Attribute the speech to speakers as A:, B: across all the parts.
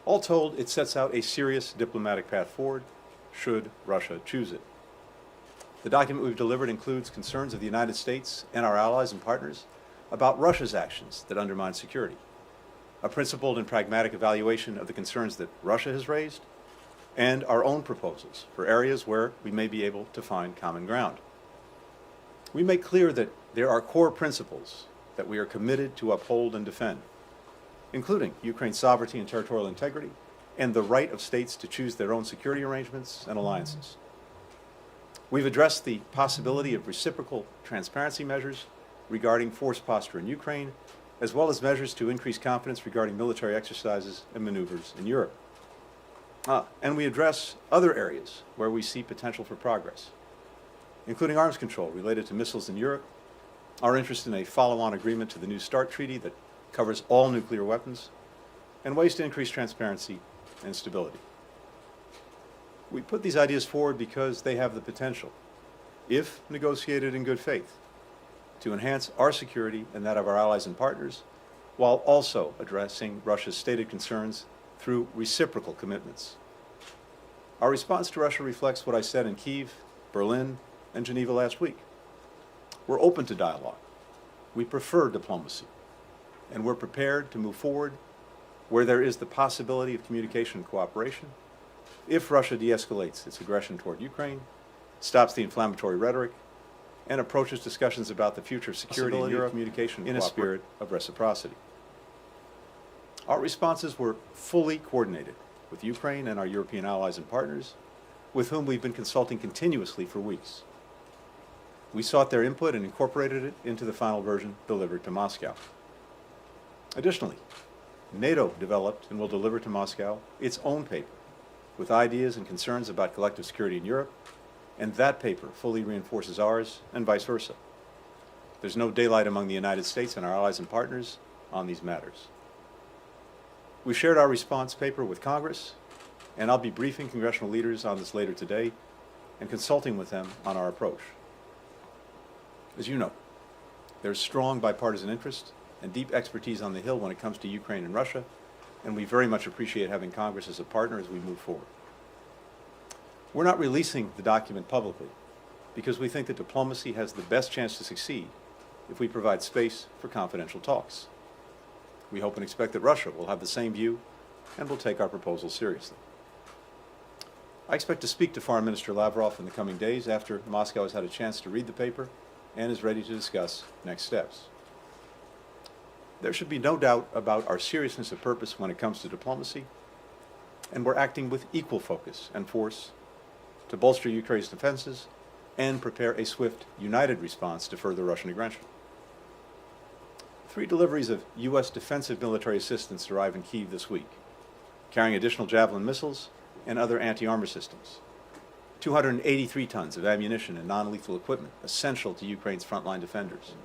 A: All told, it sets out a serious diplomatic path forward, should Russia choose it. The document we've delivered includes concerns of the United States and our allies and partners about Russia's actions that undermine security, a principled and pragmatic evaluation of the concerns that Russia has raised, and our own proposals for areas where we may be able to find common ground. We make clear that there are core principles that we are committed to uphold and defend, including Ukraine's sovereignty and territorial integrity, and the right of states to choose their own security arrangements and alliances. We've addressed the possibility of reciprocal transparency measures regarding force posture in Ukraine, as well as measures to increase confidence regarding military exercises and maneuvers in Europe. And we address other areas where we see potential for progress, including arms control related to missiles in Europe, our interest in a follow-on agreement to the New START treaty that covers all nuclear weapons, and ways to increase transparency and stability. We put these ideas forward because they have the potential, if negotiated in good faith, to enhance our security and that of our allies and partners, while also addressing Russia's stated concerns through reciprocal commitments. Our response to Russia reflects what I said in Kyiv, Berlin, and Geneva last week. We're open to dialogue. We prefer diplomacy. And we're prepared to move forward where there is the possibility of communication and cooperation if Russia de-escalates its aggression toward Ukraine, stops the inflammatory rhetoric, and approaches discussions about the future of security in Europe communication in a spirit of reciprocity. Our responses were fully coordinated with Ukraine and our European allies and partners, with whom we've been consulting continuously for weeks. We sought their input and incorporated it into the final version delivered to Moscow. Additionally, NATO developed and will deliver to Moscow its own paper with ideas and concerns about collective security in Europe, and that paper fully reinforces ours and vice versa. There's no daylight among the United States and our allies and partners on these matters. We shared our response paper with Congress, and I'll be briefing congressional leaders on this later today and consulting with them on our approach. As you know, there's strong bipartisan interest and deep expertise on the Hill when it comes to Ukraine and Russia, and we very much appreciate having Congress as a partner as we move forward. We're not releasing the document publicly because we think that diplomacy has the best chance to succeed if we provide space for confidential talks. We hope and expect that Russia will have the same view and will take our proposal seriously. I expect to speak to Foreign Minister Lavrov in the coming days after Moscow has had a chance to read the paper and is ready to discuss next steps. There should be no doubt about our seriousness of purpose when it comes to diplomacy, and we're acting with equal focus and force to bolster Ukraine's defenses and prepare a swift, united response to further Russian aggression. 3 deliveries of U.S. defensive military assistance arrive in Kyiv this week, carrying additional Javelin missiles and other anti-armor systems, 283 tons of ammunition and non-lethal equipment essential to Ukraine's frontline defenders.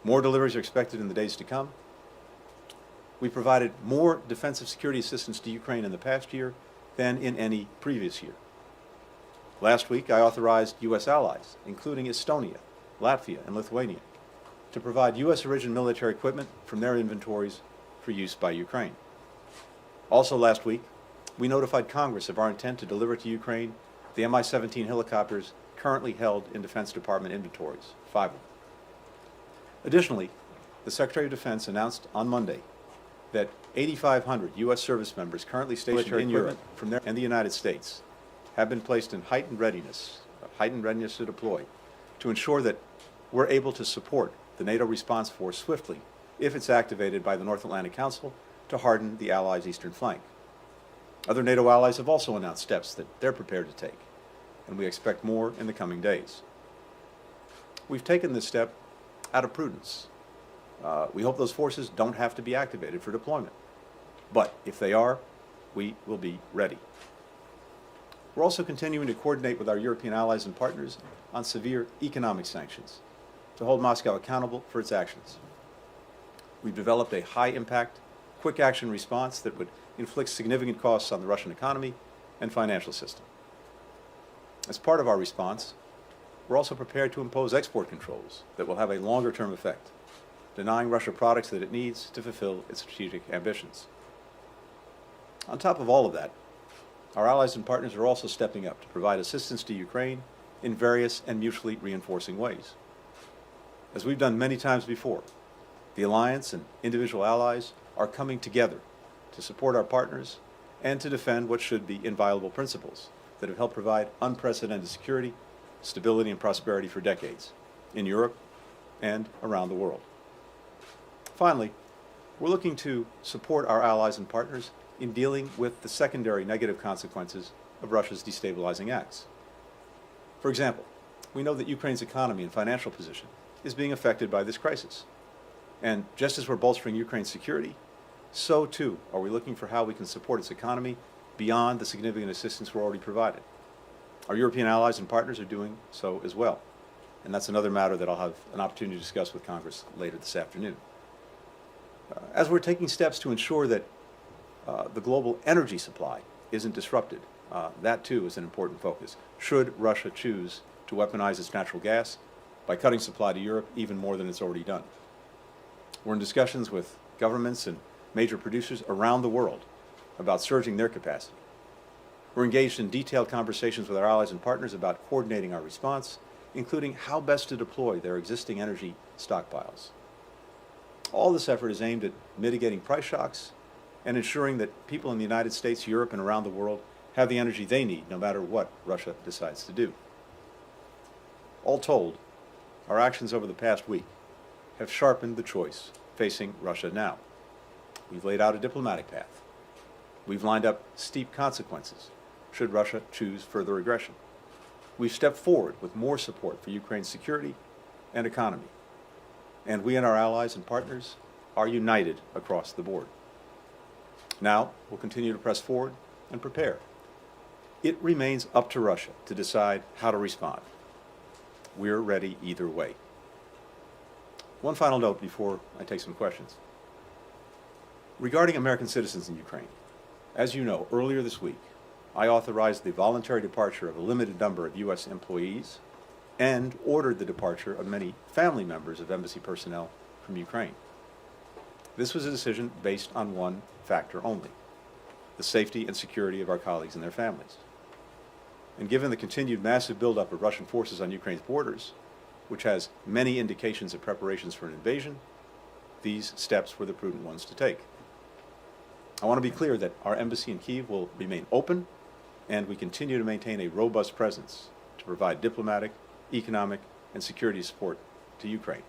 A: More deliveries are expected in the days to come. We provided more defensive security assistance to Ukraine in the past year than in any previous year. Last week, I authorized U.S. allies, including Estonia, Latvia, and Lithuania, to provide U.S.-origin military equipment from their inventories for use by Ukraine. Also last week, we notified Congress of our intent to deliver to Ukraine the Mi-17 helicopters currently held in Defense Department inventories, 5 of them. Additionally, the Secretary of Defense announced on Monday that 8,500 U.S. service members currently stationed in Europe from there and the United States have been placed in heightened readiness to deploy, to ensure that we're able to support the NATO response force swiftly if it's activated by the North Atlantic Council to harden the Allies' eastern flank. Other NATO allies have also announced steps that they're prepared to take, and we expect more in the coming days. We've taken this step out of prudence. We hope those forces don't have to be activated for deployment, but if they are, we will be ready. We're also continuing to coordinate with our European allies and partners on severe economic sanctions to hold Moscow accountable for its actions. We've developed a high-impact, quick-action response that would inflict significant costs on the Russian economy and financial system. As part of our response, we're also prepared to impose export controls that will have a longer-term effect, denying Russia products that it needs to fulfill its strategic ambitions. On top of all of that, our allies and partners are also stepping up to provide assistance to Ukraine in various and mutually reinforcing ways. As we've done many times before, the alliance and individual allies are coming together to support our partners and to defend what should be inviolable principles that have helped provide unprecedented security, stability, and prosperity for decades in Europe and around the world. Finally, we're looking to support our allies and partners in dealing with the secondary negative consequences of Russia's destabilizing acts. For example, we know that Ukraine's economy and financial position is being affected by this crisis. And just as we're bolstering Ukraine's security, so too are we looking for how we can support its economy beyond the significant assistance we're already providing. Our European allies and partners are doing so as well. And that's another matter that I'll have an opportunity to discuss with Congress later this afternoon. As we're taking steps to ensure that the global energy supply isn't disrupted, that too is an important focus. Should Russia choose to weaponize its natural gas by cutting supply to Europe even more than it's already done? We're in discussions with governments and major producers around the world about surging their capacity. We're engaged in detailed conversations with our allies and partners about coordinating our response, including how best to deploy their existing energy stockpiles. All this effort is aimed at mitigating price shocks and ensuring that people in the United States, Europe, and around the world have the energy they need, no matter what Russia decides to do. All told, our actions over the past week have sharpened the choice facing Russia now. We've laid out a diplomatic path. We've lined up steep consequences should Russia choose further aggression. We've stepped forward with more support for Ukraine's security and economy. And we and our allies and partners are united across the board. Now, we'll continue to press forward and prepare. It remains up to Russia to decide how to respond. We're ready either way. One final note before I take some questions. Regarding American citizens in Ukraine, as you know, earlier this week, I authorized the voluntary departure of a limited number of U.S. employees and ordered the departure of many family members of embassy personnel from Ukraine. This was a decision based on one factor only: the safety and security of our colleagues and their families. And given the continued massive buildup of Russian forces on Ukraine's borders, which has many indications of preparations for an invasion, these steps were the prudent ones to take. I want to be clear that our embassy in Kyiv will remain open, and we continue to maintain a robust presence to provide diplomatic, economic, and security support to Ukraine.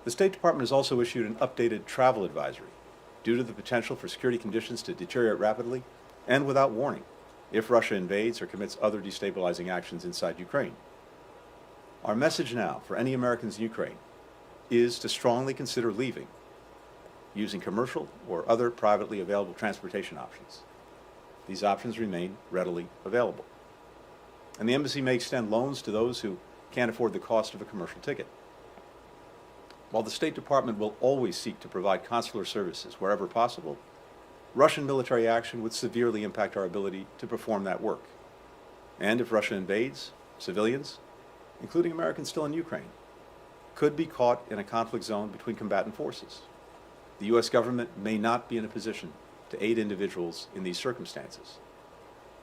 A: The State Department has also issued an updated travel advisory due to the potential for security conditions to deteriorate rapidly and without warning if Russia invades or commits other destabilizing actions inside Ukraine. Our message now for any Americans in Ukraine is to strongly consider leaving using commercial or other privately available transportation options. These options remain readily available. And the embassy may extend loans to those who can't afford the cost of a commercial ticket. While the State Department will always seek to provide consular services wherever possible, Russian military action would severely impact our ability to perform that work. And if Russia invades, civilians, including Americans still in Ukraine, could be caught in a conflict zone between combatant forces. The U.S. government may not be in a position to aid individuals in these circumstances.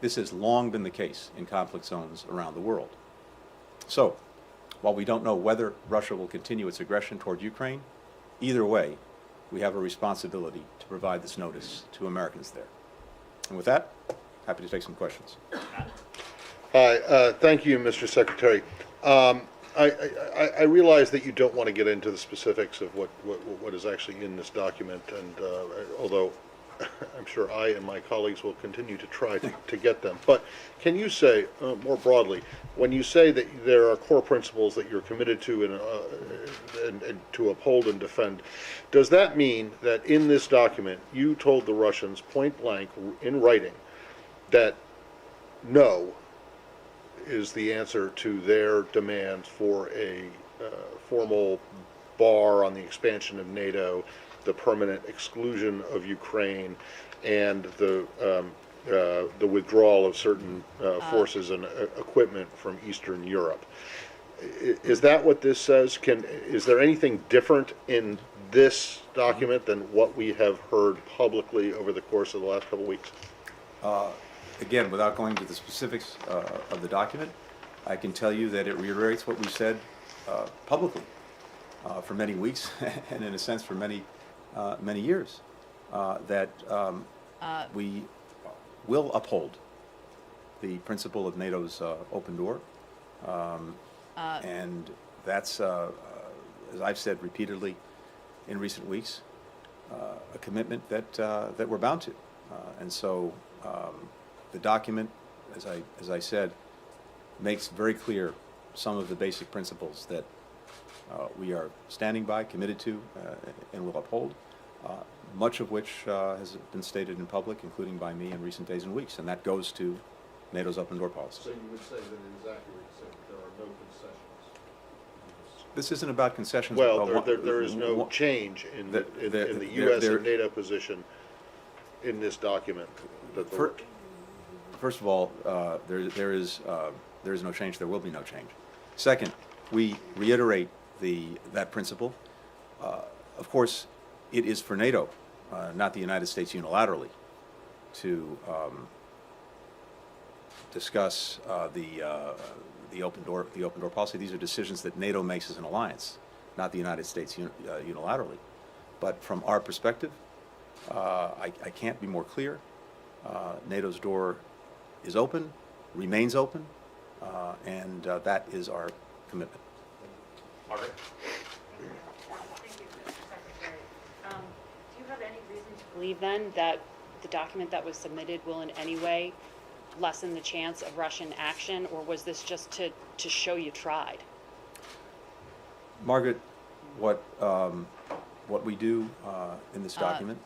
A: This has long been the case in conflict zones around the world. So, while we don't know whether Russia will continue its aggression toward Ukraine, either way, we have a responsibility to provide this notice to Americans there. And with that, happy to take some questions.
B: Hi, thank you, Mr. Secretary. I realize that you don't want to get into the specifics of what is actually in this document, and although I'm sure I and my colleagues will continue to try to get them. But can you say, more broadly, when you say that there are core principles that you're committed to and to uphold and defend, does that mean that in this document you told the Russians point blank in writing that no is the answer to their demands for a formal bar on the expansion of NATO, the permanent exclusion of Ukraine, and the withdrawal of certain forces and equipment from Eastern Europe? Is that what this says? Is there anything different in this document than what we have heard publicly over the course of the last couple of weeks?
A: Again, without going into the specifics of the document, I can tell you that it reiterates what we said publicly for many weeks and in a sense for many years, that we will uphold the principle of NATO's open door. And that's, as I've said repeatedly in recent weeks, a commitment that we're bound to. And so the document, as I said, makes very clear some of the basic principles that we are standing by, committed to, and will uphold, much of which has been stated in public, including by me in recent days and weeks, and that goes to NATO's open door policy.
B: So you would say that it is accurate to say that there are no concessions?
A: This isn't about concessions.
B: Well, there is no change in the U.S. and NATO position in this document.
A: First of all, there is no change. There will be no change. Second, we reiterate that principle. Of course, it is for NATO, not the United States unilaterally, to discuss the open door policy. These are decisions that NATO makes as an alliance, not the United States unilaterally. But from our perspective, I can't be more clear. NATO's door is open, remains open, and that is our commitment.
B: Margaret?
C: Thank you, Mr. Secretary. Do you have any reason to believe then that the document that was submitted will in any way lessen the chance of Russian action, or was this just to show you tried?
A: Margaret, what we do in this document,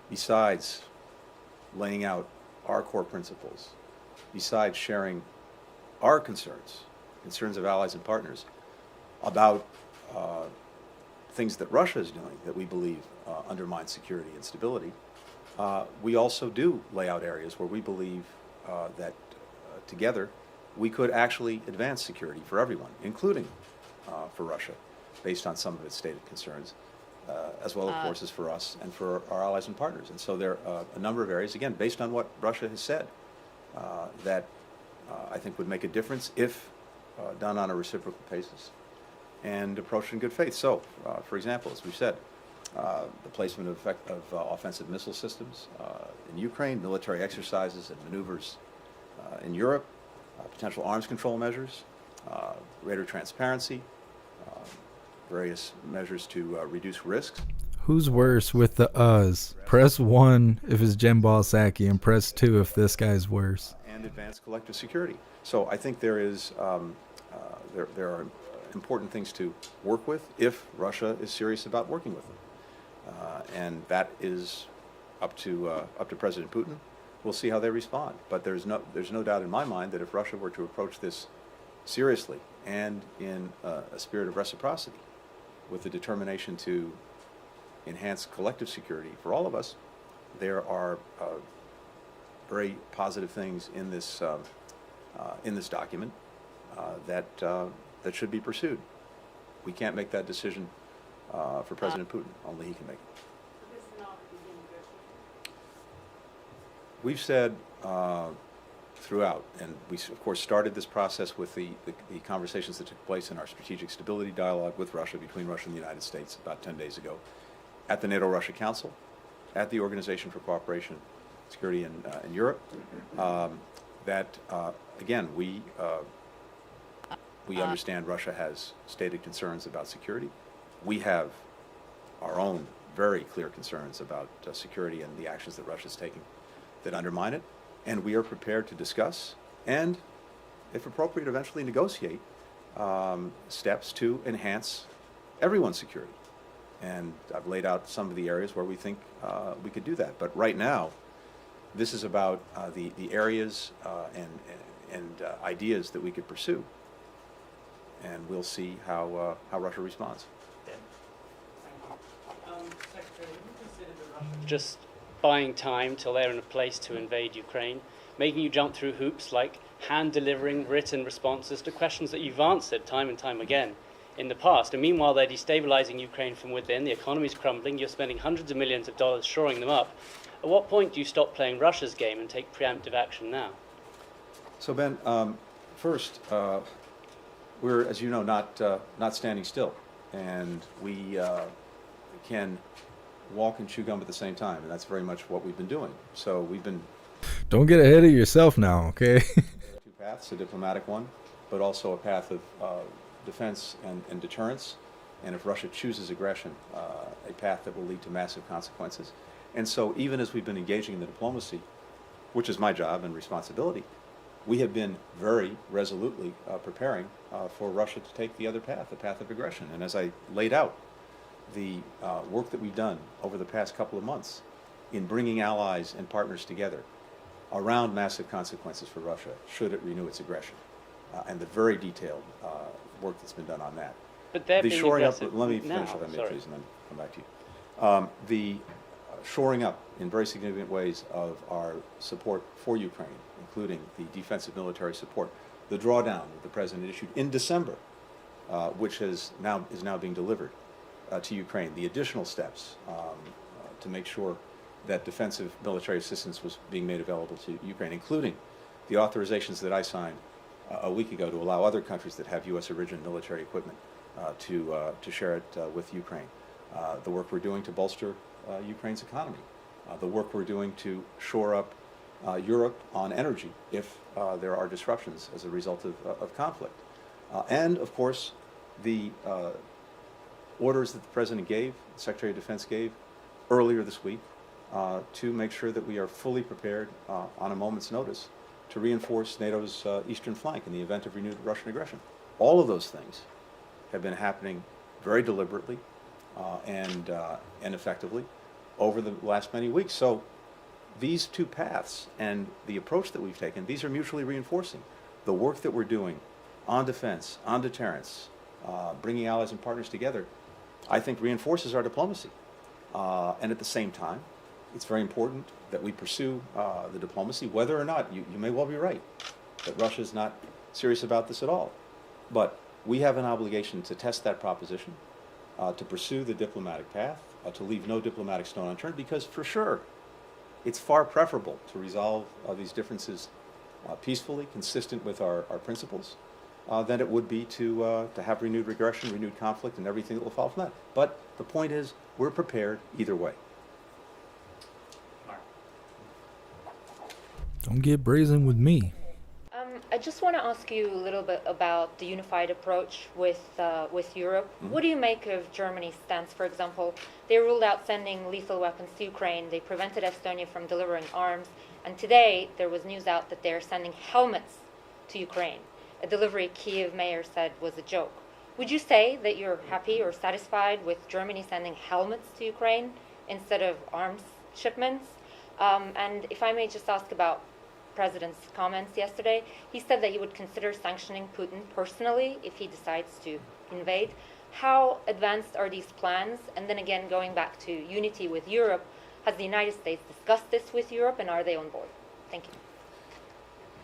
A: besides laying out our core principles, besides sharing our concerns of allies and partners about things that Russia is doing that we believe undermine security and stability, we also do lay out areas where we believe that together we could actually advance security for everyone, including for Russia, based on some of its stated concerns, as well, of course, as for us and for our allies and partners. And so there are a number of areas, again, based on what Russia has said, that I think would make a difference if done on a reciprocal basis and approached in good faith. So, for example, as we've said, the placement of offensive missile systems in Ukraine, military exercises and maneuvers in Europe, potential arms control measures, greater transparency, various measures to reduce risks.
D: Who's worse with the us? Press 1 if it's Jen Psaki, and press 2 if this guy's worse.
A: And advance collective security. So I think there is there are important things to work with if Russia is serious about working with them, and that is up to President Putin. We'll see how they respond. But there's no doubt in my mind that if Russia were to approach this seriously and in a spirit of reciprocity, with the determination to enhance collective security for all of us, there are very positive things in this document that should be pursued. We can't make that decision for President Putin. Only he can make it. We've said throughout, and we of course started this process with the conversations that took place in our strategic stability dialogue with Russia, between Russia and the United States about 10 days ago, at the NATO-Russia Council, at the Organization for Cooperation and Security in Europe, that again, we understand Russia has stated concerns about security. We have our own very clear concerns about security and the actions that Russia is taking that undermine it, and we are prepared to discuss and, if appropriate, eventually negotiate steps to enhance everyone's security. And I've laid out some of the areas where we think we could do that. But right now, this is about the areas and ideas that we could pursue, and we'll see how Russia responds.
E: Secretary, have you considered the Russians just buying time till they're in a place to invade Ukraine, making you jump through hoops like hand-delivering written responses to questions that you've answered time and time again? in the past. And meanwhile, they're destabilizing Ukraine from within. The economy's crumbling. You're spending hundreds of millions of dollars shoring them up. At what point do you stop playing Russia's game and take preemptive action now?
A: So Ben, first, we're, as you know, not standing still, and we can walk and chew gum at the same time, and that's very much what we've been doing. So we've been
D: Don't get ahead of yourself now, okay?
A: two paths: a diplomatic one, but also a path of defense and deterrence, and if Russia chooses aggression, a path that will lead to massive consequences. And so even as we've been engaging in the diplomacy, which is my job and responsibility, we have been very resolutely preparing for Russia to take the other path, the path of aggression. And as I laid out, the work that we've done over the past couple of months in bringing allies and partners together around massive consequences for Russia should it renew its aggression, and the very detailed work that's been done on that.
E: But they're
A: The
E: being
A: shoring up,
E: aggressive
A: let me finish
E: now.
A: if I may,
E: Sorry.
A: please, and then come back to you. The shoring up in very significant ways of our support for Ukraine, including the defensive military support, the drawdown that the President issued in December, which is now being delivered to Ukraine, the additional steps to make sure that defensive military assistance was being made available to Ukraine, including the authorizations that I signed a week ago to allow other countries that have U.S. origin military equipment to share it with Ukraine. The work we're doing to bolster Ukraine's economy, the work we're doing to shore up Europe on energy if there are disruptions as a result of conflict. And, of course, the orders that the President gave, the Secretary of Defense gave earlier this week to make sure that we are fully prepared on a moment's notice to reinforce NATO's eastern flank in the event of renewed Russian aggression. All of those things have been happening very deliberately and effectively over the last many weeks. So these two paths and the approach that we've taken, these are mutually reinforcing. The work that we're doing on defense, on deterrence, bringing allies and partners together, I think reinforces our diplomacy. And at the same time, it's very important that we pursue the diplomacy, whether or not, you may well be right, that Russia's not serious about this at all. But we have an obligation to test that proposition, to pursue the diplomatic path, to leave no diplomatic stone unturned, because for sure, it's far preferable to resolve these differences peacefully, consistent with our principles, than it would be to have renewed aggression, renewed conflict, and everything that will follow from that. But the point is, we're prepared either way.
D: Don't get brazen with me.
F: I just want to ask you a little bit about the unified approach with Europe. What do you make of Germany's stance, for example? They ruled out sending lethal weapons to Ukraine. They prevented Estonia from delivering arms. And today, there was news out that they're sending helmets to Ukraine. A delivery Kyiv mayor said was a joke. Would you say that you're happy or satisfied with Germany sending helmets to Ukraine instead of arms shipments? And if I may just ask about President's comments yesterday, he said that he would consider sanctioning Putin personally if he decides to invade. How advanced are these plans? And then again, going back to unity with Europe, has the United States discussed this with Europe, and are they on board? Thank you.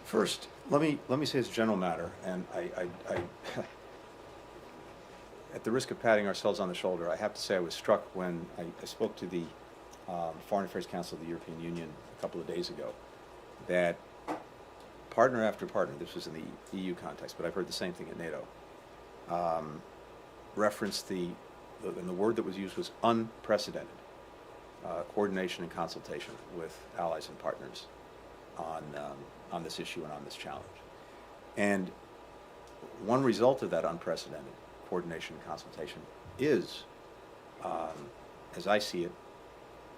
A: First, let me say as a general matter, and I at the risk of patting ourselves on the shoulder, I have to say I was struck when I spoke to the Foreign Affairs Council of the European Union a couple of days ago, that partner after partner, this was in the EU context, but I've heard the same thing at NATO, referenced and the word that was used was unprecedented coordination and consultation with allies and partners on this issue and on this challenge. And one result of that unprecedented coordination and consultation is, as I see it,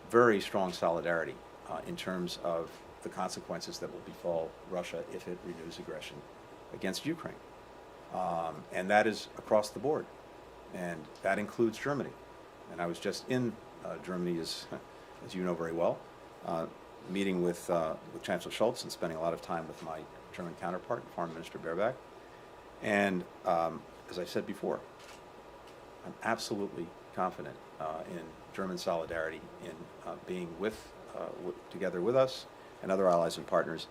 A: very strong solidarity in terms of the consequences that will befall Russia if it renews aggression against Ukraine. And that is across the board. And that includes Germany. And I was just in Germany, as you know very well, meeting with Chancellor Scholz and spending a lot of time with my German counterpart, Foreign Minister Baerbock. And as I said before, I'm absolutely confident in German solidarity in being together with us and other allies and partners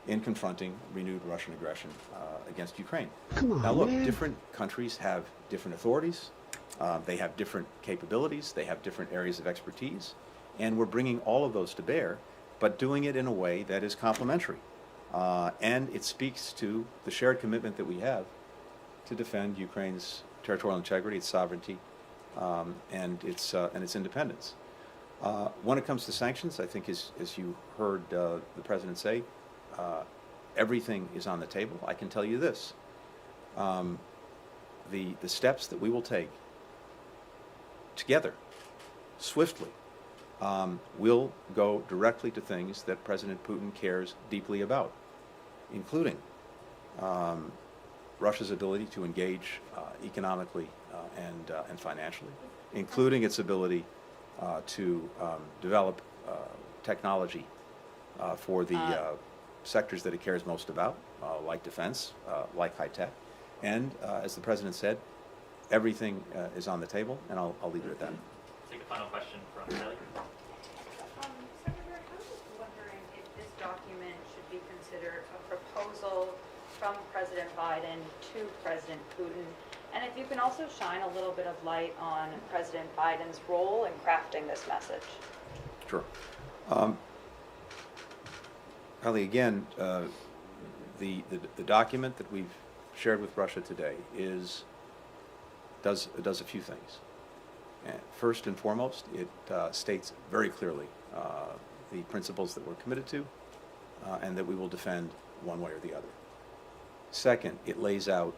A: in confronting renewed Russian aggression against Ukraine. Now look, different countries have different authorities, they have different capabilities, they have different areas of expertise, and we're bringing all of those to bear, but doing it in a way that is complementary. And it speaks to the shared commitment that we have to defend Ukraine's territorial integrity, its sovereignty, and its independence. When it comes to sanctions, I think as you heard the President say, everything is on the table. I can tell you this, the steps that we will take together, swiftly, will go directly to things that President Putin cares deeply about, including Russia's ability to engage economically and financially, including its ability to develop technology for the sectors that it cares most about, like defense, like high tech. And as the President said, everything is on the table, and I'll leave it at that.
G: Take a final question from Kelly.
C: Secretary, I was just wondering if this document should be considered a proposal from President Biden to President Putin, and if you can also shine a little bit of light on President Biden's role in crafting this message.
A: Sure. Kelly, again, the document that we've shared with Russia today does a few things. First and foremost, it states very clearly the principles that we're committed to and that we will defend one way or the other. Second, it lays out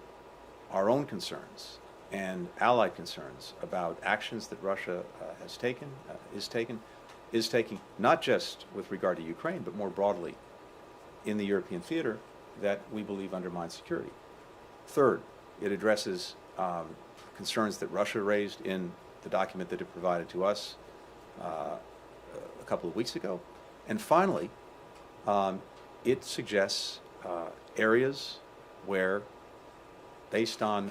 A: our own concerns and allied concerns about actions that Russia has taken, is taking, not just with regard to Ukraine, but more broadly in the European theater, that we believe undermine security. Third, it addresses concerns that Russia raised in the document that it provided to us a couple of weeks ago. And finally, it suggests areas where, based on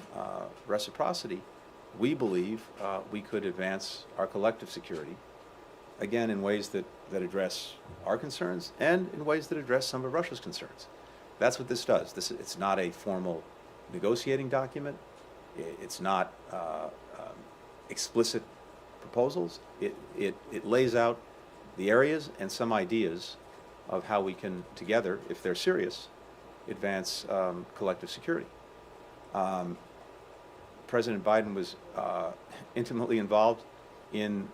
A: reciprocity, we believe we could advance our collective security, again, in ways that address our concerns and in ways that address some of Russia's concerns. That's what this does. It's not a formal negotiating document. It's not explicit proposals. It lays out the areas and some ideas of how we can together, if they're serious, advance collective security. President Biden was intimately involved in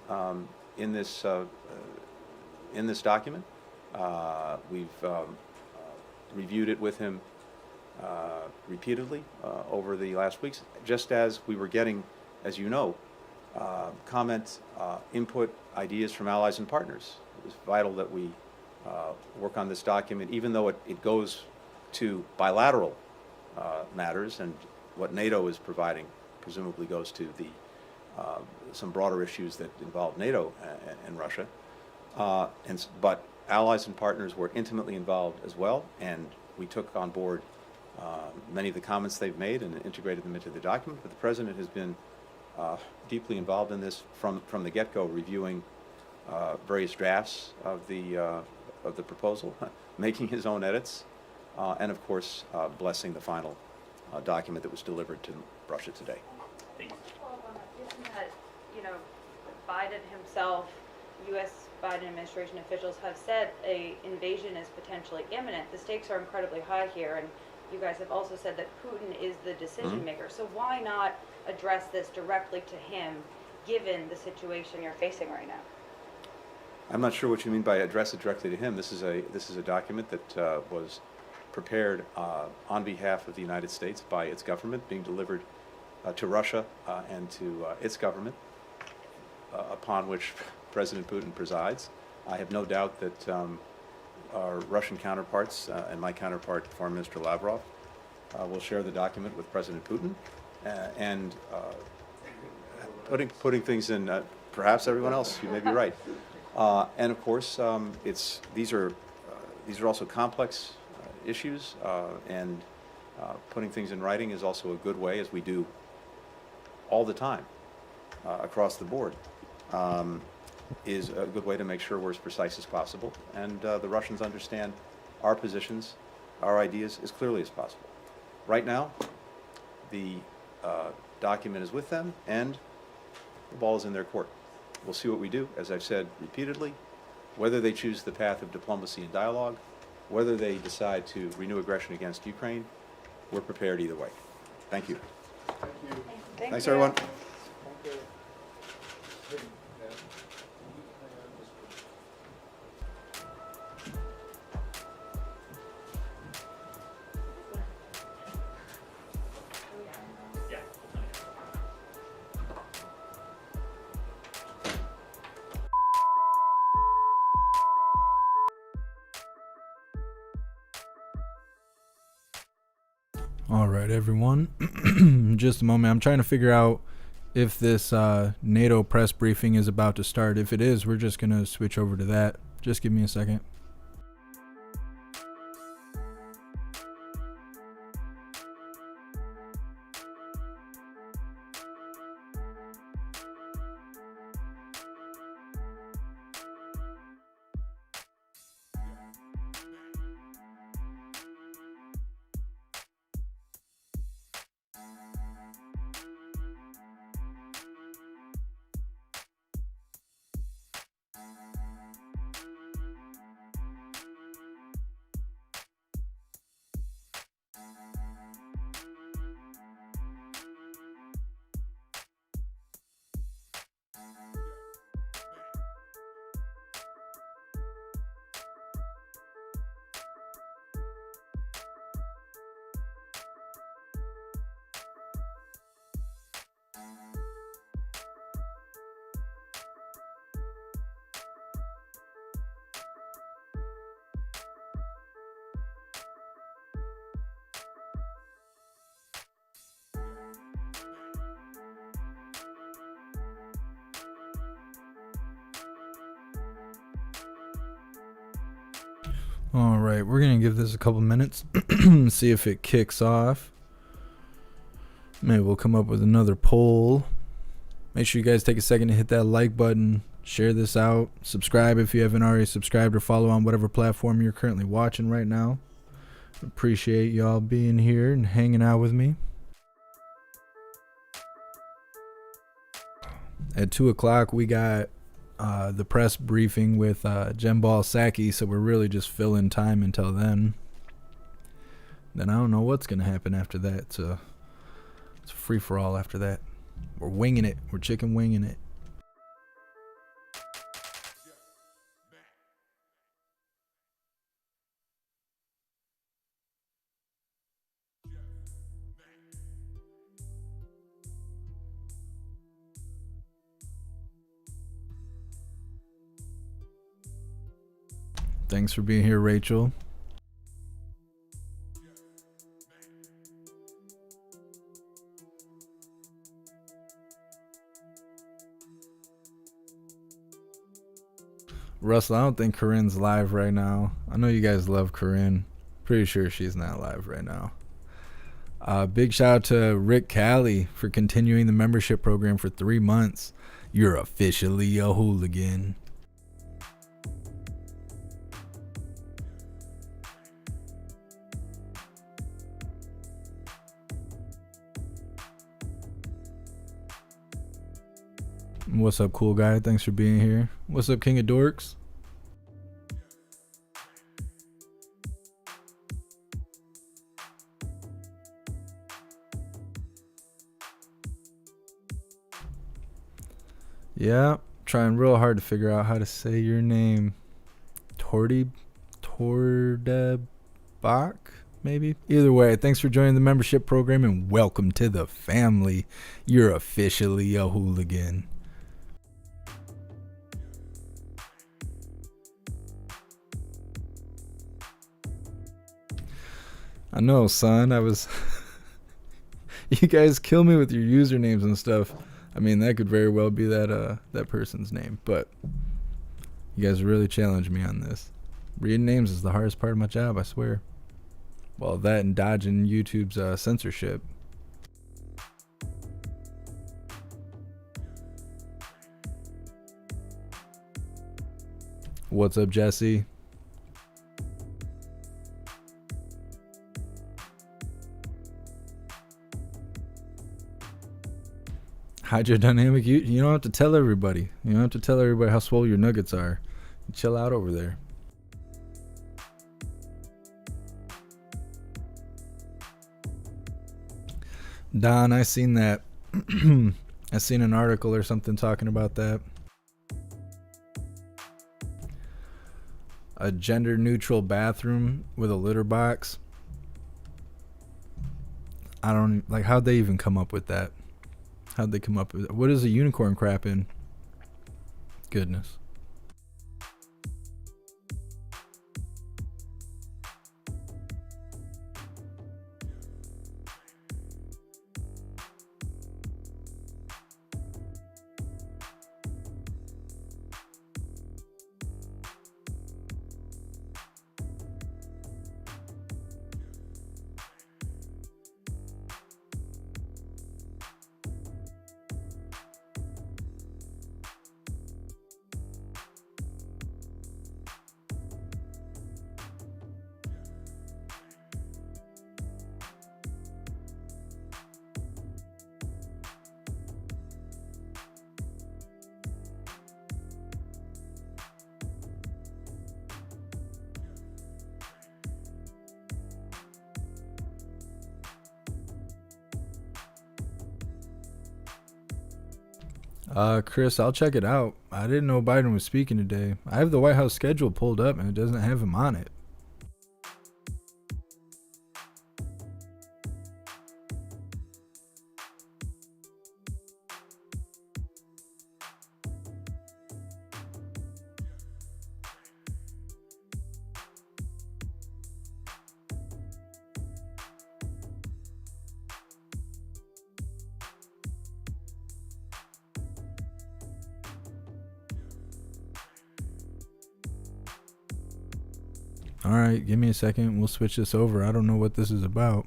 A: this document. We've reviewed it with him repeatedly over the last weeks, just as we were getting, as you know, comment, input, ideas from allies and partners. It was vital that we work on this document, even though it goes to bilateral matters, and what NATO is providing presumably goes to the some broader issues that involve NATO and Russia. But allies and partners were intimately involved as well, and we took on board many of the comments they've made and integrated them into the document. But the President has been deeply involved in this from the get-go, reviewing various drafts of the proposal, making his own edits, and of course blessing the final document that was delivered to Russia today.
G: Thank you.
C: Given that, Biden himself, U.S. Biden administration officials have said an invasion is potentially imminent, the stakes are incredibly high here, and you guys have also said that Putin is the decision maker. So why not address this directly to him, given the situation you're facing right now?
A: I'm not sure what you mean by address it directly to him. This is a document that was prepared on behalf of the United States by its government, being delivered to Russia and to its government, upon which President Putin presides. I have no doubt that our Russian counterparts and my counterpart, Foreign Minister Lavrov, will share the document with President Putin, and putting things in perhaps everyone else. You may be right. And of course, these are also complex issues, and putting things in writing is also a good way, as we do all the time across the board, is a good way to make sure we're as precise as possible. And the Russians understand our positions our ideas as clearly as possible. Right now, the document is with them, and the ball is in their court. We'll see what we do, as I've said repeatedly, whether they choose the path of diplomacy and dialogue, whether they decide to renew aggression against Ukraine, we're prepared either way. Thank you. Thanks, everyone.
G: Yeah.
D: All right, everyone. Just a moment. I'm trying to figure out if this NATO press briefing is about to start. If it is, we're just going to switch over to that. Just give me a second. All right, we're going to give this a couple minutes, see if it kicks off. Maybe we'll come up with another poll. Make sure you guys take a second to hit that like button, share this out, subscribe if you haven't already subscribed, or follow on whatever platform you're currently watching right now. Appreciate y'all being here and hanging out with me. At 2 o'clock, we got the press briefing with Psaki, so we're really just filling time until then. Then I don't know what's going to happen after that. It's a free-for-all after that. We're winging it. We're chicken winging it. Thanks for being here, Rachel. Russell, I don't think Corinne's live right now. I know you guys love Corinne. Pretty sure she's not live right now. Big shout out to Rick Callie for continuing the membership program for 3 months. You're officially a hooligan. What's up, cool guy? Thanks for being here. What's up, King of Dorks? Yeah, trying real hard to figure out how to say your name. Tordebach, maybe? Either way, thanks for joining the membership program and welcome to the family. You're officially a hooligan. I know, son. You guys kill me with your usernames and stuff. I mean, that could very well be that person's name, but you guys really challenged me on this. Reading names is the hardest part of my job, I swear. Well, that and dodging YouTube's censorship. What's up, Jesse? Hydrodynamic, you don't have to tell everybody. You don't have to tell everybody how swole your nuggets are. You chill out over there. Don, I seen that. I seen an article or something talking about that. A gender neutral bathroom with a litter box. I don't like, how'd they even come up with that? How'd they come up with it? What is a unicorn crap in? Goodness. Chris, I'll check it out. I didn't know Biden was speaking today. I have the White House schedule pulled up and it doesn't have him on it. All right, give me a second. We'll switch this over. I don't know what this is about.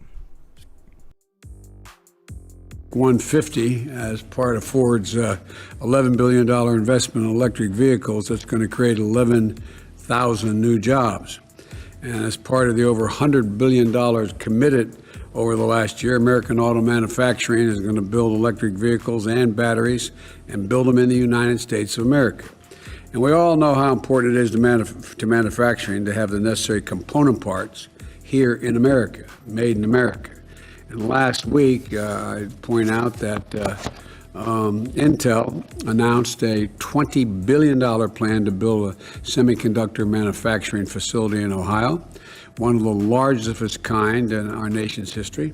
H: 150 as part of Ford's $11 billion investment in electric vehicles that's going to create 11,000 new jobs. And as part of the over $100 billion committed over the last year, American auto manufacturing is going to build electric vehicles and batteries and build them in the United States of America. And we all know how important it is to manufacturing to have the necessary component parts here in America, made in America. And last week, I point out that Intel announced a $20 billion plan to build a semiconductor manufacturing facility in Ohio, one of the largest of its kind in our nation's history.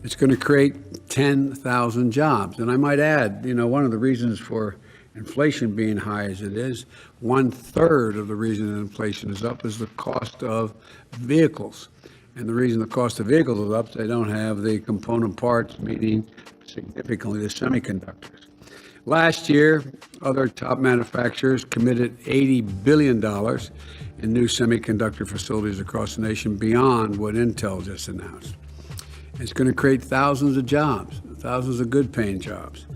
H: It's going to create 10,000 jobs. And I might add, one of the reasons for inflation being high as it is, 1/3 of the reason that inflation is up is the cost of vehicles. And the reason the cost of vehicles is up is they don't have the component parts, meaning significantly the semiconductors. Last year, other top manufacturers committed $80 billion in new semiconductor facilities across the nation beyond what Intel just announced. It's going to create thousands of jobs, thousands of good-paying jobs.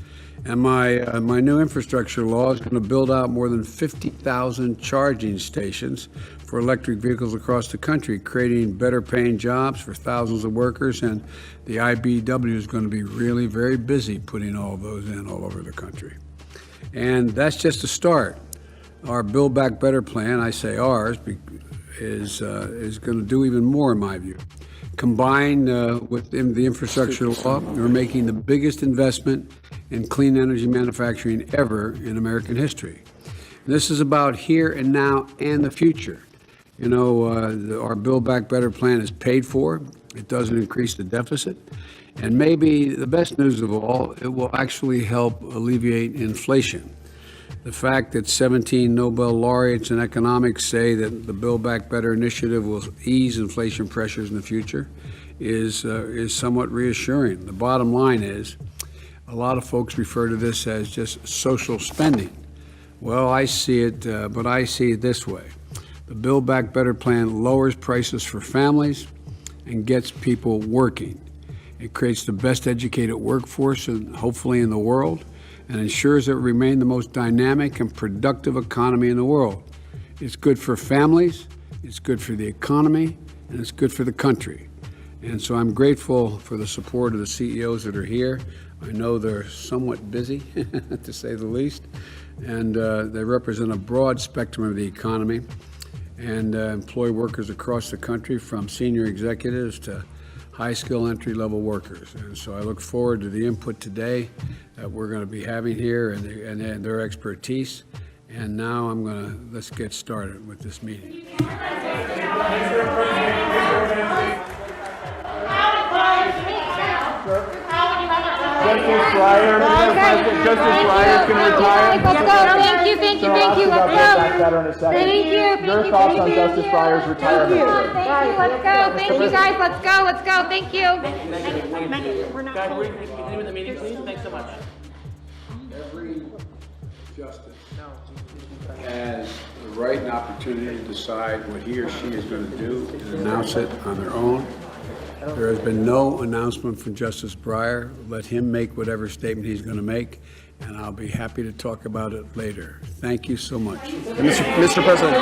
H: And my new infrastructure law is going to build out more than 50,000 charging stations for electric vehicles across the country, creating better paying jobs for thousands of workers. And the IBEW is going to be really very busy putting all those in all over the country. And that's just a start. Our Build Back Better plan, I say ours, is going to do even more in my view. Combined with the infrastructure law, we're making the biggest investment in clean energy manufacturing ever in American history. And this is about here and now and the future. Our Build Back Better plan is paid for. It doesn't increase the deficit. And maybe the best news of all, it will actually help alleviate inflation. The fact that 17 Nobel laureates in economics say that the Build Back Better initiative will ease inflation pressures in the future is somewhat reassuring. The bottom line is, a lot of folks refer to this as just social spending. Well, I see it, but I see it this way. The Build Back Better plan lowers prices for families and gets people working. It creates the best educated workforce, and hopefully in the world, and ensures that it remain the most dynamic and productive economy in the world. It's good for families, it's good for the economy, and it's good for the country. And so I'm grateful for the support of the CEOs that are here. I know they're somewhat busy, to say the least, and they represent a broad spectrum of the economy and employ workers across the country, from senior executives to high-skill entry-level workers. And so I look forward to the input today that we're going to be having here and their expertise. And now let's get started with this meeting.
I: Justice Breyer, Mr. President, Justice Breyer can retire.
J: Let's go. Thank you, thank you, thank you. Let's go. Thank you.
I: Your thoughts on Justice Breyer's retirement?
J: Thank you. Let's go. Thank you, guys. Let's go. Let's go. Thank you.
E: Guys, we're continuing the meeting, please. Thanks so much.
H: Every justice has the right and opportunity to decide what he or she is going to do and announce it on their own. There has been no announcement from Justice Breyer. Let him make whatever statement he's going to make, and I'll be happy to talk about it later. Thank you so much.
I: Mr. President,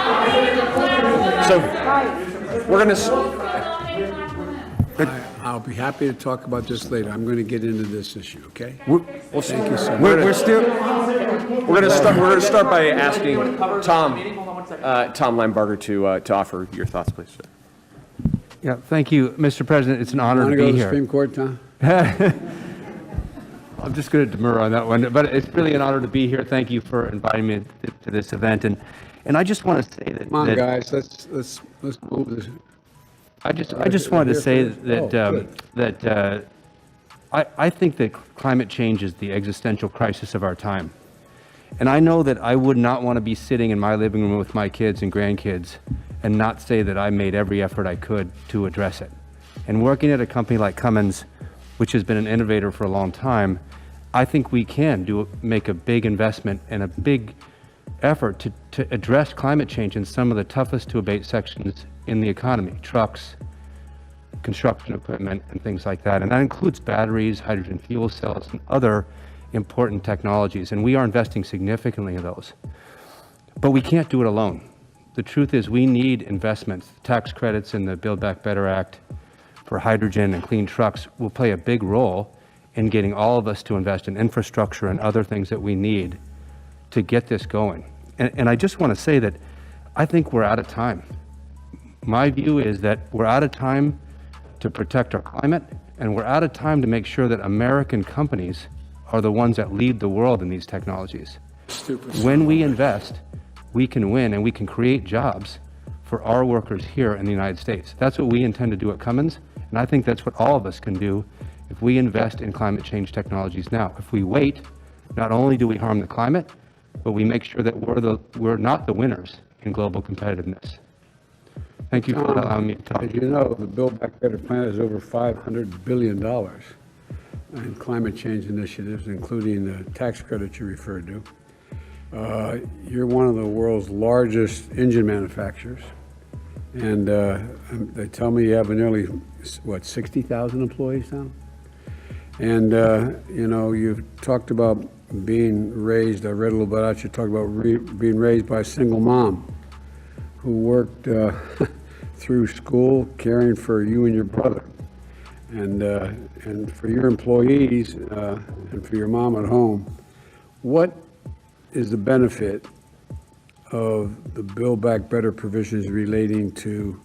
I: so we're going to...
H: I'll be happy to talk about this later. I'm going to get into this issue, okay?
I: Thank
H: you so much.
I: We're going to start by asking Tom Linebarger to offer your thoughts, please, sir.
K: Yeah, thank you, Mr. President. It's an honor
H: Want
K: to
H: to go
K: be
H: to the
K: here.
H: Supreme Court, Tom?
K: I'm just going to demur on that one, but it's really an honor to be here. Thank you for inviting me to this event, and I just want to say that.
H: Come on, guys, let's move this.
K: I just wanted to say that I think that climate change is the existential crisis of our time, and I know that I would not want to be sitting in my living room with my kids and grandkids and not say that I made every effort I could to address it. And working at a company like Cummins, which has been an innovator for a long time, I think we can make a big investment and a big effort to address climate change in some of the toughest to abate sections in the economy: trucks, construction equipment, and things like that. And that includes batteries, hydrogen fuel cells, and other important technologies. And we are investing significantly in those. But we can't do it alone. The truth is we need investments. Tax credits in the Build Back Better Act for hydrogen and clean trucks will play a big role in getting all of us to invest in infrastructure and other things that we need to get this going. And I just want to say that I think we're out of time. My view is that we're out of time to protect our climate, and we're out of time to make sure that American companies are the ones that lead the world in these technologies. When we invest, we can win and we can create jobs for our workers here in the United States. That's what we intend to do at Cummins, and I think that's what all of us can do if we invest in climate change technologies now. If we wait, not only do we harm the climate, but we make sure that we're not the winners in global competitiveness. Thank you for allowing me to talk.
H: As you know, the Build Back Better plan is over $500 billion in climate change initiatives, including the tax credits you referred to. You're one of the world's largest engine manufacturers, and they tell me you have nearly, 60,000 employees now? And, you've talked about being raised, I read a little bit about you talked about being raised by a single mom who worked through school caring for you and your brother. And for your employees and for your mom at home, what is the benefit of the Build Back Better provisions relating to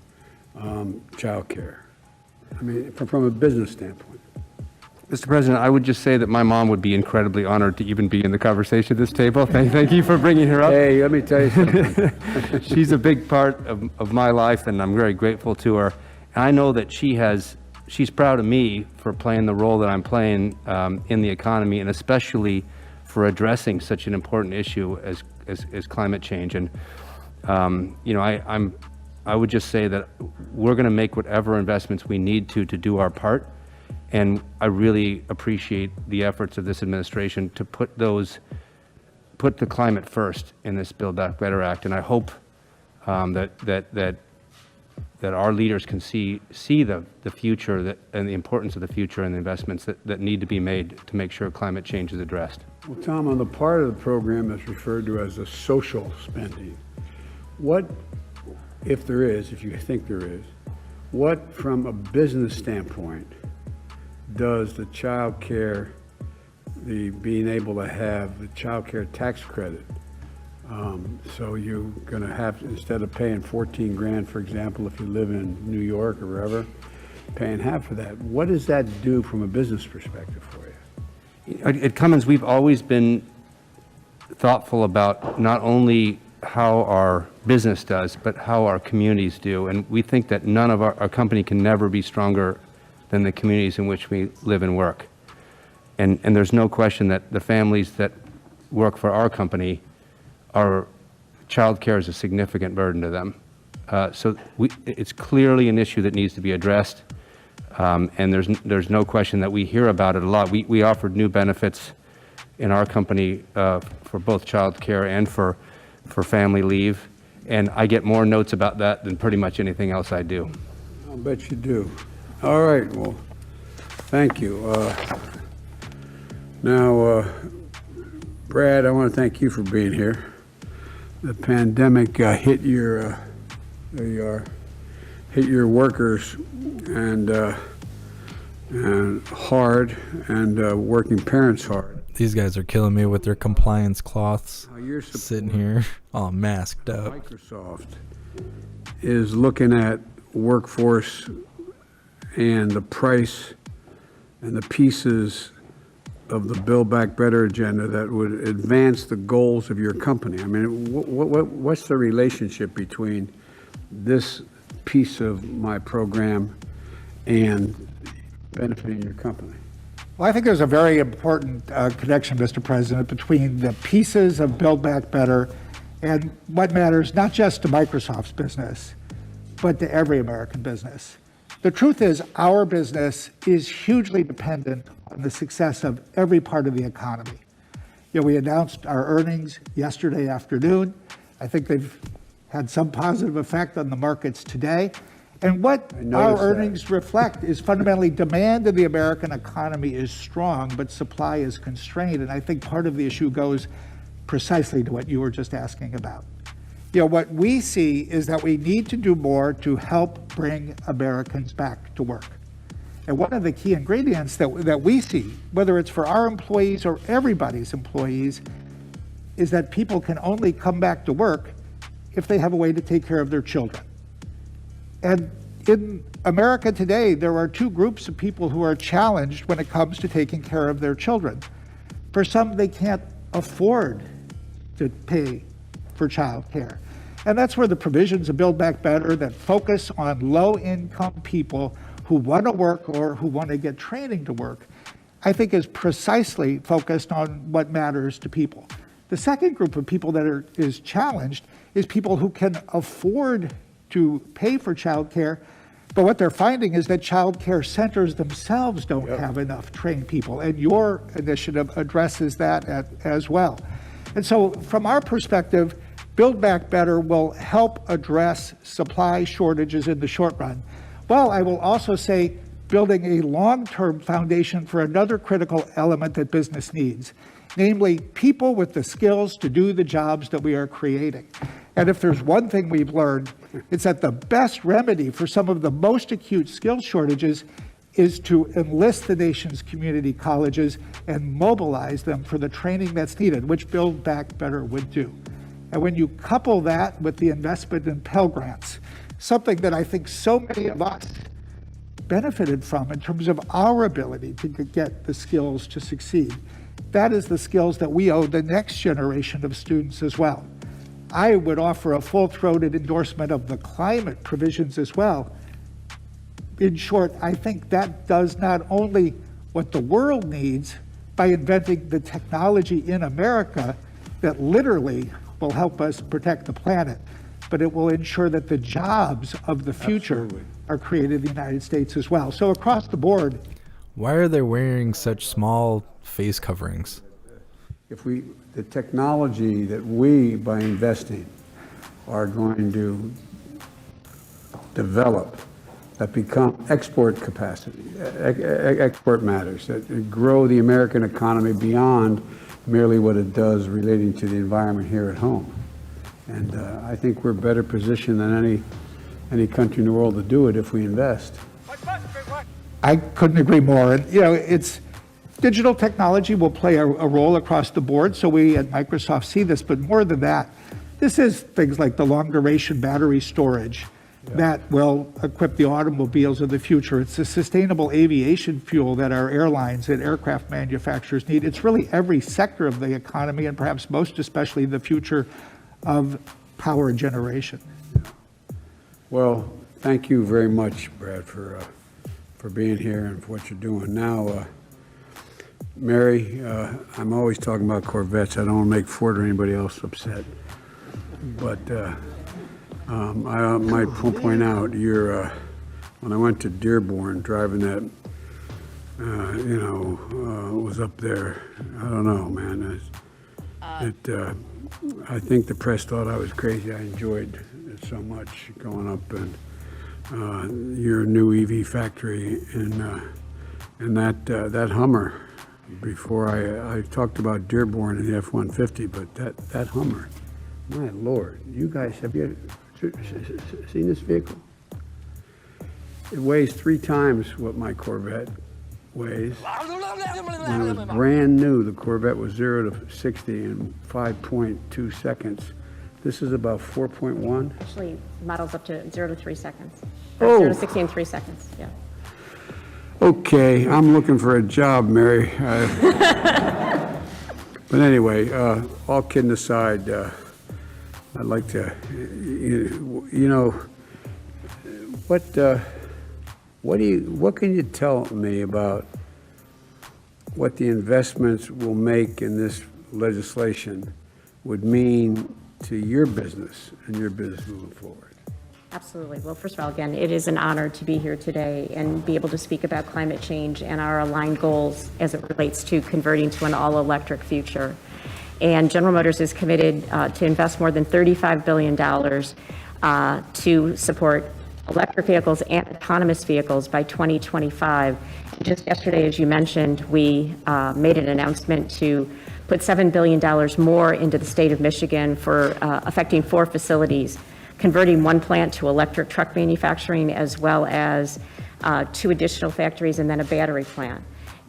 H: child care? I mean, from a business standpoint.
K: Mr. President, I would just say that my mom would be incredibly honored to even be in the conversation at this table. Thank you for bringing her up.
H: Hey, let me tell you something.
K: She's a big part of my life, and I'm very grateful to her. And I know that she's proud of me for playing the role that I'm playing in the economy, and especially for addressing such an important issue as climate change. And I would just say that we're going to make whatever investments we need to do our part. And I really appreciate the efforts of this administration to put the climate first in this Build Back Better Act. And I hope that our leaders can see the future and the importance of the future and the investments that need to be made to make sure climate change is addressed.
H: Well, Tom, on the part of the program that's referred to as the social spending, what, if there is, if you think there is, what from a business standpoint does the child care the being able to have the child care tax credit. So you're going to have, instead of paying 14 grand, for example, if you live in New York or wherever, paying half of that. What does that do from a business perspective for you?
K: At Cummins, we've always been thoughtful about not only how our business does, but how our communities do. And we think that none of our company can never be stronger than the communities in which we live and work. And there's no question that the families that work for our company, our child care is a significant burden to them. So it's clearly an issue that needs to be addressed. And there's no question that we hear about it a lot. We offered new benefits in our company for both child care and for family leave. And I get more notes about that than pretty much anything else I do.
H: I'll bet you do. All right, well, thank you. Now, Brad, I want to thank you for being here. The pandemic hit your, there you are, hit your workers and hard, and working parents hard.
D: These guys are killing me with their compliance cloths.
H: You're
D: Sitting here all masked up.
H: Microsoft is looking at workforce and the price and the pieces of the Build Back Better agenda that would advance the goals of your company. I mean, what's the relationship between this piece of my program and benefiting your company?
L: Well, I think there's a very important connection, Mr. President, between the pieces of Build Back Better and what matters not just to Microsoft's business, but to every American business. The truth is, our business is hugely dependent on the success of every part of the economy. You know, we announced our earnings yesterday afternoon. I think they've had some positive effect on the markets today. And what our earnings reflect is fundamentally demand in the American economy is strong, but supply is constrained. And I think part of the issue goes precisely to what you were just asking about. You know, what we see is that we need to do more to help bring Americans back to work. And one of the key ingredients that we see, whether it's for our employees or everybody's employees, is that people can only come back to work if they have a way to take care of their children. And in America today, there are two groups of people who are challenged when it comes to taking care of their children. For some, they can't afford to pay for child care. And that's where the provisions of Build Back Better that focus on low-income people who want to work or who want to get training to work, I think is precisely focused on what matters to people. The second group of people that is challenged is people who can afford to pay for child care, but what they're finding is that child care centers themselves don't have enough trained people, and your initiative addresses that as well. And so from our perspective, Build Back Better will help address supply shortages in the short run. Well, I will also say building a long-term foundation for another critical element that business needs, namely people with the skills to do the jobs that we are creating. And if there's one thing we've learned, it's that the best remedy for some of the most acute skill shortages is to enlist the nation's community colleges and mobilize them for the training that's needed, which Build Back Better would do. And when you couple that with the investment in Pell Grants, something that I think so many of us benefited from in terms of our ability to get the skills to succeed, that is the skills that we owe the next generation of students as well. I would offer a full-throated endorsement of the climate provisions as well. In short, I think that does not only what the world needs by inventing the technology in America that literally will help us protect the planet, but it will ensure that the jobs of the future are created in the United States as well. So across the board.
D: Why are they wearing such small face coverings?
H: The technology that we, by investing, are going to develop that become export capacity, export matters, that grow the American economy beyond merely what it does relating to the environment here at home. And I think we're better positioned than any country in the world to do it if we invest.
L: I couldn't agree more. And, you know, it's Digital technology will play a role across the board, so we at Microsoft see this, but more than that, this is things like the long-duration battery storage that will equip the automobiles of the future. It's the sustainable aviation fuel that our airlines and aircraft manufacturers need. It's really every sector of the economy, and perhaps most especially the future of power generation.
H: Well, thank you very much, Brad, for being here and for what you're doing. Now, Mary, I'm always talking about Corvettes. I don't want to make Ford or anybody else upset. But I might point out, when I went to Dearborn, driving that, was up there. I don't know, man. I think the press thought I was crazy. I enjoyed it so much going up and your new EV factory and that Hummer. Before I talked about Dearborn and the F-150, but that Hummer, my Lord, you guys, have you seen this vehicle? It weighs 3 times what my Corvette weighs. When it was brand new, the Corvette was 0 to 60 in 5.2 seconds. This is about 4.1.
M: Actually, models up to 0 to 3 seconds.
H: Oh.
M: 0 to 60 in 3 seconds, yeah.
H: Okay, I'm looking for a job, Mary. But anyway, all kidding aside, I'd like to, what can you tell me about what the investments will make in this legislation would mean to your business and your business moving forward?
M: Absolutely. Well, first of all, again, it is an honor to be here today and be able to speak about climate change and our aligned goals as it relates to converting to an all-electric future. And General Motors is committed to invest more than $35 billion to support electric vehicles and autonomous vehicles by 2025. Just yesterday, as you mentioned, we made an announcement to put $7 billion more into the state of Michigan for affecting 4 facilities, converting 1 plant to electric truck manufacturing, as well as 2 additional factories and then a battery plant.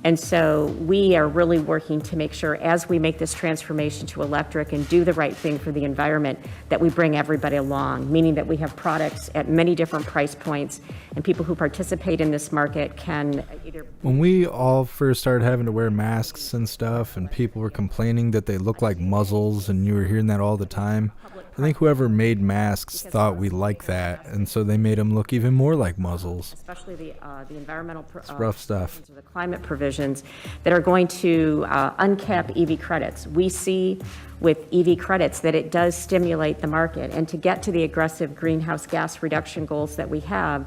M: And so we are really working to make sure, as we make this transformation to electric and do the right thing for the environment, that we bring everybody along, meaning that we have products at many different price points, and people who participate in this market can either...
D: When we all first started having to wear masks and stuff, and people were complaining that they look like muzzles, and you were hearing that all the time, I think whoever made masks thought we liked that, and so they made them look even more like muzzles.
M: Especially the environmental
D: it's rough stuff.
M: The climate provisions that are going to uncap EV credits. We see with EV credits that it does stimulate the market, and to get to the aggressive greenhouse gas reduction goals that we have,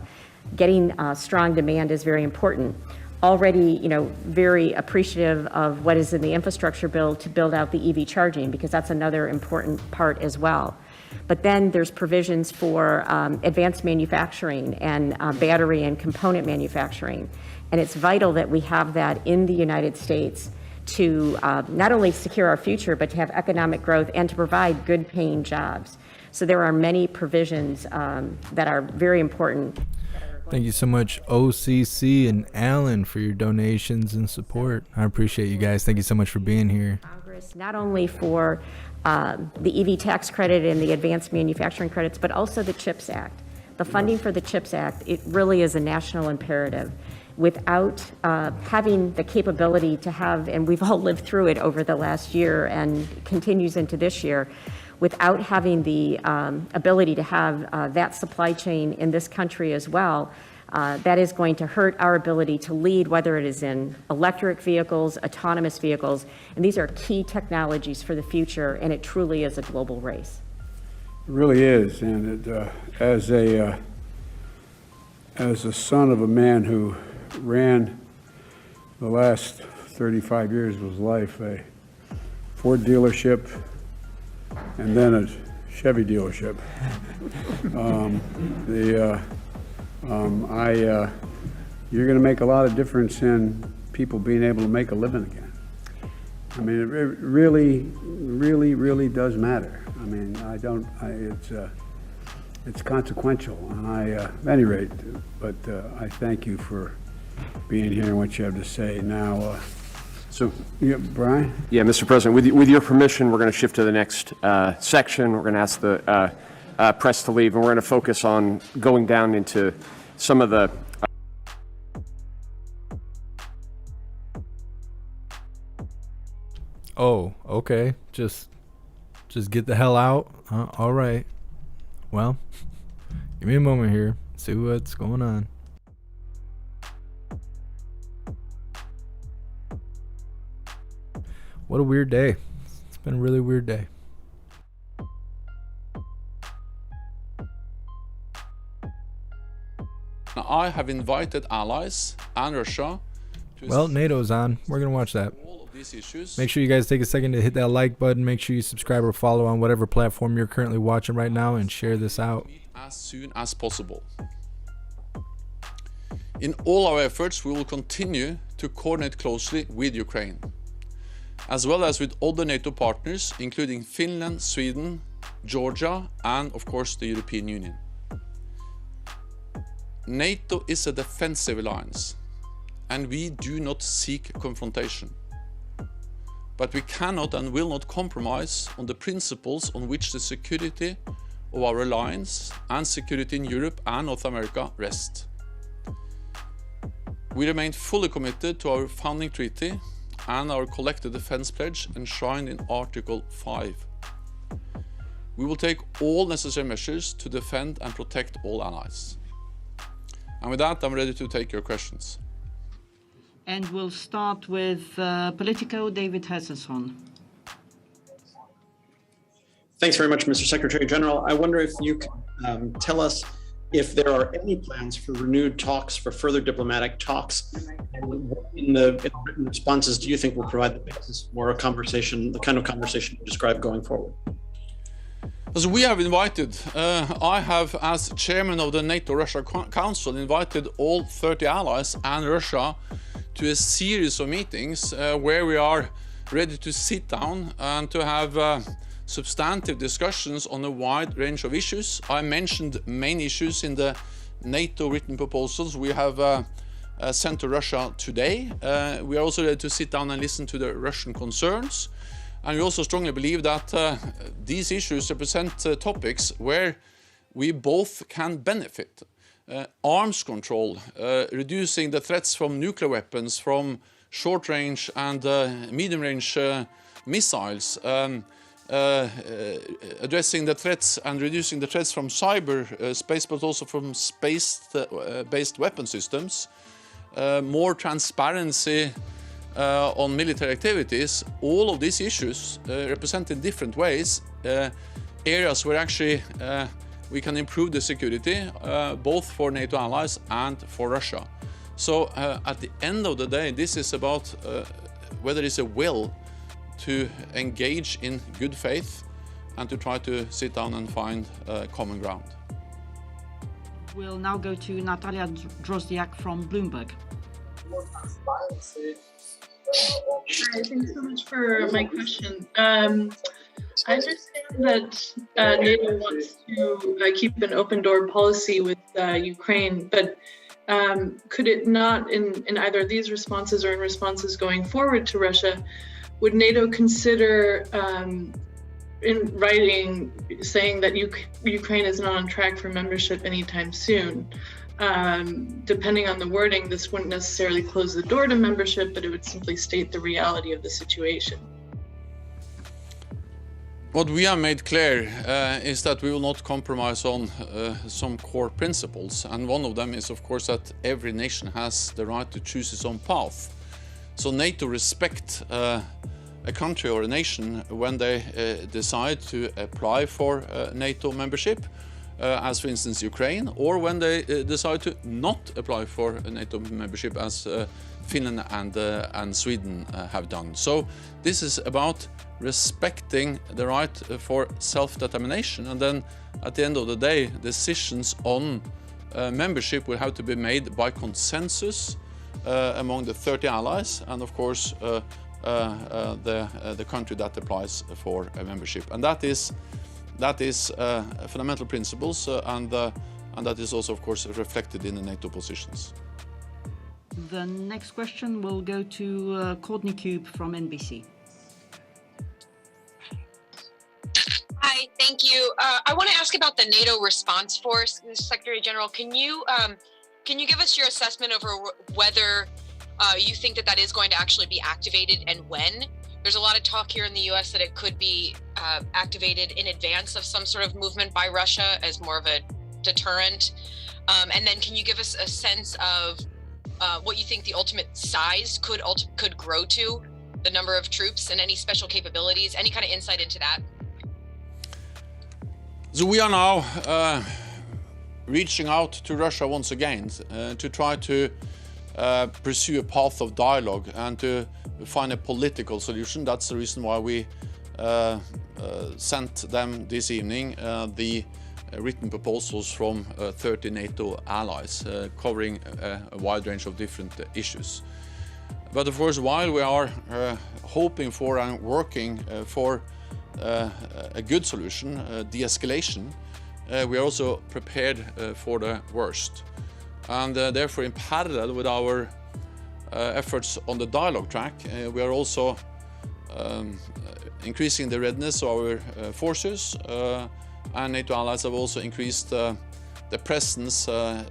M: getting strong demand is very important. Already, very appreciative of what is in the infrastructure bill to build out the EV charging, because that's another important part as well. But then there's provisions for advanced manufacturing and battery and component manufacturing. And it's vital that we have that in the United States to not only secure our future, but to have economic growth and to provide good paying jobs. So there are many provisions that are very important.
D: Thank you so much, OCC and Alan, for your donations and support. I appreciate you guys. Thank you so much for being here.
M: Congress, not only for the EV tax credit and the advanced manufacturing credits, but also the CHIPS Act. The funding for the CHIPS Act, it really is a national imperative. Without having the capability to have, and we've all lived through it over the last year and continues into this year, without having the ability to have that supply chain in this country as well, that is going to hurt our ability to lead, whether it is in electric vehicles, autonomous vehicles, and these are key technologies for the future, and it truly is a global race.
H: It really is, and as a son of a man who ran the last 35 years of his life a Ford dealership and then a Chevy dealership, you're going to make a lot of difference in people being able to make a living again. I mean, it really, really, really does matter. I mean, it's consequential, and at any rate, but I thank you for being here and what you have to say. Now, So, yeah, Brian?
I: Yeah, Mr. President, with your permission, we're going to shift to the next section. We're going to ask the press to leave, and we're going to focus on going down into some of the
D: Oh, okay. Just get the hell out. All right. Well, give me a moment here. See what's going on. What a weird day. It's been a really weird day.
N: I have invited allies and Russia to
D: Well, NATO's on. We're going to watch that.
N: all of these issues.
D: Make sure you guys take a second to hit that like button. Make sure you subscribe or follow on whatever platform you're currently watching right now, and share this out.
N: As soon as possible. In all our efforts, we will continue to coordinate closely with Ukraine, as well as with other NATO partners, including Finland, Sweden, Georgia, and of course the European Union. NATO is a defensive alliance, and we do not seek confrontation. But we cannot and will not compromise on the principles on which the security of our alliance and security in Europe and North America rest. We remain fully committed to our founding treaty and our collective defense pledge enshrined in Article 5. We will take all necessary measures to defend and protect all allies. And with that, I'm ready to take your questions.
O: And we'll start with Politico, David Hesselson.
P: Thanks very much, Mr. Secretary General. I wonder if you can tell us if there are any plans for renewed talks, for further diplomatic talks, and what in the written responses do you think will provide the basis for a conversation, the kind of conversation you described going forward?
N: So we have invited, I have as chairman of the NATO-Russia Council invited all 30 allies and Russia to a series of meetings where we are ready to sit down and to have substantive discussions on a wide range of issues. I mentioned main issues in the NATO written proposals we have sent to Russia today. We are also ready to sit down and listen to the Russian concerns. And we also strongly believe that these issues represent topics where we both can benefit. Arms control, reducing the threats from nuclear weapons, from short-range and medium-range missiles, addressing the threats and reducing the threats from cyberspace, but also from space-based weapon systems, more transparency on military activities. All of these issues represent in different ways areas where actually we can improve the security both for NATO allies and for Russia. So at the end of the day, this is about whether there's a will to engage in good faith and to try to sit down and find common ground.
O: We'll now go to Natalia Drozdiak from Bloomberg.
Q: Hi, thanks so much for my question. I understand that NATO wants to keep an open door policy with Ukraine, but could it not, in either of these responses or in responses going forward to Russia, would NATO consider in writing saying that Ukraine is not on track for membership anytime soon? Depending on the wording, this wouldn't necessarily close the door to membership, but it would simply state the reality of the situation.
N: What we have made clear is that we will not compromise on some core principles, and one of them is of course that every nation has the right to choose its own path. So NATO respects a country or a nation when they decide to apply for NATO membership, as for instance Ukraine, or when they decide to not apply for a NATO membership, as Finland and Sweden have done. So this is about respecting the right for self-determination, and then at the end of the day, decisions on membership will have to be made by consensus among the 30 allies, and of course the country that applies for a membership. And that is fundamental principles, and that is also of course reflected in the NATO positions.
O: The next question will go to Courtney Cube from NBC.
R: Hi, thank you. I want to ask about the NATO response force, Secretary General. Can you give us your assessment over whether you think that is going to actually be activated and when? There's a lot of talk here in the U.S. that it could be activated in advance of some sort of movement by Russia as more of a deterrent. And then can you give us a sense of what you think the ultimate size could grow to, the number of troops and any special capabilities, any kind of insight into that?
N: So we are now reaching out to Russia once again to try to pursue a path of dialogue and to find a political solution. That's the reason why we sent them this evening the written proposals from 30 NATO allies covering a wide range of different issues. But of course, while we are hoping for and working for a good solution, de-escalation, we are also prepared for the worst. And therefore, in parallel with our efforts on the dialogue track, we are also increasing the readiness of our forces, and NATO allies have also increased the presence,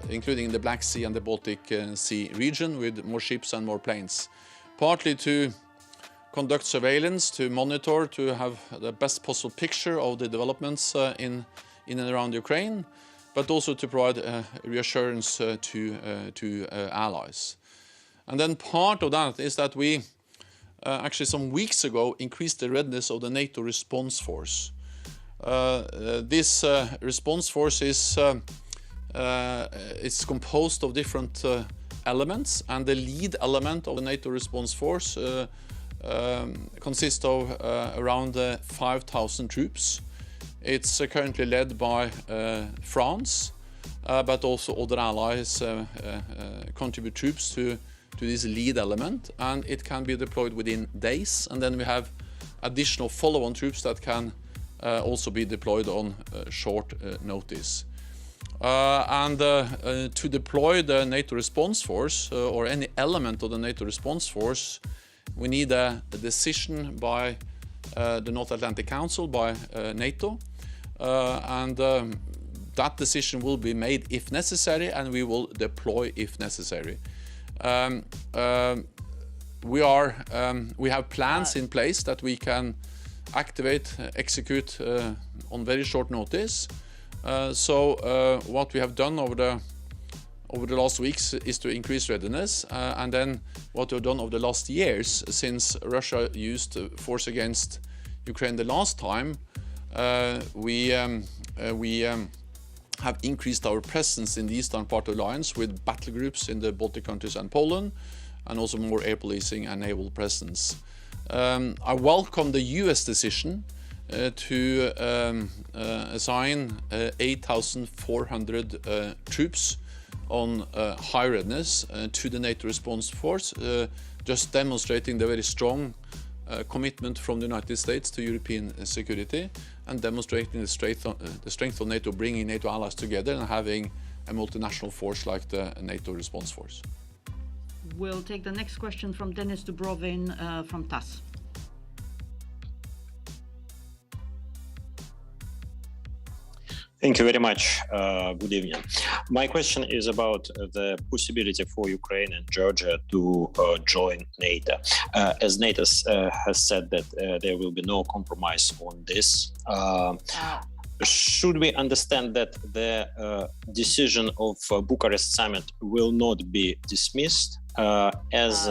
N: including in the Black Sea and the Baltic Sea region, with more ships and more planes, partly to conduct surveillance, to monitor, to have the best possible picture of the developments in and around Ukraine, but also to provide reassurance to allies. And then part of that is that we actually some weeks ago increased the readiness of the NATO response force. This response force is it's composed of different elements, and the lead element of the NATO response force consists of around 5,000 troops. It's currently led by France, but also other allies contribute troops to this lead element, and it can be deployed within days. And then we have additional follow-on troops that can also be deployed on short notice. To deploy the NATO response force or any element of the NATO response force, we need a decision by the North Atlantic Council, by NATO, and that decision will be made if necessary, and we will deploy if necessary. We have plans in place that we can activate, execute on very short notice. So what we have done over the last weeks is to increase readiness, and then what we've done over the last years, since Russia used force against Ukraine the last time, we have increased our presence in the eastern part of the alliance with battle groups in the Baltic countries and Poland, and also more air policing and naval presence. I welcome the US decision to assign 8,400 troops on high readiness to the NATO response force, just demonstrating the very strong commitment from the United States to European security, and demonstrating the strength of NATO, bringing NATO allies together and having a multinational force like the NATO response force.
O: We'll take the next question from Denis Dubrovin from TASS.
S: Thank you very much. Good evening. My question is about the possibility for Ukraine and Georgia to join NATO. As NATO has said that there will be no compromise on this. Should we understand that the decision of Bucharest summit will not be dismissed? As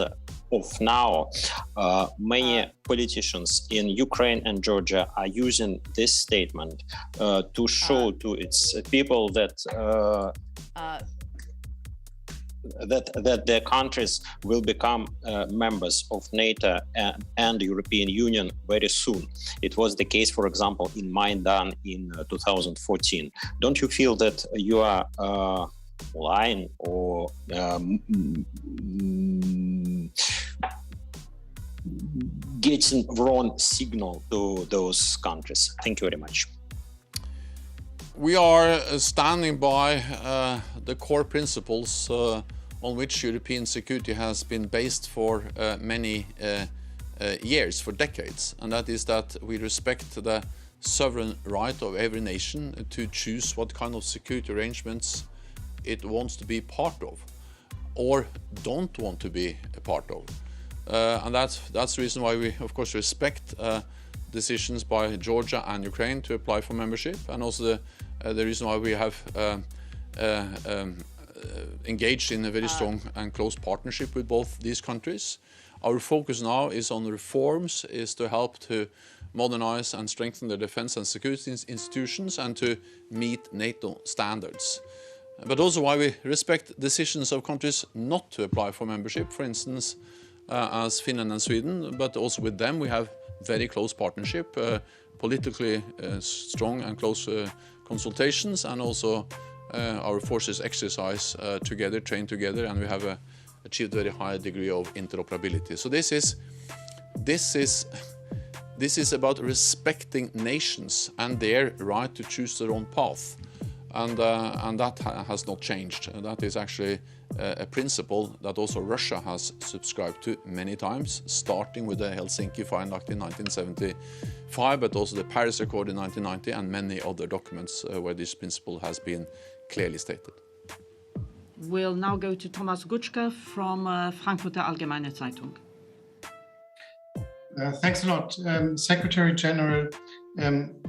S: of now, many politicians in Ukraine and Georgia are using this statement to show to its people that their countries will become members of NATO and the European Union very soon. It was the case, for example, in Maidan in 2014. Don't you feel that you are lying or getting wrong signal to those countries? Thank you very much.
N: We are standing by the core principles on which European security has been based for many years, for decades, and that is that we respect the sovereign right of every nation to choose what kind of security arrangements it wants to be part of or don't want to be a part of. And that's the reason why we, of course, respect decisions by Georgia and Ukraine to apply for membership, and also the reason why we have engaged in a very strong and close partnership with both these countries. Our focus now is on reforms, is to help to modernize and strengthen the defense and security institutions and to meet NATO standards. But also why we respect decisions of countries not to apply for membership, for instance, as Finland and Sweden, but also with them we have very close partnership, politically strong and close consultations, and also our forces exercise together, train together, and we have achieved a very high degree of interoperability. So this is about respecting nations and their right to choose their own path, and that has not changed. That is actually a principle that also Russia has subscribed to many times, starting with the Helsinki Foreign Act in 1975, but also the Paris Accord in 1990 and many other documents where this principle has been clearly stated.
O: We'll now go to Thomas Gutschke from Frankfurter Allgemeine Zeitung.
T: Thanks a lot. Secretary General,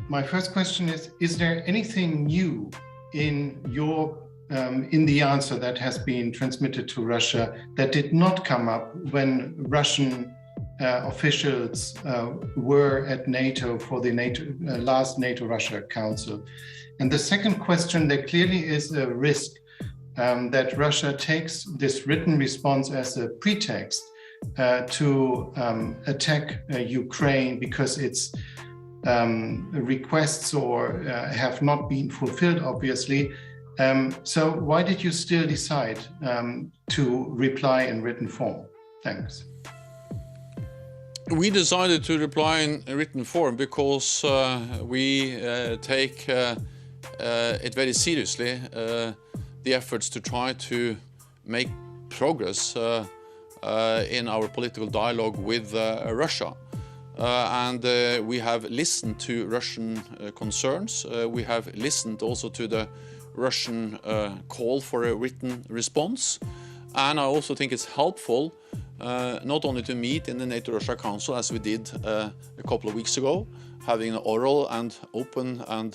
T: my first question is there anything new in the answer that has been transmitted to Russia that did not come up when Russian officials were at NATO for the last NATO-Russia Council? And the second question, there clearly is a risk that Russia takes this written response as a pretext to attack Ukraine because its requests or have not been fulfilled, obviously. So why did you still decide to reply in written form? Thanks.
N: We decided to reply in written form because we take it very seriously, the efforts to try to make progress in our political dialogue with Russia. And we have listened to Russian concerns. We have listened also to the Russian call for a written response. And I also think it's helpful not only to meet in the NATO-Russia Council as we did a couple of weeks ago, having an oral and open and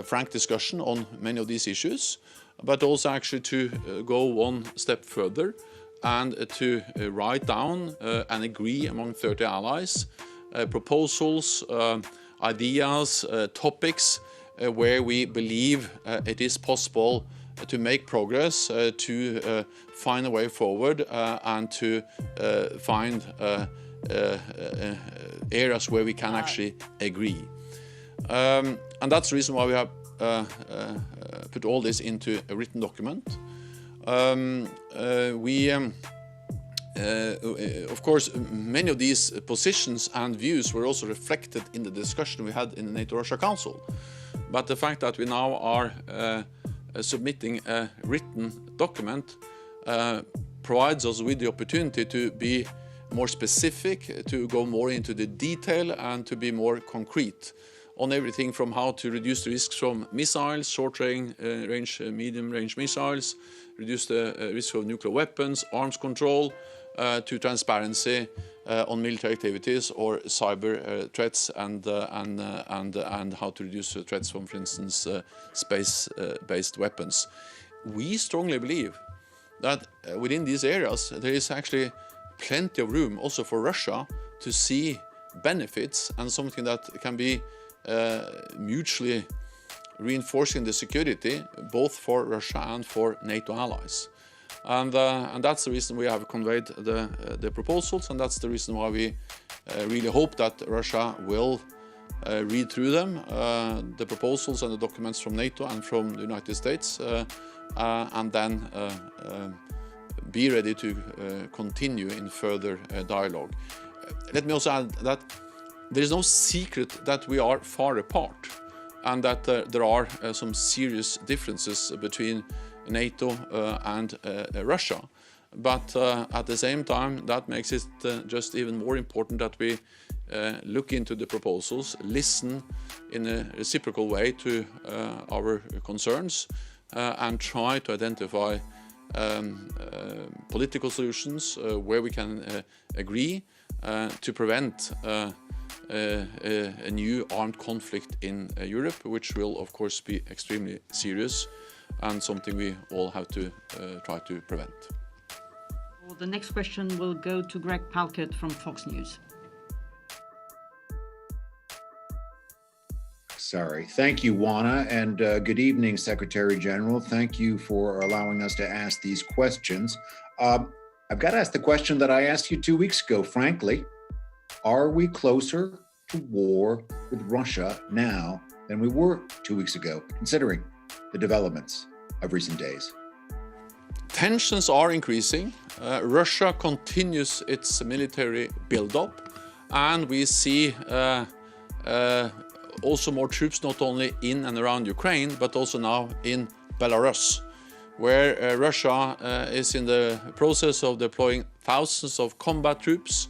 N: frank discussion on many of these issues, but also actually to go one step further and to write down and agree among 30 allies proposals, ideas, topics where we believe it is possible to make progress, to find a way forward and to find areas where we can actually agree. And that's the reason why we have put all this into a written document. Of course, many of these positions and views were also reflected in the discussion we had in the NATO-Russia Council. But the fact that we now are submitting a written document provides us with the opportunity to be more specific, to go more into the detail and to be more concrete on everything from how to reduce the risks from missiles, short-range, medium-range missiles, reduce the risk of nuclear weapons, arms control, to transparency on military activities or cyber threats and how to reduce threats from, for instance, space-based weapons. We strongly believe that within these areas there is actually plenty of room also for Russia to see benefits and something that can be mutually reinforcing the security both for Russia and for NATO allies. And that's the reason we have conveyed the proposals, and that's the reason why we really hope that Russia will read through them, the proposals and the documents from NATO and from the United States, and then be ready to continue in further dialogue. Let me also add that there is no secret that we are far apart and that there are some serious differences between NATO and Russia. But at the same time, that makes it just even more important that we look into the proposals, listen in a reciprocal way to our concerns, and try to identify political solutions where we can agree to prevent a new armed conflict in Europe, which will of course be extremely serious and something we all have to try to prevent.
O: Well, the next question will go to Greg Palkett from Fox News.
U: Sorry. Thank you, Juana, and good evening, Secretary General. Thank you for allowing us to ask these questions. I've got to ask the question that I asked you 2 weeks ago, frankly. Are we closer to war with Russia now than we were 2 weeks ago, considering the developments of recent days?
N: Tensions are increasing. Russia continues its military buildup, and we see also more troops not only in and around Ukraine, but also now in Belarus, where Russia is in the process of deploying thousands of combat troops,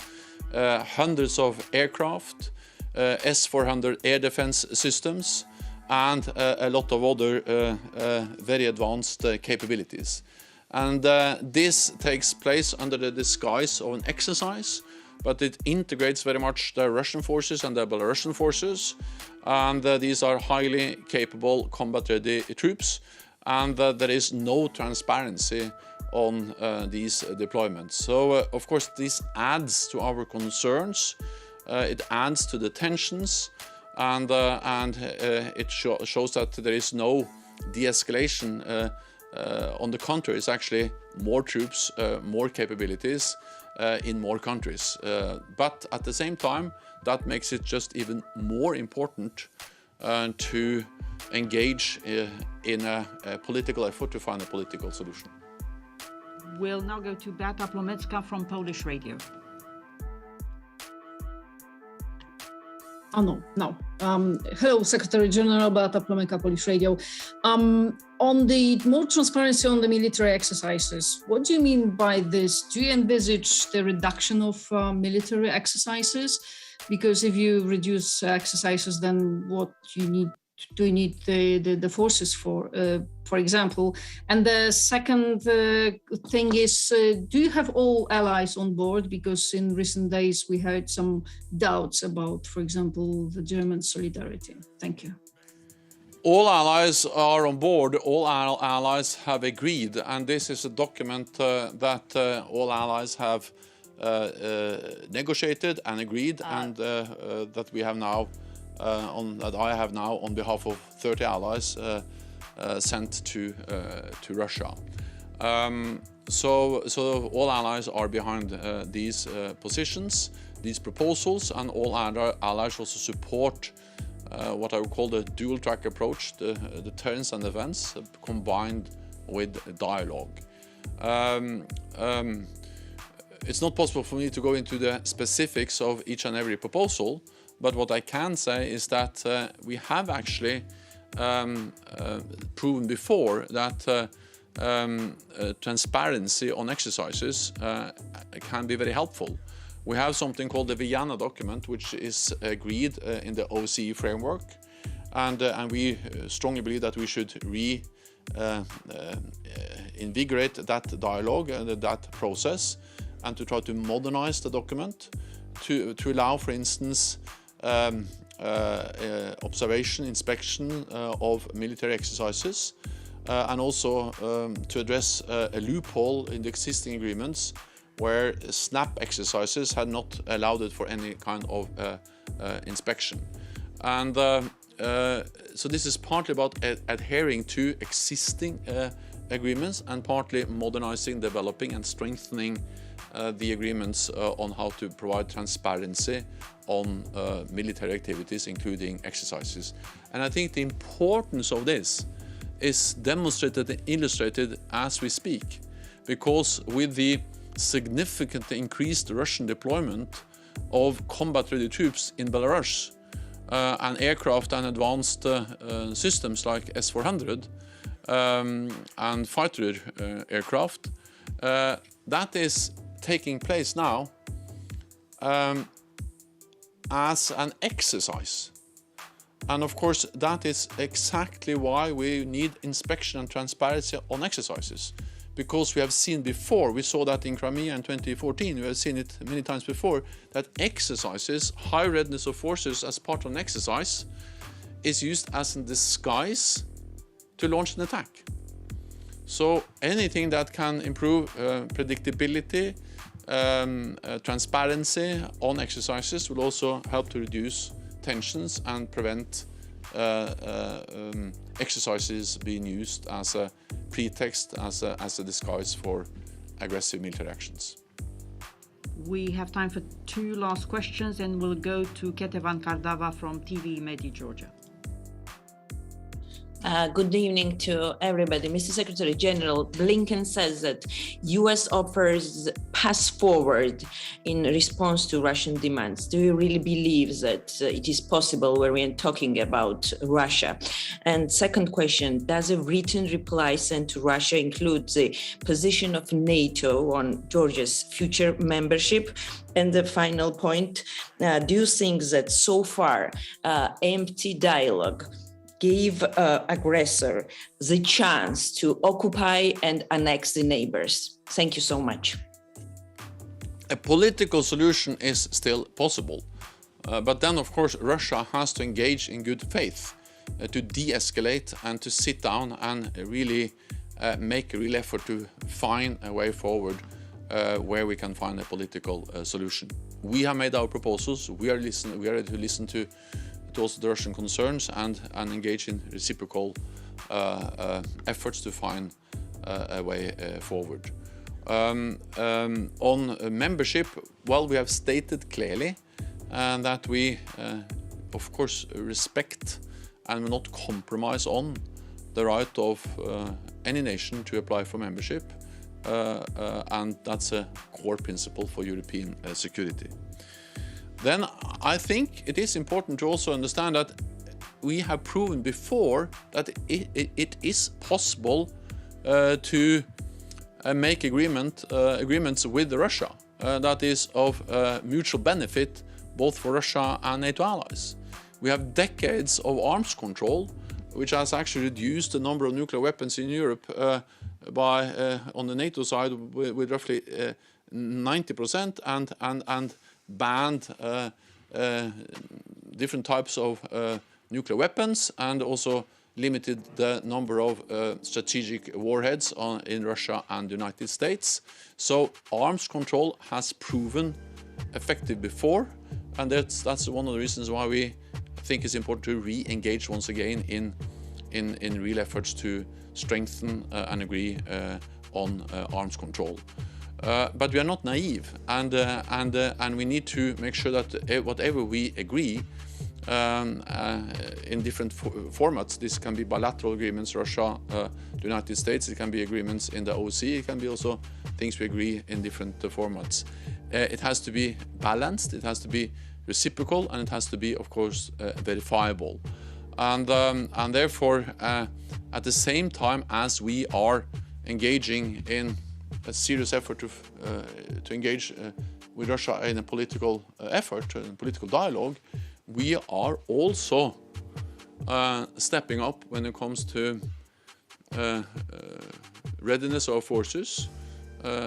N: hundreds of aircraft, S-400 air defense systems, and a lot of other very advanced capabilities. And this takes place under the disguise of an exercise, but it integrates very much the Russian forces and the Belarusian forces. And these are highly capable combat-ready troops. And there is no transparency on these deployments. So, of course, this adds to our concerns. It adds to the tensions. And it shows that there is no de-escalation. On the contrary, it's actually more troops, more capabilities in more countries. But at the same time, that makes it just even more important to engage in a political effort to find a political solution.
O: We'll now go to Beata Plomecka from Polish radio.
V: Oh, no. Hello, Secretary General, Beata Plomecka, Polish Radio. On the more transparency on the military exercises, what do you mean by this? Do you envisage the reduction of military exercises? Because if you reduce exercises, then what do you need the forces for example? And the second thing is, do you have all allies on board? Because in recent days, we heard some doubts about, for example, the German solidarity. Thank you.
N: All allies are on board, all allies have agreed, and this is a document that all allies have negotiated and agreed, and that we have now, that I have now on behalf of 30 allies sent to Russia. So all allies are behind these positions, these proposals, and all allies also support what I would call the dual-track approach, the deterrence and defense, combined with dialogue. It's not possible for me to go into the specifics of each and every proposal, but what I can say is that we have actually proven before that transparency on exercises can be very helpful. We have something called the Vienna document, which is agreed in the OSCE framework, and we strongly believe that we should invigorate that dialogue and that process, and to try to modernize the document to allow, for instance, observation, inspection of military exercises, and also to address a loophole in the existing agreements where SNAP exercises had not allowed it for any kind of inspection. And so this is partly about adhering to existing agreements and partly modernizing, developing and strengthening the agreements on how to provide transparency on military activities, including exercises. And I think the importance of this is demonstrated and illustrated as we speak, because with the significantly increased Russian deployment of combat-ready troops in Belarus and aircraft and advanced systems like S-400, and fighter aircraft. That is taking place now as an exercise. And of course, that is exactly why we need inspection and transparency on exercises. Because we have seen before, we saw that in Crimea in 2014, we have seen it many times before, that exercises, high readiness of forces as part of an exercise, is used as a disguise to launch an attack. So anything that can improve predictability, transparency on exercises will also help to reduce tensions and prevent exercises being used as a pretext, as a disguise for aggressive military actions.
O: We have time for 2 last questions, and we'll go to Ketevan Kardava from TV Medi, Georgia.
B: Good evening to everybody. Mr. Secretary General, Blinken says that U.S. offers path forward in response to Russian demands. Do you really believe that it is possible when we are talking about Russia? And second question, does a written reply sent to Russia include the position of NATO on Georgia's future membership? And the final point, do you think that so far empty dialogue gave aggressor the chance to occupy and annex the neighbors? Thank you so much.
N: A political solution is still possible. But then, of course, Russia has to engage in good faith to de-escalate and to sit down and really make a real effort to find a way forward where we can find a political solution. We have made our proposals. We are ready to listen to also the Russian concerns and engage in reciprocal efforts to find a way forward. On membership, well, we have stated clearly that we, of course, respect and will not compromise on the right of any nation to apply for membership, and that's a core principle for European security. Then I think it is important to also understand that we have proven before that it is possible to make agreements with Russia that is of mutual benefit both for Russia and NATO allies. We have decades of arms control, which has actually reduced the number of nuclear weapons in Europe by, on the NATO side, with roughly 90%, and banned different types of nuclear weapons, and also limited the number of strategic warheads in Russia and the United States. So arms control has proven effective before, and that's one of the reasons why we think it's important to re-engage once again in real efforts to strengthen and agree on arms control. But we are not naive, and we need to make sure that whatever we agree in different formats, this can be bilateral agreements, Russia, the United States, it can be agreements in the OC, it can be also things we agree in different formats. It has to be balanced, it has to be reciprocal, and it has to be, of course, verifiable. And therefore, at the same time as we are engaging in a serious effort to engage with Russia in a political effort, in a political dialogue, we are also stepping up when it comes to readiness of forces,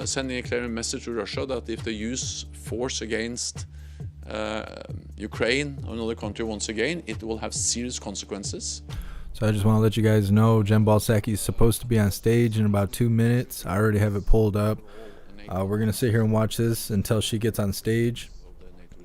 N: sending a clear message to Russia that if they use force against Ukraine or another country once again, it will have serious consequences.
D: So I just want to let you guys know, Jen Psaki is supposed to be on stage in about 2 minutes. I already have it pulled up. We're going to sit here and watch this until she gets on stage.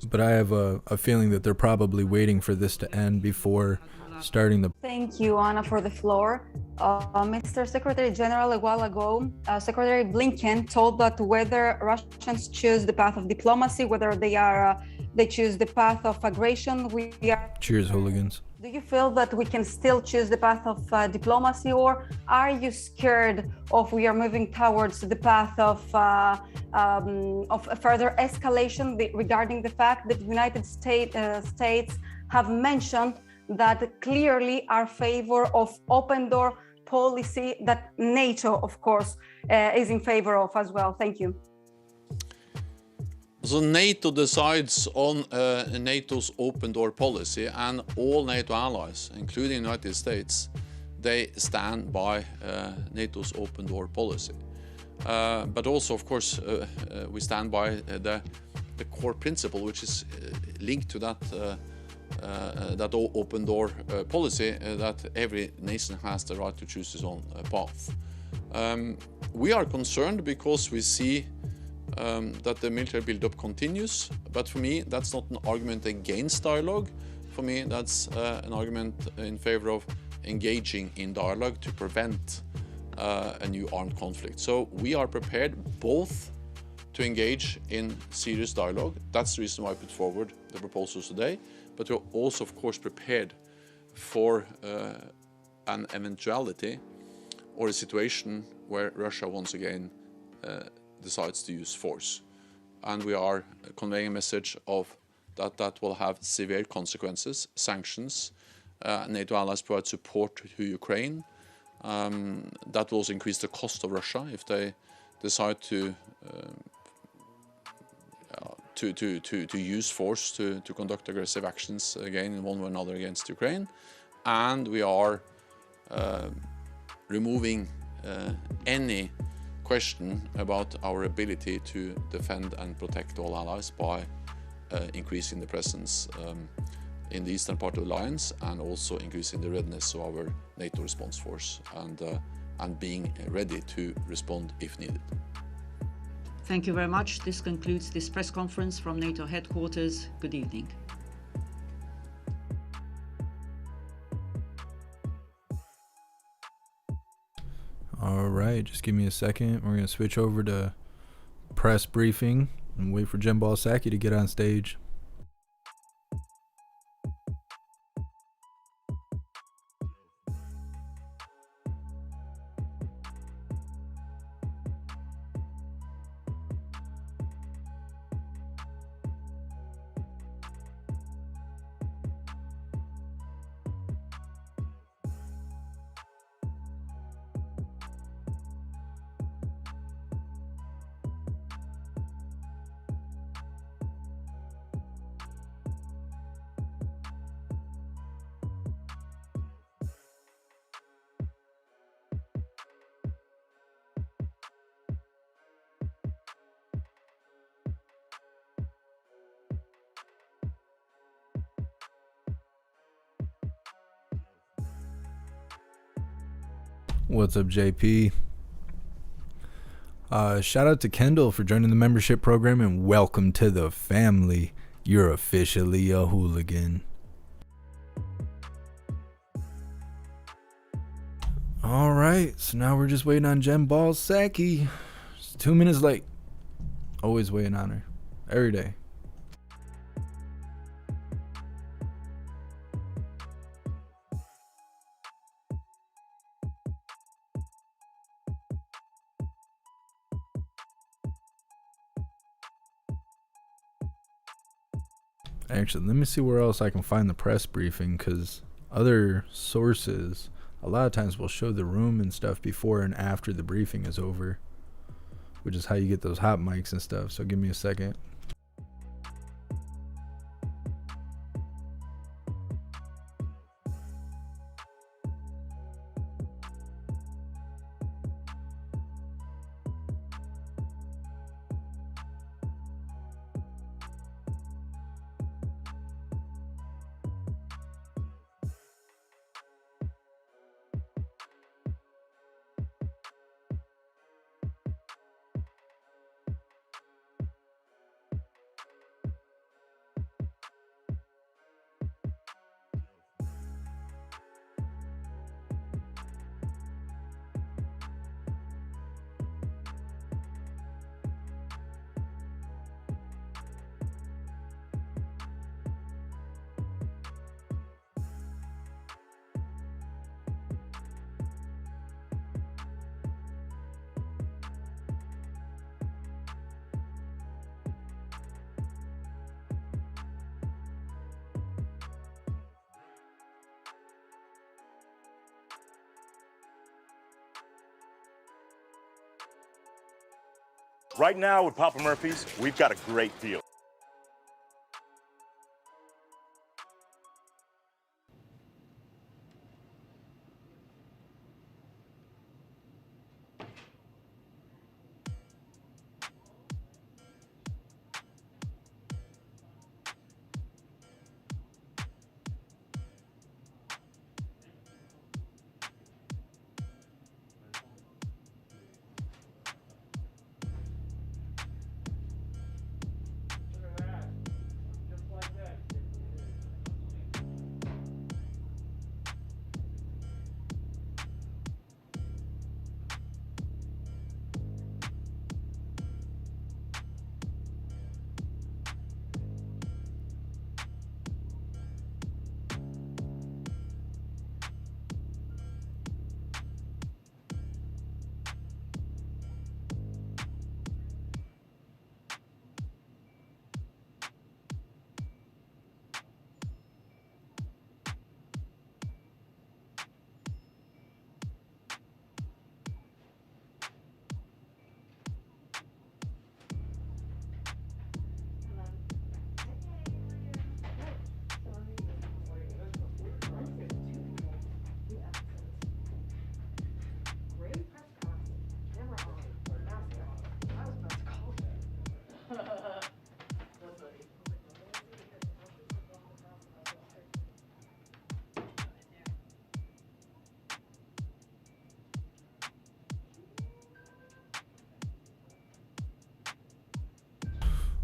D: But I have a feeling that they're probably waiting for this to end before starting the...
F: Thank you, Anna, for the floor. Mr. Secretary General, a while ago, Secretary Blinken told that whether Russians choose the path of diplomacy, whether they choose the path of aggression, we are...
D: Cheers, hooligans.
F: Do you feel that we can still choose the path of diplomacy, or are you scared of we are moving towards the path of further escalation regarding the fact that the United States have mentioned that clearly are favor of open door policy that NATO, of course, is in favor of as well? Thank you.
N: So NATO decides on NATO's open door policy, and all NATO allies, including the United States, they stand by NATO's open door policy. But also, of course, we stand by the core principle, which is linked to that open door policy, that every nation has the right to choose its own path. We are concerned because we see that the military buildup continues, but for me that's not an argument against dialogue. For me that's an argument in favor of engaging in dialogue to prevent a new armed conflict. So we are prepared both to engage in serious dialogue. That's the reason why I put forward the proposals today, but we're also of course prepared for an eventuality or a situation where Russia once again decides to use force. And we are conveying a message of that will have severe consequences, sanctions. NATO allies provide support to Ukraine. That will also increase the cost of Russia if they decide to use force to conduct aggressive actions again in one way or another against Ukraine. And we are removing any question about our ability to defend and protect all allies by increasing the presence in the eastern part of the alliance, and also increasing the readiness of our NATO response force and being ready to respond if needed.
O: Thank you very much. This concludes this press conference from NATO headquarters. Good evening.
D: All right, just give me a second. We're going to switch over to press briefing and wait for Psaki to get on stage. What's up, JP? Shout out to Kendall for joining the membership program, and welcome to the family. You're officially a hooligan. All right, so now we're just waiting on Psaki. It's 2 minutes late. Always waiting on her. Every day. Actually, let me see where else I can find the press briefing, because other sources a lot of times will show the room and stuff before and after the briefing is over, which is how you get those hot mics and stuff. So give me a second.
A: Right now with Papa Murphy's, we've got a great deal.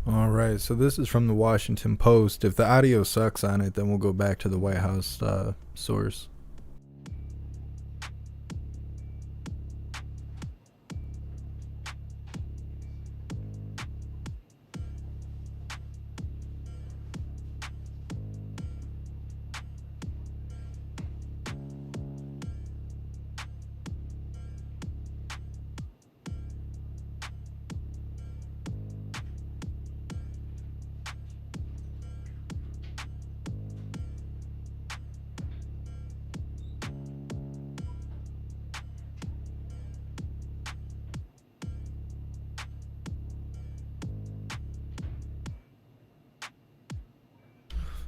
D: All right, so this is from the Washington Post. If the audio sucks on it, then we'll go back to the White House source.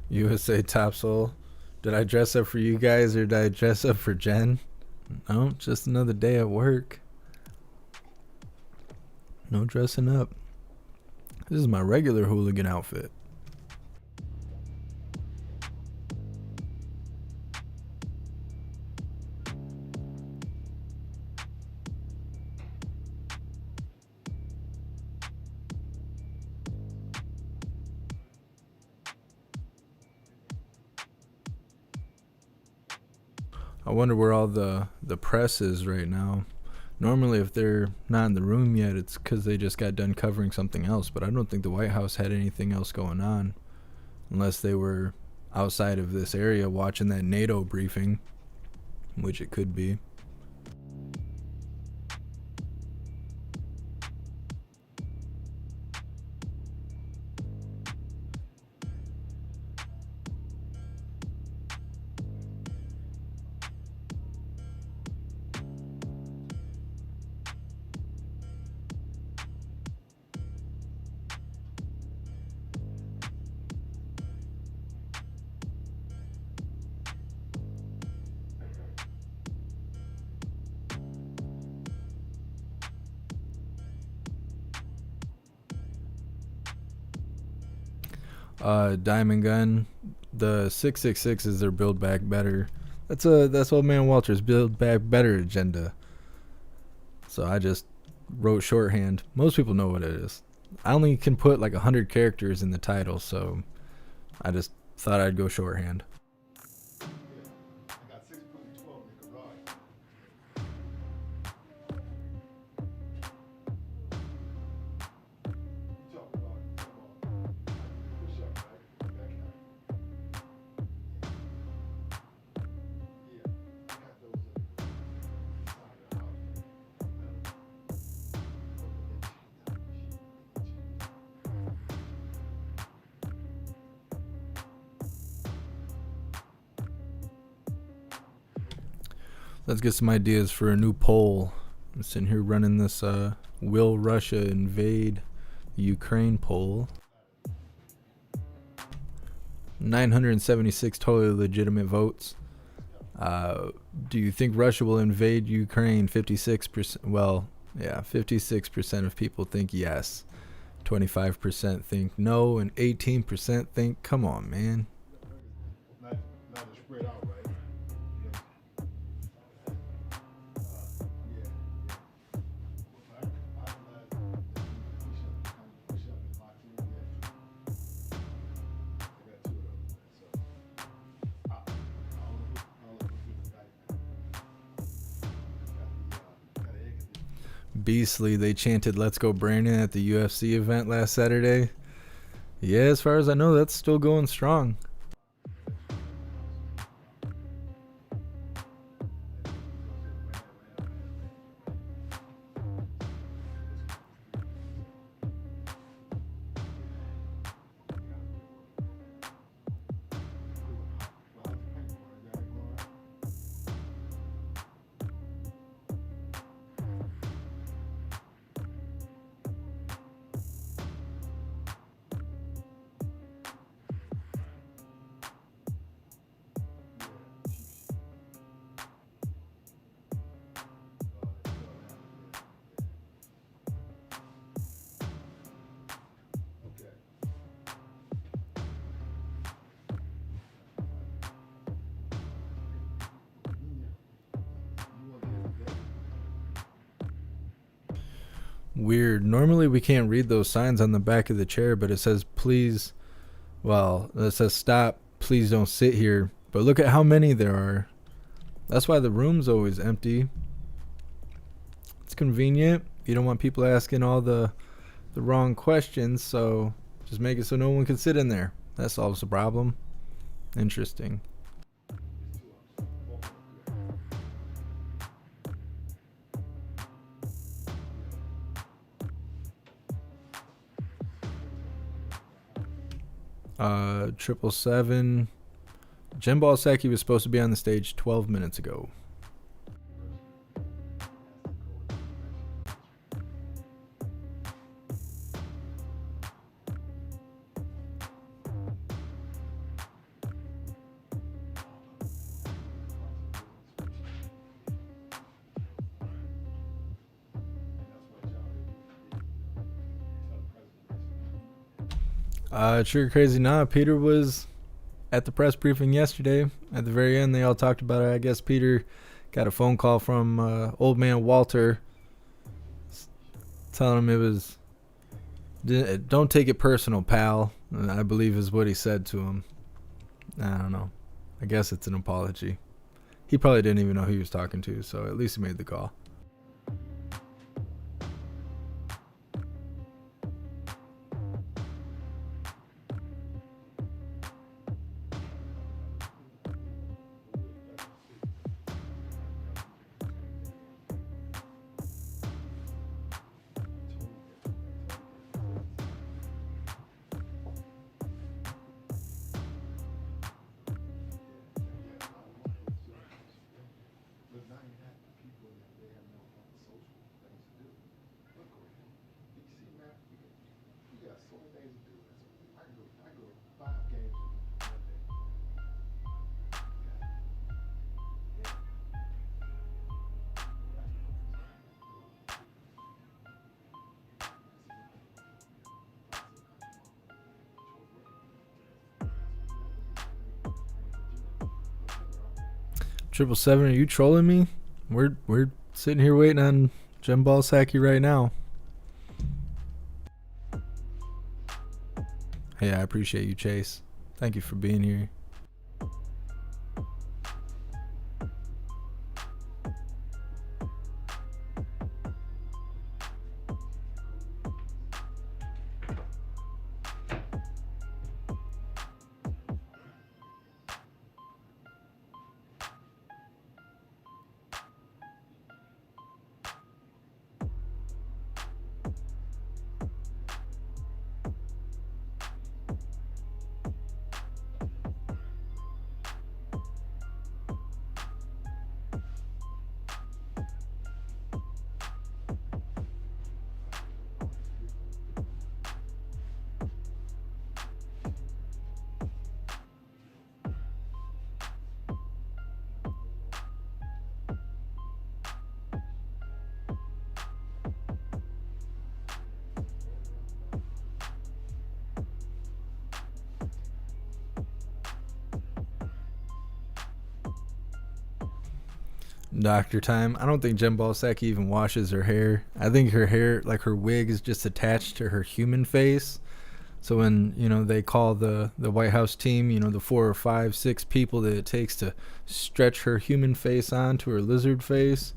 D: USA Topsoil. Did I dress up for you guys or did I dress up for Jen? No, just another day at work. No dressing up. This is my regular hooligan outfit. I wonder where all the press is right now. Normally if they're not in the room yet, it's because they just got done covering something else, but I don't think the White House had anything else going on unless they were outside of this area watching that NATO briefing, which it could be. Diamond Gun, the 666 is their Build Back Better. That's old man Walter's Build Back Better agenda. So I just wrote shorthand. Most people know what it is. I only can put like 100 characters in the title, so I just thought I'd go shorthand. Let's get some ideas for a new poll. I'm sitting here running this Will Russia invade Ukraine poll. 976 totally legitimate votes. Do you think Russia will invade Ukraine? 56%. Well, yeah, 56% of people think yes. 25% think no, and 18% think, come on, man. Beastly, they chanted "Let's go Brandon" at the UFC event last Saturday. Yeah, as far as I know, that's still going strong. Weird. Normally we can't read those signs on the back of the chair, but it says please, well, it says stop, please don't sit here. But look at how many there are. That's why the room's always empty. It's convenient. You don't want people asking all the wrong questions, so just make it so no one can sit in there. That solves the problem. Interesting. Triple seven. Jim Psaki was supposed to be on the stage 12 minutes ago. Trigger Crazy. Nah, Peter was at the press briefing yesterday. At the very end, they all talked about it. I guess Peter got a phone call from old man Walter telling him it was, don't take it personal, pal. I believe is what he said to him. I don't know. I guess it's an apology. He probably didn't even know who he was talking to, so at least he made the call. Triple seven, are you trolling me? We're sitting here waiting on Jim Psaki right now. Hey, I appreciate you, Chase. Thank you for being here. Doctor time. I don't think Jen Psaki even washes her hair. I think her hair, like her wig, is just attached to her human face. So when, they call the White House team, the 4 or 5, 6 people that it takes to stretch her human face onto her lizard face,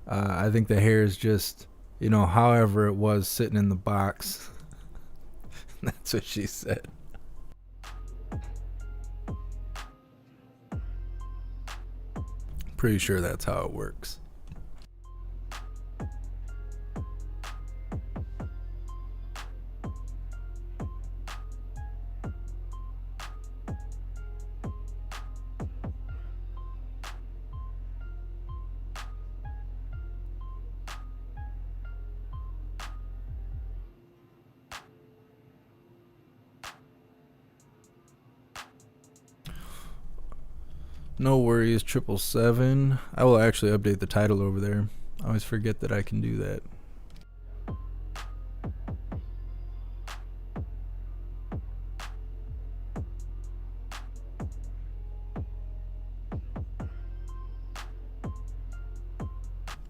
D: I think the hair is just, however it was sitting in the box. That's what she said. Pretty sure that's how it works. No worries, 777. I will actually update the title over there. I always forget that I can do that.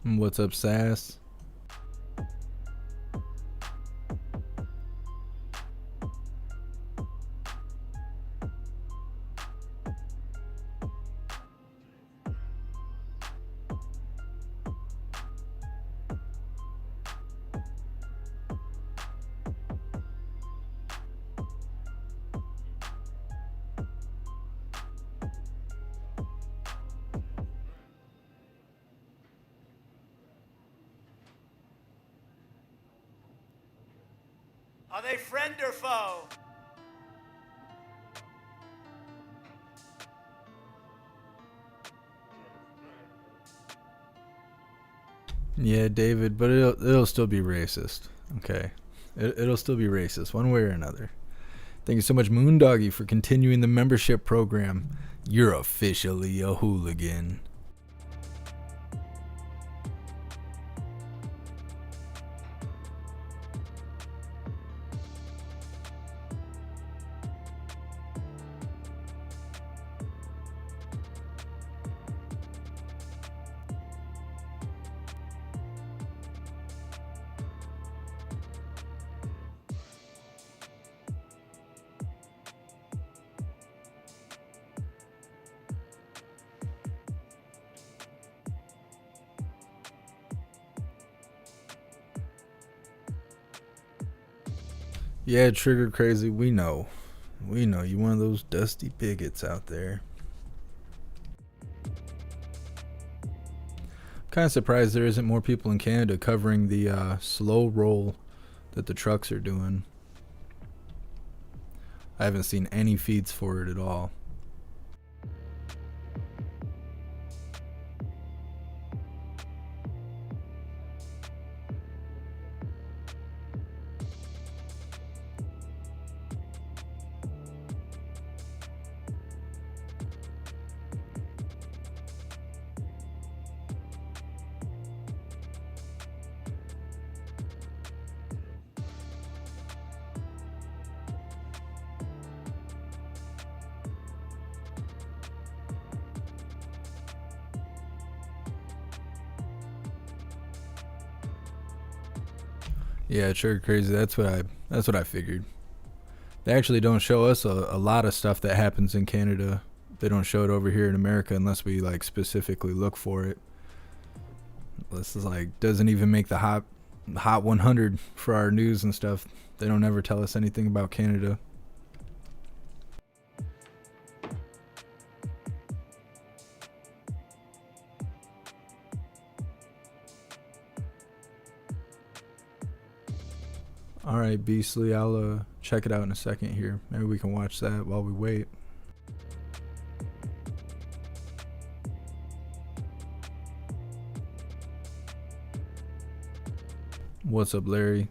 D: What's up, Sass?
C: Are they friend or foe?
D: Yeah, David, but it'll still be racist. Okay, it'll still be racist one way or another. Thank you so much, Moondoggy, for continuing the membership program. You're officially a hooligan. Yeah, Trigger Crazy, we know. We know you one of those dusty bigots out there. Kind of surprised there isn't more people in Canada covering the slow roll that the trucks are doing. I haven't seen any feeds for it at all. Yeah, Trigger Crazy, that's what I figured. They actually don't show us a lot of stuff that happens in Canada. They don't show it over here in America unless we like specifically look for it. This is like doesn't even make the hot 100 for our news and stuff. They don't ever tell us anything about Canada. Alright, Beastly, I'll check it out in a second here. Maybe we can watch that while we wait. What's up, Larry?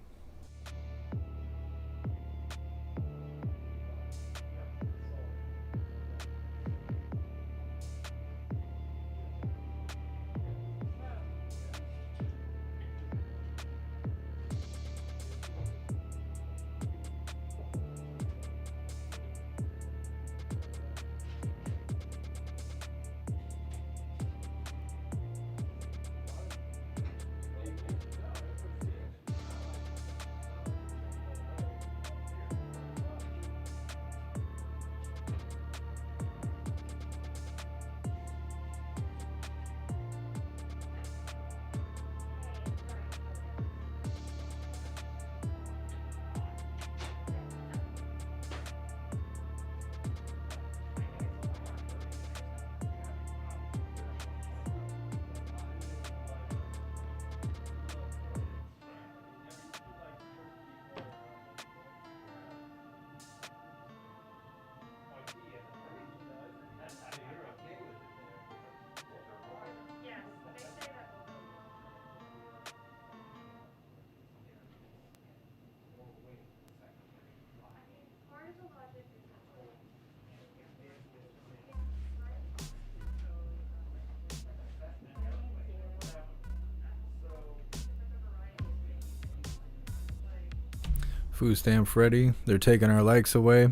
D: Food Stamp Freddy, they're taking our likes away.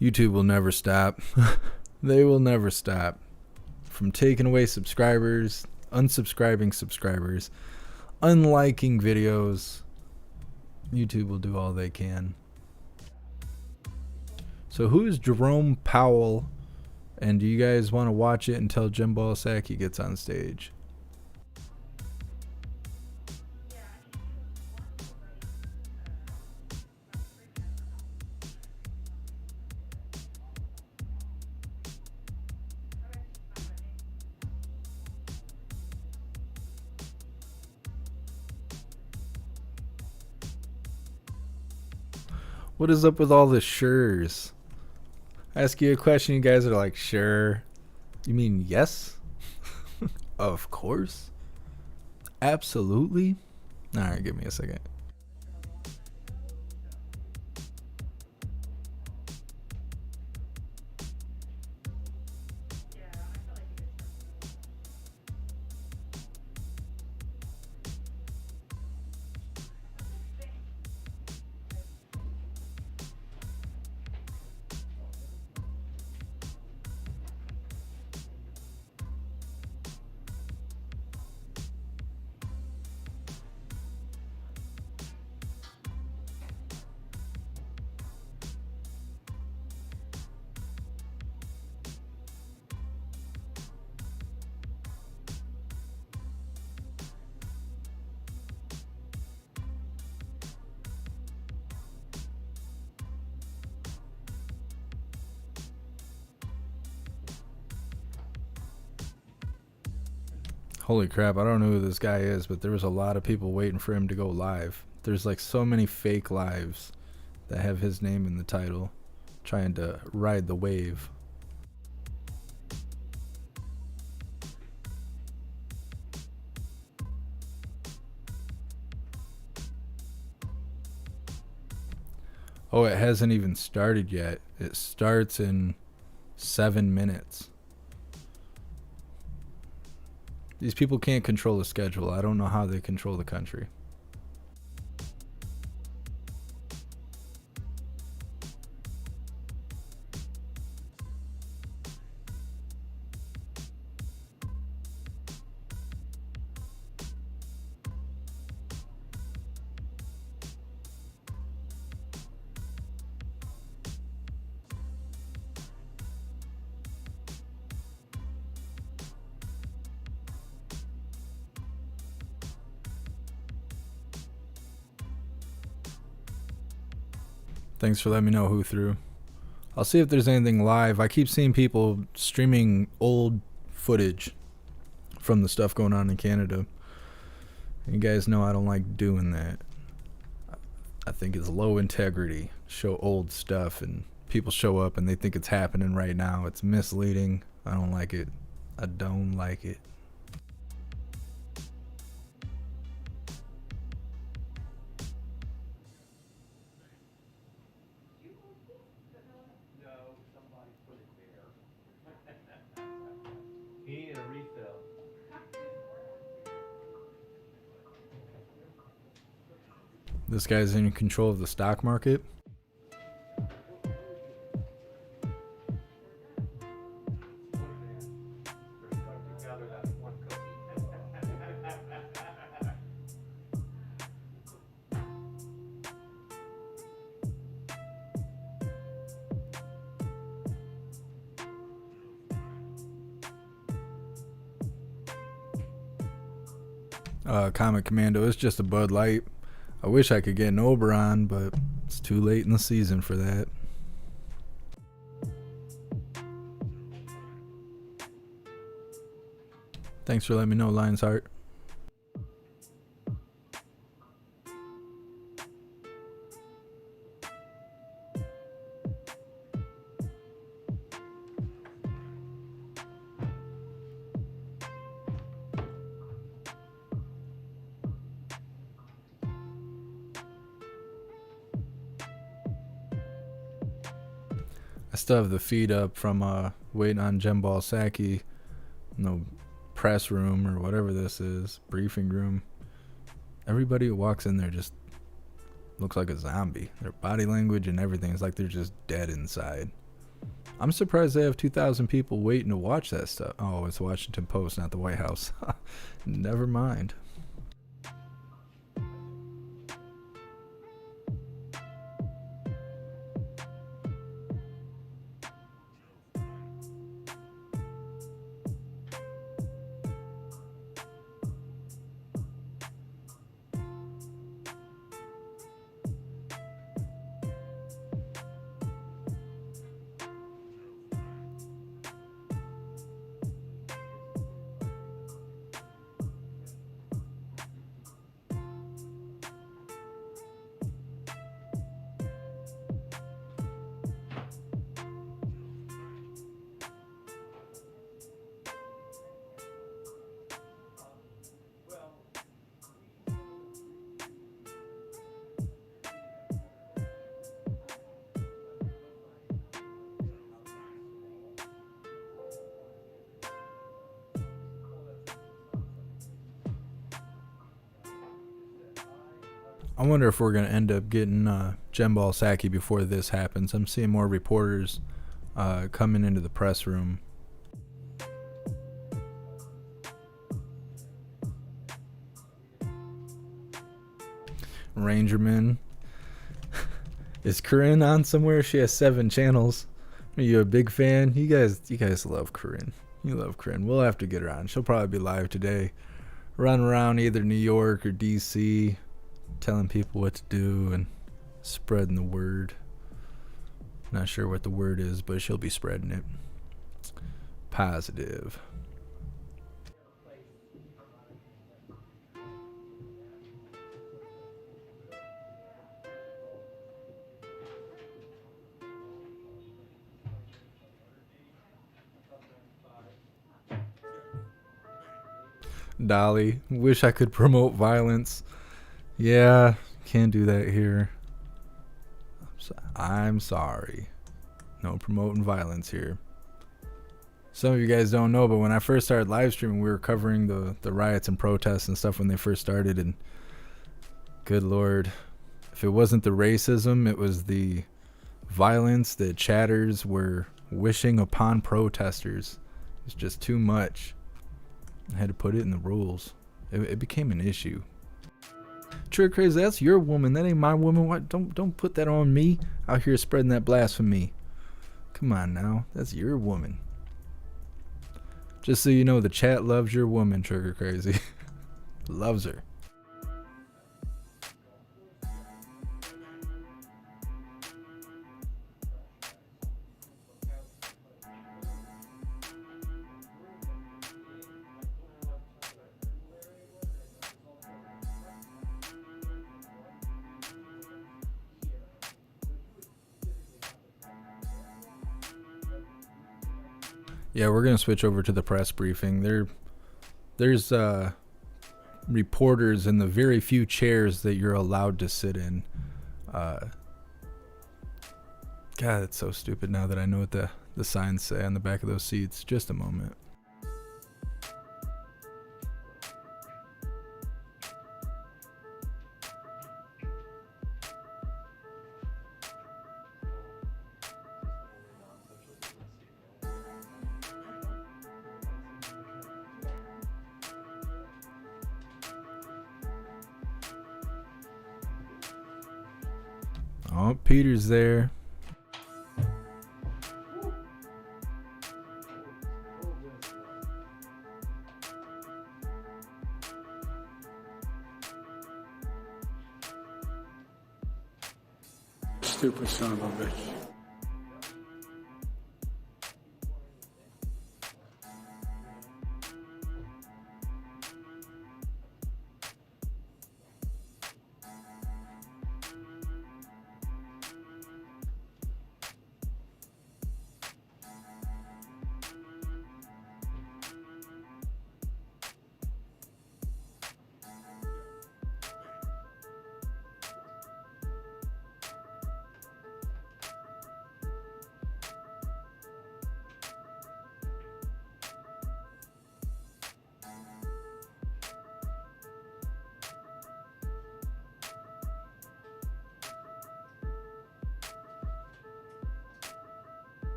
D: YouTube will never stop. They will never stop from taking away subscribers, unsubscribing subscribers, unliking videos. YouTube will do all they can. So who is Jerome Powell? And do you guys want to watch it until Jim Psaki gets on stage? What is up with all the sure's? I ask you a question, you guys are like, sure. You mean yes? Of course. Absolutely. Alright, give me a second. Holy crap, I don't know who this guy is, but there was a lot of people waiting for him to go live. There's like so many fake lives that have his name in the title, trying to ride the wave. Oh, it hasn't even started yet. It starts in 7 minutes. These people can't control the schedule. I don't know how they control the country. Thanks for letting me know who threw. I'll see if there's anything live. I keep seeing people streaming old footage from the stuff going on in Canada. You guys know I don't like doing that. I think it's low integrity. Show old stuff and people show up and they think it's happening right now. It's misleading. I don't like it. I don't like it. This guy's in control of the stock market. Comet Commando, it's just a Bud Light. I wish I could get an Oberon, but it's too late in the season for that. Thanks for letting me know, Lion's Heart. I still have the feed up from waiting on Jim Psaki, no press room or whatever this is, briefing room. Everybody who walks in there just looks like a zombie. Their body language and everything is like they're just dead inside. I'm surprised they have 2,000 people waiting to watch that stuff. Oh, it's Washington Post, not the White House. Never mind. I wonder if we're going to end up getting Jembal Psaki before this happens. I'm seeing more reporters coming into the press room. Rangerman. Is Corinne on somewhere? She has 7 channels. Are you a big fan? You guys love Corinne. You love Corinne. We'll have to get her on. She'll probably be live today. Run around either New York or DC, telling people what to do and spreading the word. Not sure what the word is, but she'll be spreading it. Positive. Dolly, wish I could promote violence. Yeah, can't do that here. I'm sorry. No promoting violence here. Some of you guys don't know, but when I first started live streaming, we were covering the riots and protests and stuff when they first started, and good Lord, if it wasn't the racism, it was the violence that chatters were wishing upon protesters. It's just too much. I had to put it in the rules. It became an issue. True Crazy, that's your woman. That ain't my woman. What? Don't put that on me out here spreading that blasphemy. Come on now. That's your woman. Just so you know, the chat loves your woman, Trigger Crazy. Loves her. Yeah, we're gonna switch over to the press briefing. There's reporters in the very few chairs that you're allowed to sit in. God, it's so stupid now that I know what the signs say on the back of those seats. Just a moment. Oh, Peter's there.
H: Stupid son of a bitch.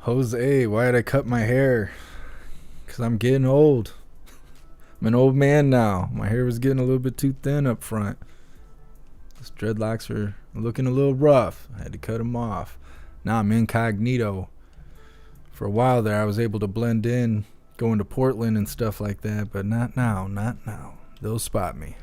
D: Jose, why did I cut my hair? Because I'm getting old. I'm an old man now. My hair was getting a little bit too thin up front. These dreadlocks are looking a little rough. I had to cut them off. Now I'm incognito. For a while there, I was able to blend in, going to Portland and stuff like that, but not now, not now. They'll spot me.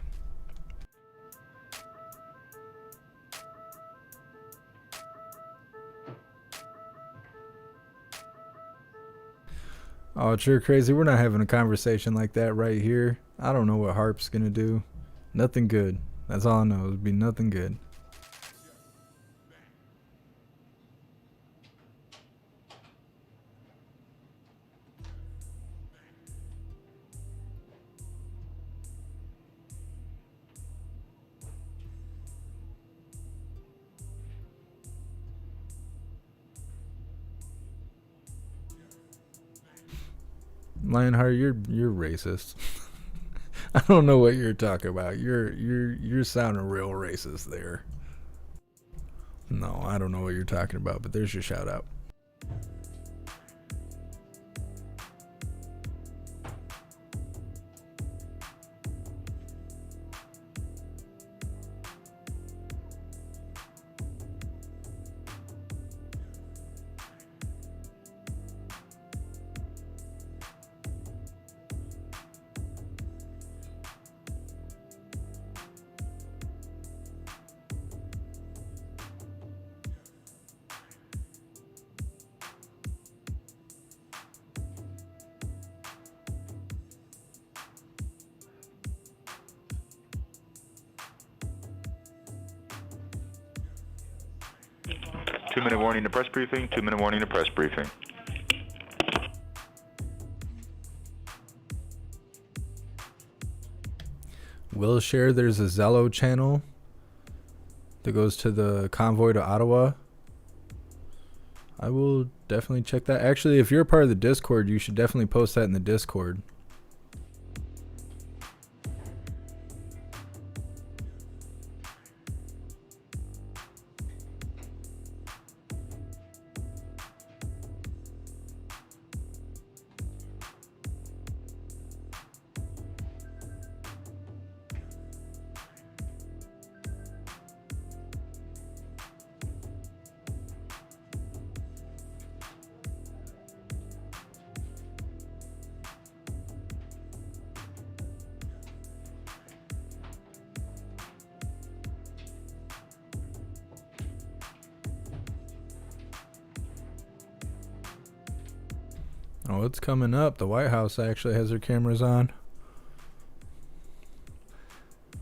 D: Oh, it's sure crazy. We're not having a conversation like that right here. I don't know what Harp's gonna do. Nothing good. That's all I know. It'll be nothing good. Lionheart, you're racist. I don't know what you're talking about. You're sounding real racist there. No, I don't know what you're talking about, but there's your shout out.
G: Two-minute warning to press briefing. 2-minute warning to press briefing.
D: Will share there's a Zello channel that goes to the convoy to Ottawa. I will definitely check that. Actually, if you're a part of the Discord, you should definitely post that in the Discord. Oh, it's coming up. The White House actually has their cameras on.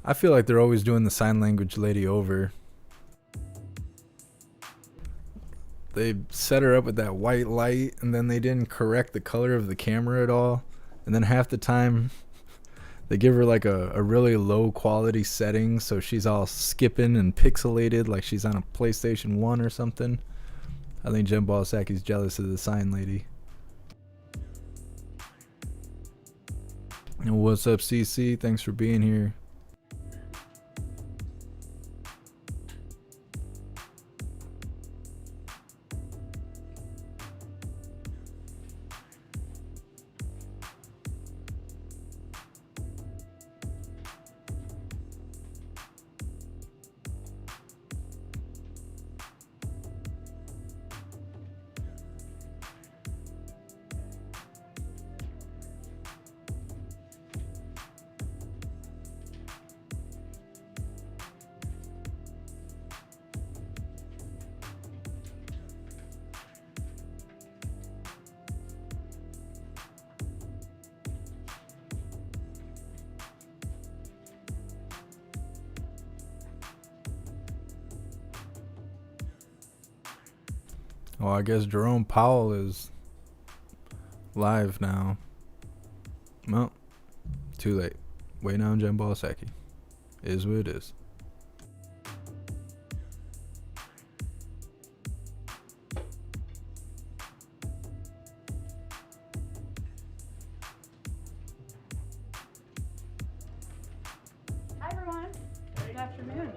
D: I feel like they're always doing the sign language lady over. They set her up with that white light, and then they didn't correct the color of the camera at all. And then half the time, they give her like a really low quality setting, so she's all skipping and pixelated like she's on a PlayStation 1 or something. I think Jen Psaki's jealous of the sign lady. And what's up, CC? Thanks for being here. Well, I guess Jerome Powell is live now. Well, too late. Waiting on Jen Psaki. Is what it is.
J: Hi everyone. Good afternoon.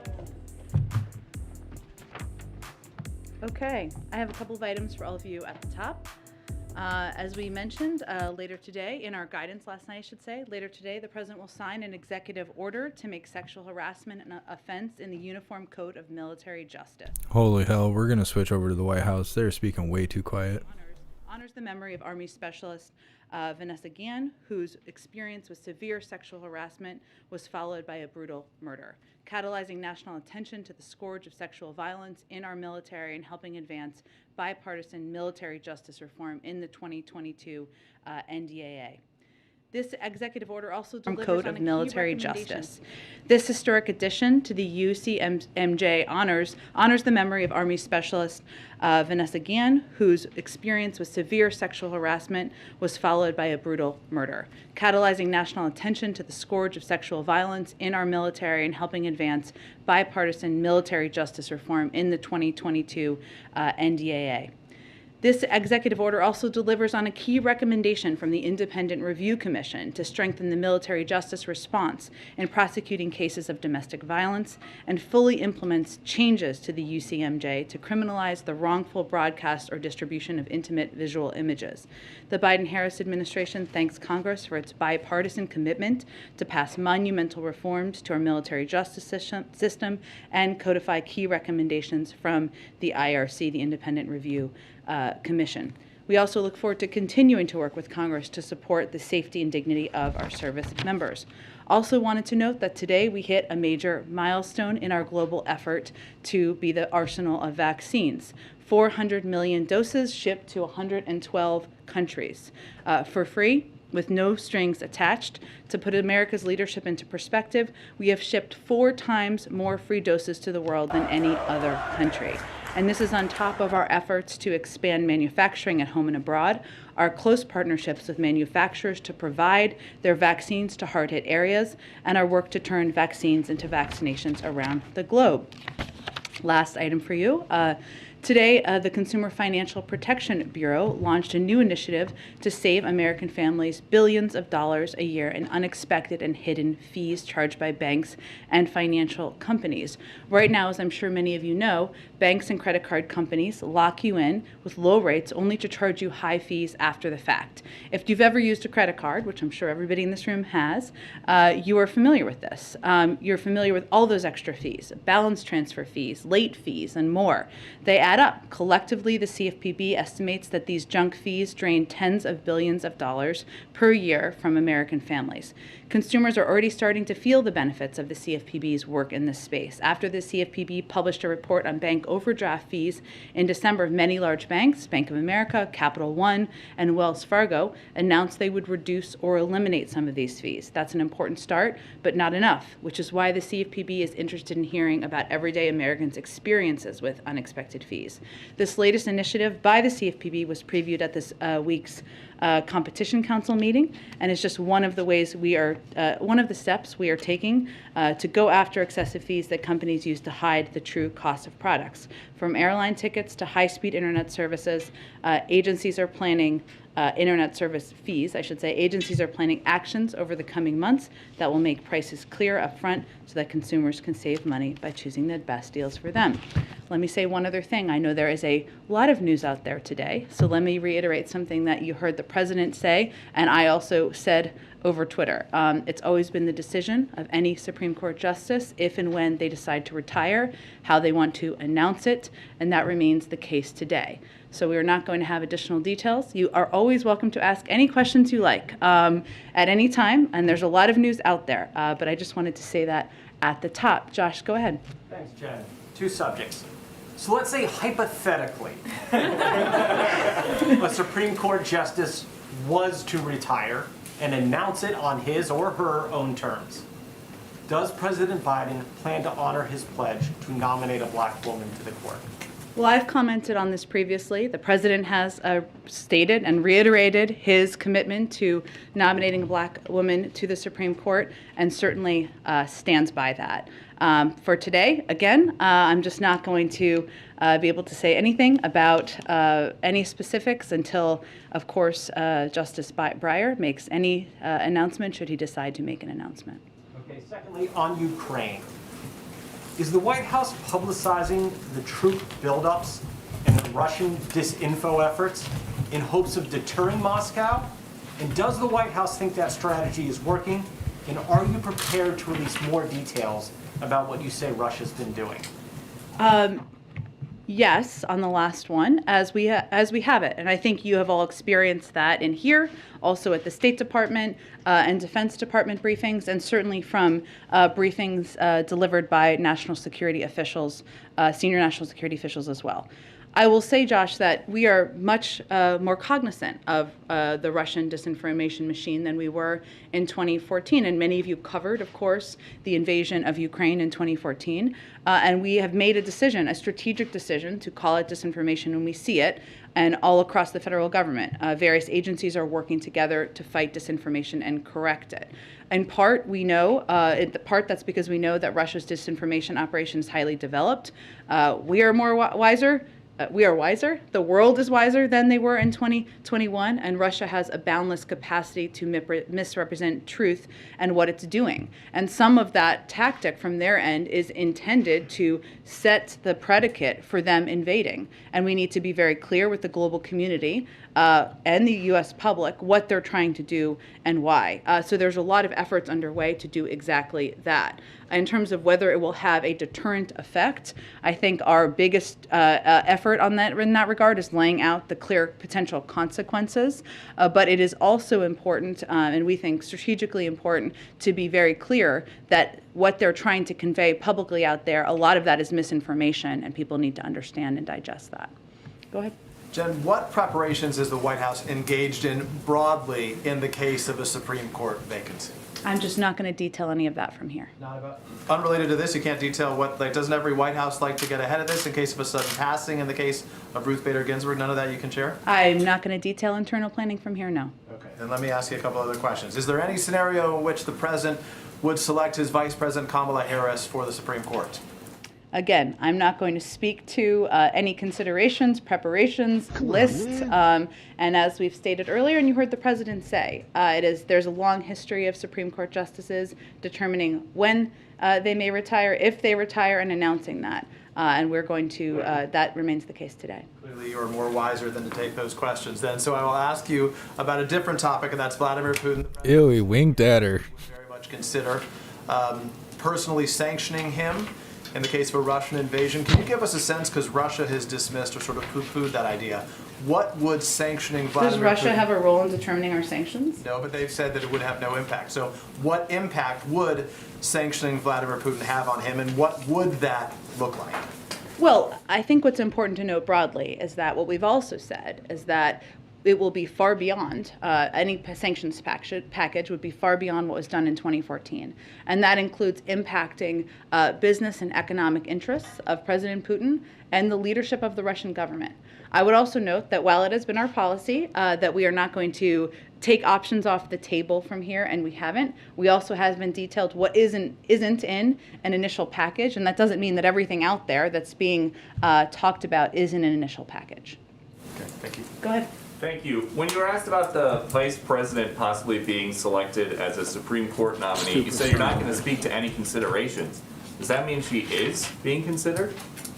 E: Okay, I have a couple of items for all of you at the top. As we mentioned, later today, in our guidance last night, I should say, later today, the President will sign an executive order to make sexual harassment an offense in the Uniform Code of Military Justice.
D: Holy hell, we're going to switch over to the White House. They're speaking way too quiet.
E: Honors the memory of Army Specialist Vanessa Guillen, whose experience with severe sexual harassment was followed by a brutal murder, catalyzing national attention to the scourge of sexual violence in our military and helping advance bipartisan military justice reform in the 2022 NDAA. This executive order also delivers Code on of Military Justice. This historic addition to the UCMJ honors the memory of Army Specialist Vanessa Guillen, whose experience with severe sexual harassment was followed by a brutal murder, catalyzing national attention to the scourge of sexual violence in our military and helping advance bipartisan military justice reform in the 2022 NDAA. This executive order also delivers on a key recommendation from the Independent Review Commission to strengthen the military justice response in prosecuting cases of domestic violence and fully implements changes to the UCMJ to criminalize the wrongful broadcast or distribution of intimate visual images. The Biden-Harris administration thanks Congress for its bipartisan commitment to pass monumental reforms to our military justice system and codify key recommendations from the IRC, the Independent Review Commission. We also look forward to continuing to work with Congress to support the safety and dignity of our service members. Also wanted to note that today we hit a major milestone in our global effort to be the arsenal of vaccines. 400 million doses shipped to 112 countries for free, with no strings attached. To put America's leadership into perspective, we have shipped 4 times more free doses to the world than any other country. And this is on top of our efforts to expand manufacturing at home and abroad, our close partnerships with manufacturers to provide their vaccines to hard-hit areas, and our work to turn vaccines into vaccinations around the globe. Last item for you. Today, the Consumer Financial Protection Bureau launched a new initiative to save American families billions of dollars a year in unexpected and hidden fees charged by banks and financial companies. Right now, as I'm sure many of you know, banks and credit card companies lock you in with low rates only to charge you high fees after the fact. If you've ever used a credit card, which I'm sure everybody in this room has, you are familiar with this. You're familiar with all those extra fees, balance transfer fees, late fees, and more. They add up. Collectively, the CFPB estimates that these junk fees drain tens of billions of dollars per year from American families. Consumers are already starting to feel the benefits of the CFPB's work in this space. After the CFPB published a report on bank overdraft fees in December, many large banks, Bank of America, Capital One, and Wells Fargo, announced they would reduce or eliminate some of these fees. That's an important start, but not enough, which is why the CFPB is interested in hearing about everyday Americans' experiences with unexpected fees. This latest initiative by the CFPB was previewed at this week's Competition Council meeting, and it's just one of the ways we are, one of the steps we are taking to go after excessive fees that companies use to hide the true cost of products. From airline tickets to high-speed internet services, agencies are planning internet service fees, I should say. Agencies are planning actions over the coming months that will make prices clear up front so that consumers can save money by choosing the best deals for them. Let me say one other thing. I know there is a lot of news out there today, so let me reiterate something that you heard the President say, and I also said over Twitter. It's always been the decision of any Supreme Court justice, if and when they decide to retire, how they want to announce it, and that remains the case today. So we are not going to have additional details. You are always welcome to ask any questions you like at any time, and there's a lot of news out there, but I just wanted to say that at the top. Josh, go ahead.
J: Thanks, Jen. 2 subjects. So let's say hypothetically, a Supreme Court justice was to retire and announce it on his or her own terms. Does President Biden plan to honor his pledge to nominate a black woman to the court?
E: Well, I've commented on this previously. The President has stated and reiterated his commitment to nominating a black woman to the Supreme Court, and certainly stands by that. For today, again, I'm just not going to be able to say anything about any specifics until, of course, Justice Breyer makes any announcement, should he decide to make an announcement.
J: Okay, secondly, on Ukraine. Is the White House publicizing the troop buildups Russian disinfo efforts in hopes of deterring Moscow? And does the White House think that strategy is working? And are you prepared to release more details about what you say Russia's been doing?
E: Yes, on the last one, as we have it, and I think you have all experienced that in here, also at the State Department and Defense Department briefings, and certainly from briefings delivered by national security officials, senior national security officials as well. I will say, Josh, that we are much more cognizant of the Russian disinformation machine than we were in 2014. And many of you covered, of course, the invasion of Ukraine in 2014. And we have made a decision, a strategic decision, to call it disinformation when we see it. And all across the federal government, various agencies are working together to fight disinformation and correct it. In part, we know, that's because we know that Russia's disinformation operation is highly developed. We are wiser. We are wiser. The world is wiser than they were in 2021, and Russia has a boundless capacity to misrepresent truth and what it's doing. And some of that tactic from their end is intended to set the predicate for them invading. And we need to be very clear with the global community and the U.S. public what they're trying to do and why. So there's a lot of efforts underway to do exactly that. In terms of whether it will have a deterrent effect, I think our biggest effort in that regard is laying out the clear potential consequences. But it is also important, and we think strategically important, to be very clear that what they're trying to convey publicly out there, a lot of that is misinformation, and people need to understand and digest that. Go ahead.
K: Jen, what preparations is the White House engaged in broadly in the case of a Supreme Court vacancy?
E: I'm just not going to detail any of that from here.
K: Unrelated to this, you can't detail doesn't every White House like to get ahead of this in case of a sudden passing in the case of Ruth Bader Ginsburg? None of that you can share?
E: I'm not going to detail internal planning from here, no.
K: Okay, then let me ask you a couple other questions. Is there any scenario in which the president would select his Vice President Kamala Harris for the Supreme Court?
E: Again, I'm not going to speak to any considerations, preparations, lists, and as we've stated earlier, and you heard the president say, there's a long history of Supreme Court justices determining when they may retire, if they retire, and announcing that. And we're going to, that remains the case today.
K: Clearly you're more wiser than to take those questions then. So I will ask you about a different topic, and that's Vladimir Putin.
D: Ew, he winked at her.
K: Very much consider personally sanctioning him in the case of a Russian invasion. Can you give us a sense, because Russia has dismissed or sort of poo-pooed that idea, what would sanctioning Vladimir
E: Does Russia
K: Putin
E: have a role in determining our sanctions?
K: No, but they've said that it would have no impact. So what impact would sanctioning Vladimir Putin have on him, and what would that look like?
E: Well, I think what's important to note broadly is that what we've also said is that it will be far beyond, any sanctions package would be far beyond what was done in 2014. And that includes impacting business and economic interests of President Putin and the leadership of the Russian government. I would also note that while it has been our policy that we are not going to take options off the table from here, and we haven't, we also have been detailed what isn't in an initial package, and that doesn't mean that everything out there that's being talked about is in an initial package.
K: Okay, thank you.
E: Go ahead.
L: Thank you. When you were asked about the vice president possibly being selected as a Supreme Court nominee, you said you're not going to speak to any considerations. Does that mean she is being considered?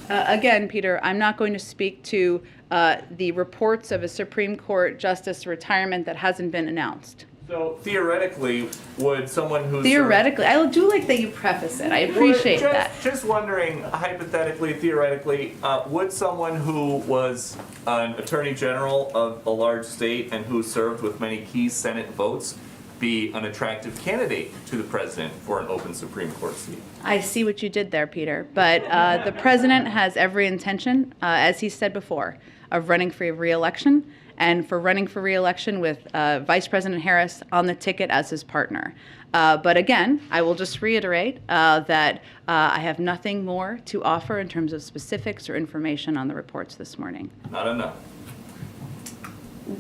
E: Again, Peter, I'm not going to speak to the reports of a Supreme Court justice retirement that hasn't been announced.
L: So theoretically, would someone who's
E: theoretically, I do like that you preface it. I appreciate that.
L: Just wondering, hypothetically, theoretically, would someone who was an attorney general of a large state and who served with many key Senate votes be an attractive candidate to the president for an open Supreme Court seat?
E: I see what you did there, Peter. But the president has every intention, as he said before, of running for re-election, and for running for re-election with Vice President Harris on the ticket as his partner. But again, I will just reiterate that I have nothing more to offer in terms of specifics or information on the reports this morning.
L: Not enough.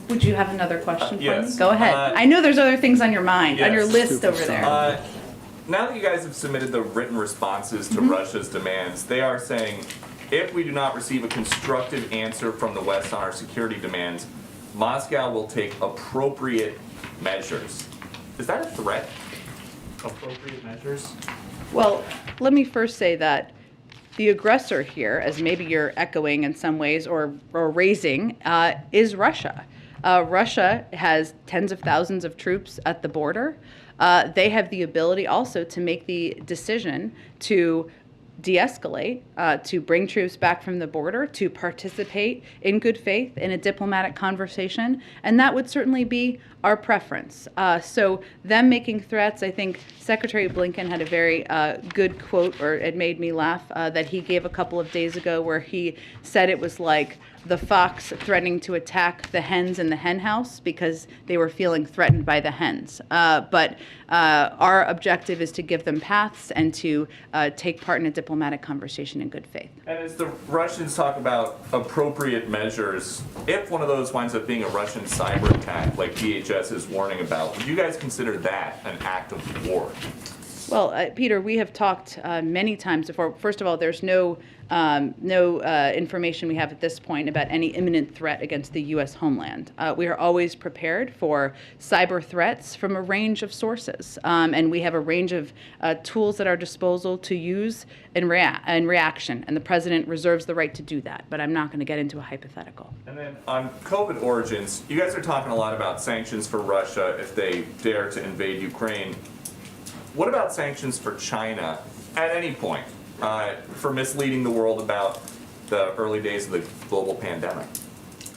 E: Would you have another question for
L: yes.
E: me? Go ahead. I know there's other things on your mind, on your list over there.
L: Now that you guys have submitted the written responses to Russia's demands, they are saying, if we do not receive a constructive answer from the West on our security demands, Moscow will take appropriate measures. Is that a threat? Appropriate measures?
E: Well, let me first say that The aggressor here, as maybe you're echoing in some ways or raising, is Russia. Russia has tens of thousands of troops at the border. They have the ability also to make the decision to de-escalate, to bring troops back from the border, to participate in good faith in a diplomatic conversation, and that would certainly be our preference. So them making threats, I think Secretary Blinken had a very good quote, or it made me laugh, that he gave a couple of days ago where he said it was like the fox threatening to attack the hens in the hen house because they were feeling threatened by the hens. But our objective is to give them paths and to take part in a diplomatic conversation in good faith.
L: And as the Russians talk about appropriate measures, if one of those winds up being a Russian cyber attack, like DHS is warning about, would you guys consider that an act of war?
E: Well, Peter, we have talked many times before. First of all, there's no information we have at this point about any imminent threat against the U.S. homeland. We are always prepared for cyber threats from a range of sources, and we have a range of tools at our disposal to use in reaction, and the president reserves the right to do that, but I'm not going to get into a hypothetical.
L: And then on COVID origins, you guys are talking a lot about sanctions for Russia if they dare to invade Ukraine. What about sanctions for China at any point for misleading the world about the early days of the global pandemic?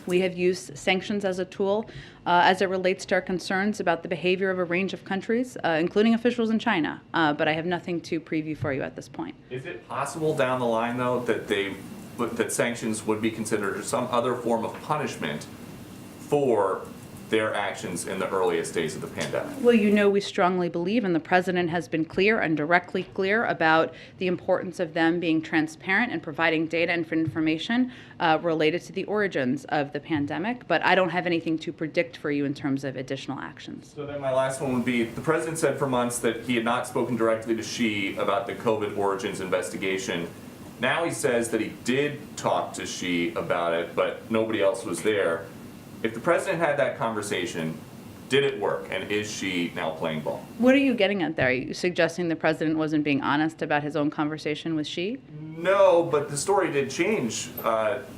E: We have used sanctions as a tool as it relates to our concerns about the behavior of a range of countries, including officials in China, but I have nothing to preview for you at this point.
L: Is it possible down the line, though, that sanctions would be considered some other form of punishment for their actions in the earliest days of the pandemic?
E: Well, you know, we strongly believe, and the president has been clear and directly clear about the importance of them being transparent and providing data and information related to the origins of the pandemic. But I don't have anything to predict for you in terms of additional actions.
L: So then my last one would be, the president said for months that he had not spoken directly to Xi about the COVID origins investigation. Now he says that he did talk to Xi about it, but nobody else was there. If the president had that conversation, did it work? And is Xi now playing ball?
E: What are you getting at there? Are you suggesting the president wasn't being honest about his own conversation with Xi?
L: No, but the story did change.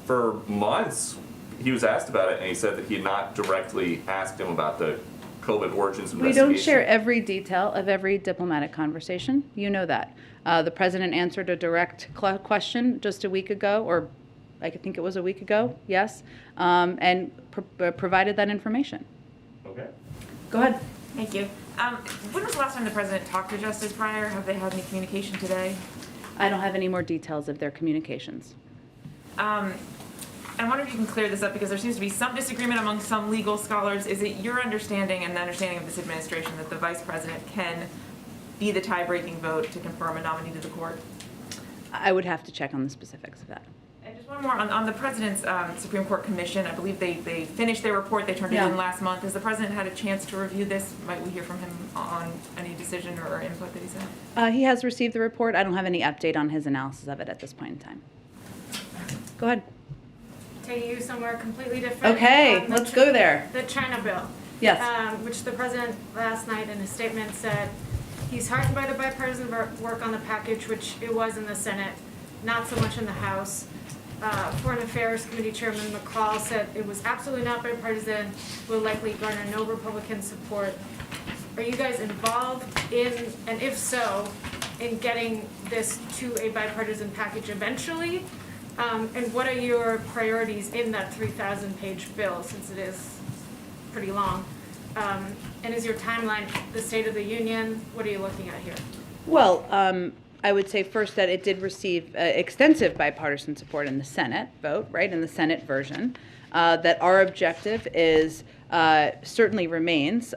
L: For months, he was asked about it, and he said that he had not directly asked him about the COVID origins investigation.
E: We don't share every detail of every diplomatic conversation. You know that. The president answered a direct question just a week ago, or I think it was a week ago, yes, and provided that information.
L: Okay.
E: Go ahead.
I: Thank you. When was the last time the president talked to Justice Breyer? Have they had any communication today?
E: I don't have any more details of their communications.
I: I wonder if you can clear this up, because there seems to be some disagreement among some legal scholars. Is it your understanding and the understanding of this administration that the vice president can be the tie-breaking vote to confirm a nominee to the court?
E: I would have to check on the specifics of that.
I: And just one more on the president's Supreme Court commission. I believe they finished their report. They turned it in last month. Has the president had a chance to review this? Might we hear from him on any decision or input that he's had?
E: He has received the report. I don't have any update on his analysis of it at this point in time. Go ahead.
M: Take you somewhere completely different.
E: Okay, let's go there.
M: The China bill.
E: Yes.
M: Which the president last night in a statement said he's heartened by the bipartisan work on the package, which it was in the Senate, not so much in the House. Foreign Affairs Committee Chairman McCall said it was absolutely not bipartisan, will likely garner no Republican support. Are you guys involved in, and if so, in getting this to a bipartisan package eventually? And what are your priorities in that 3,000-page bill, since it is pretty long? And is your timeline the State of the Union? What are you looking at here?
E: Well, I would say first that it did receive extensive bipartisan support in the Senate vote, right, in the Senate version. That our objective is, certainly remains,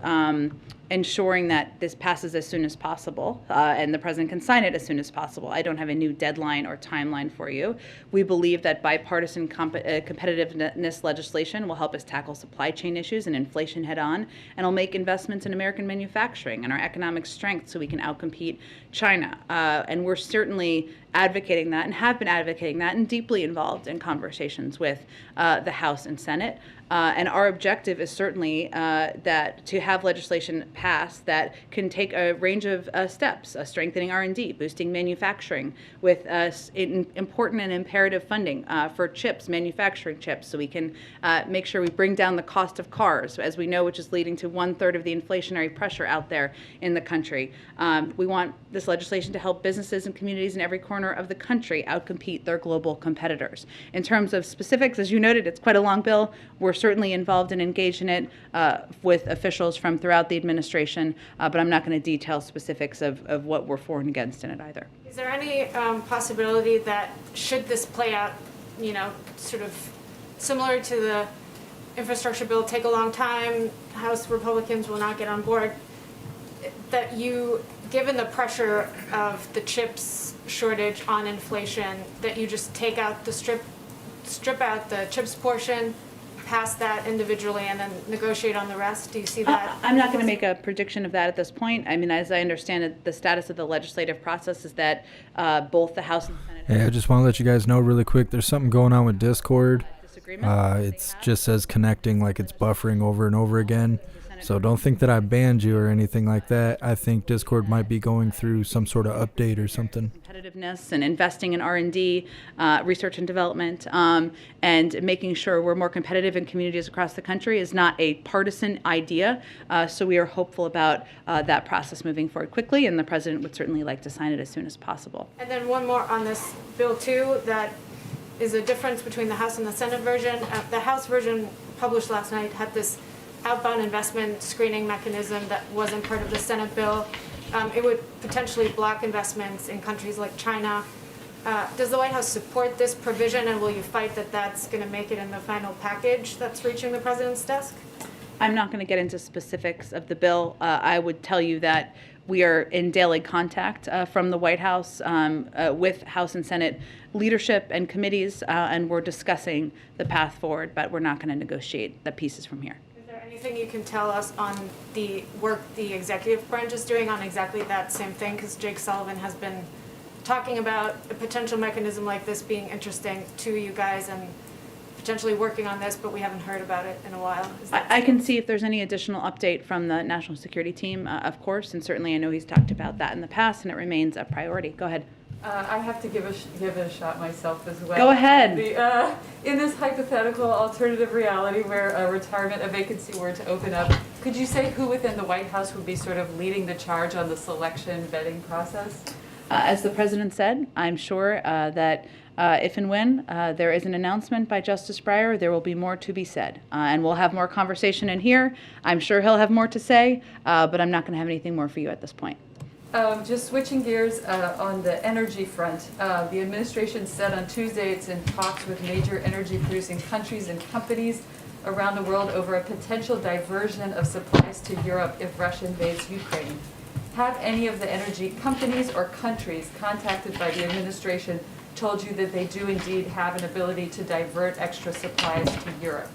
E: ensuring that this passes as soon as possible and the president can sign it as soon as possible. I don't have a new deadline or timeline for you. We believe that bipartisan competitiveness legislation will help us tackle supply chain issues and inflation head on, and will make investments in American manufacturing and our economic strength so we can outcompete China. And we're certainly advocating that and have been advocating that and deeply involved in conversations with the House and Senate. And our objective is certainly that to have legislation passed that can take a range of steps, strengthening R&D, boosting manufacturing with important and imperative funding for chips, manufacturing chips, so we can make sure we bring down the cost of cars, as we know, which is leading to 1/3 of the inflationary pressure out there in the country. We want this legislation to help businesses and communities in every corner of the country outcompete their global competitors. In terms of specifics, as you noted, it's quite a long bill. We're certainly involved and engaged in it with officials from throughout the administration, but I'm not going to detail specifics of what we're for and against in it either.
M: Is there any possibility that should this play out, sort of similar to the infrastructure bill, take a long time, House Republicans will not get on board, that you, given the pressure of the chips shortage on inflation, that you just take out the strip out the chips portion, pass that individually, and then negotiate on the rest? Do you see that?
E: I'm not going to make a prediction of that at this point. I mean, as I understand it, the status of the legislative process is that both the House and Senate.
D: Hey, I just want to let you guys know really quick, there's something going on with Discord. It just says connecting, like it's buffering over and over again. So don't think that I banned you or anything like that. I think Discord might be going through some sort of update or something.
E: Competitiveness and investing in R&D, research and development, and making sure we're more competitive in communities across the country is not a partisan idea. So we are hopeful about that process moving forward quickly, and the president would certainly like to sign it as soon as possible.
M: And then one more on this bill too, that is a difference between the House and the Senate version. The House version published last night had this outbound investment screening mechanism that wasn't part of the Senate bill. It would potentially block investments in countries like China. Does the White House support this provision, and will you fight that that's going to make it in the final package that's reaching the president's desk?
E: I'm not going to get into specifics of the bill. I would tell you that we are in daily contact from the White House with House and Senate leadership and committees, and we're discussing the path forward, but we're not going to negotiate the pieces from here.
M: Anything you can tell us on the work the executive branch is doing on exactly that same thing? Because Jake Sullivan has been talking about a potential mechanism like this being interesting to you guys and potentially working on this, but we haven't heard about it in a while.
E: I can see if there's any additional update from the national security team, of course, and certainly I know he's talked about that in the past, and it remains a priority. Go ahead.
P: I have to give it a shot myself as well.
E: Go ahead.
P: In this hypothetical alternative reality where a vacancy were to open up, could you say who within the White House would be sort of leading the charge on the selection vetting process?
E: As the president said, I'm sure that if and when there is an announcement by Justice Breyer, there will be more to be said. And we'll have more conversation in here. I'm sure he'll have more to say, but I'm not going to have anything more for you at this point.
P: Just switching gears on the energy front, the administration said on Tuesday it's in talks with major energy producing countries and companies around the world over a potential diversion of supplies to Europe if Russia invades Ukraine. Have any of the energy companies or countries contacted by the administration told you that they do indeed have an ability to divert extra supplies to Europe?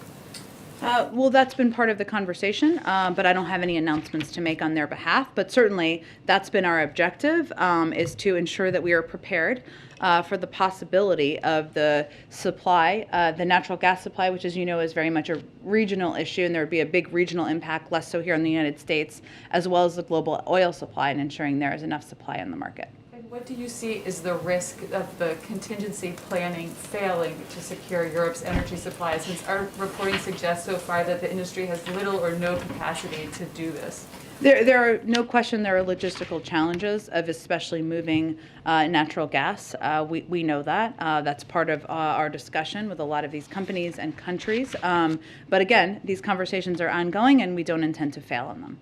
E: Well, that's been part of the conversation, but I don't have any announcements to make on their behalf. But certainly, that's been our objective, is to ensure that we are prepared for the possibility of the supply, the natural gas supply, which, as you know, is very much a regional issue, and there would be a big regional impact, less so here in the United States, as well as the global oil supply and ensuring there is enough supply on the market.
P: What do you see is the risk of the contingency planning failing to secure Europe's energy supply, since our reporting suggests so far that the industry has little or no capacity to do this?
E: There are no question there are logistical challenges of especially moving natural gas. We know that. That's part of our discussion with a lot of these companies and countries. But again, these conversations are ongoing and we don't intend to fail on them.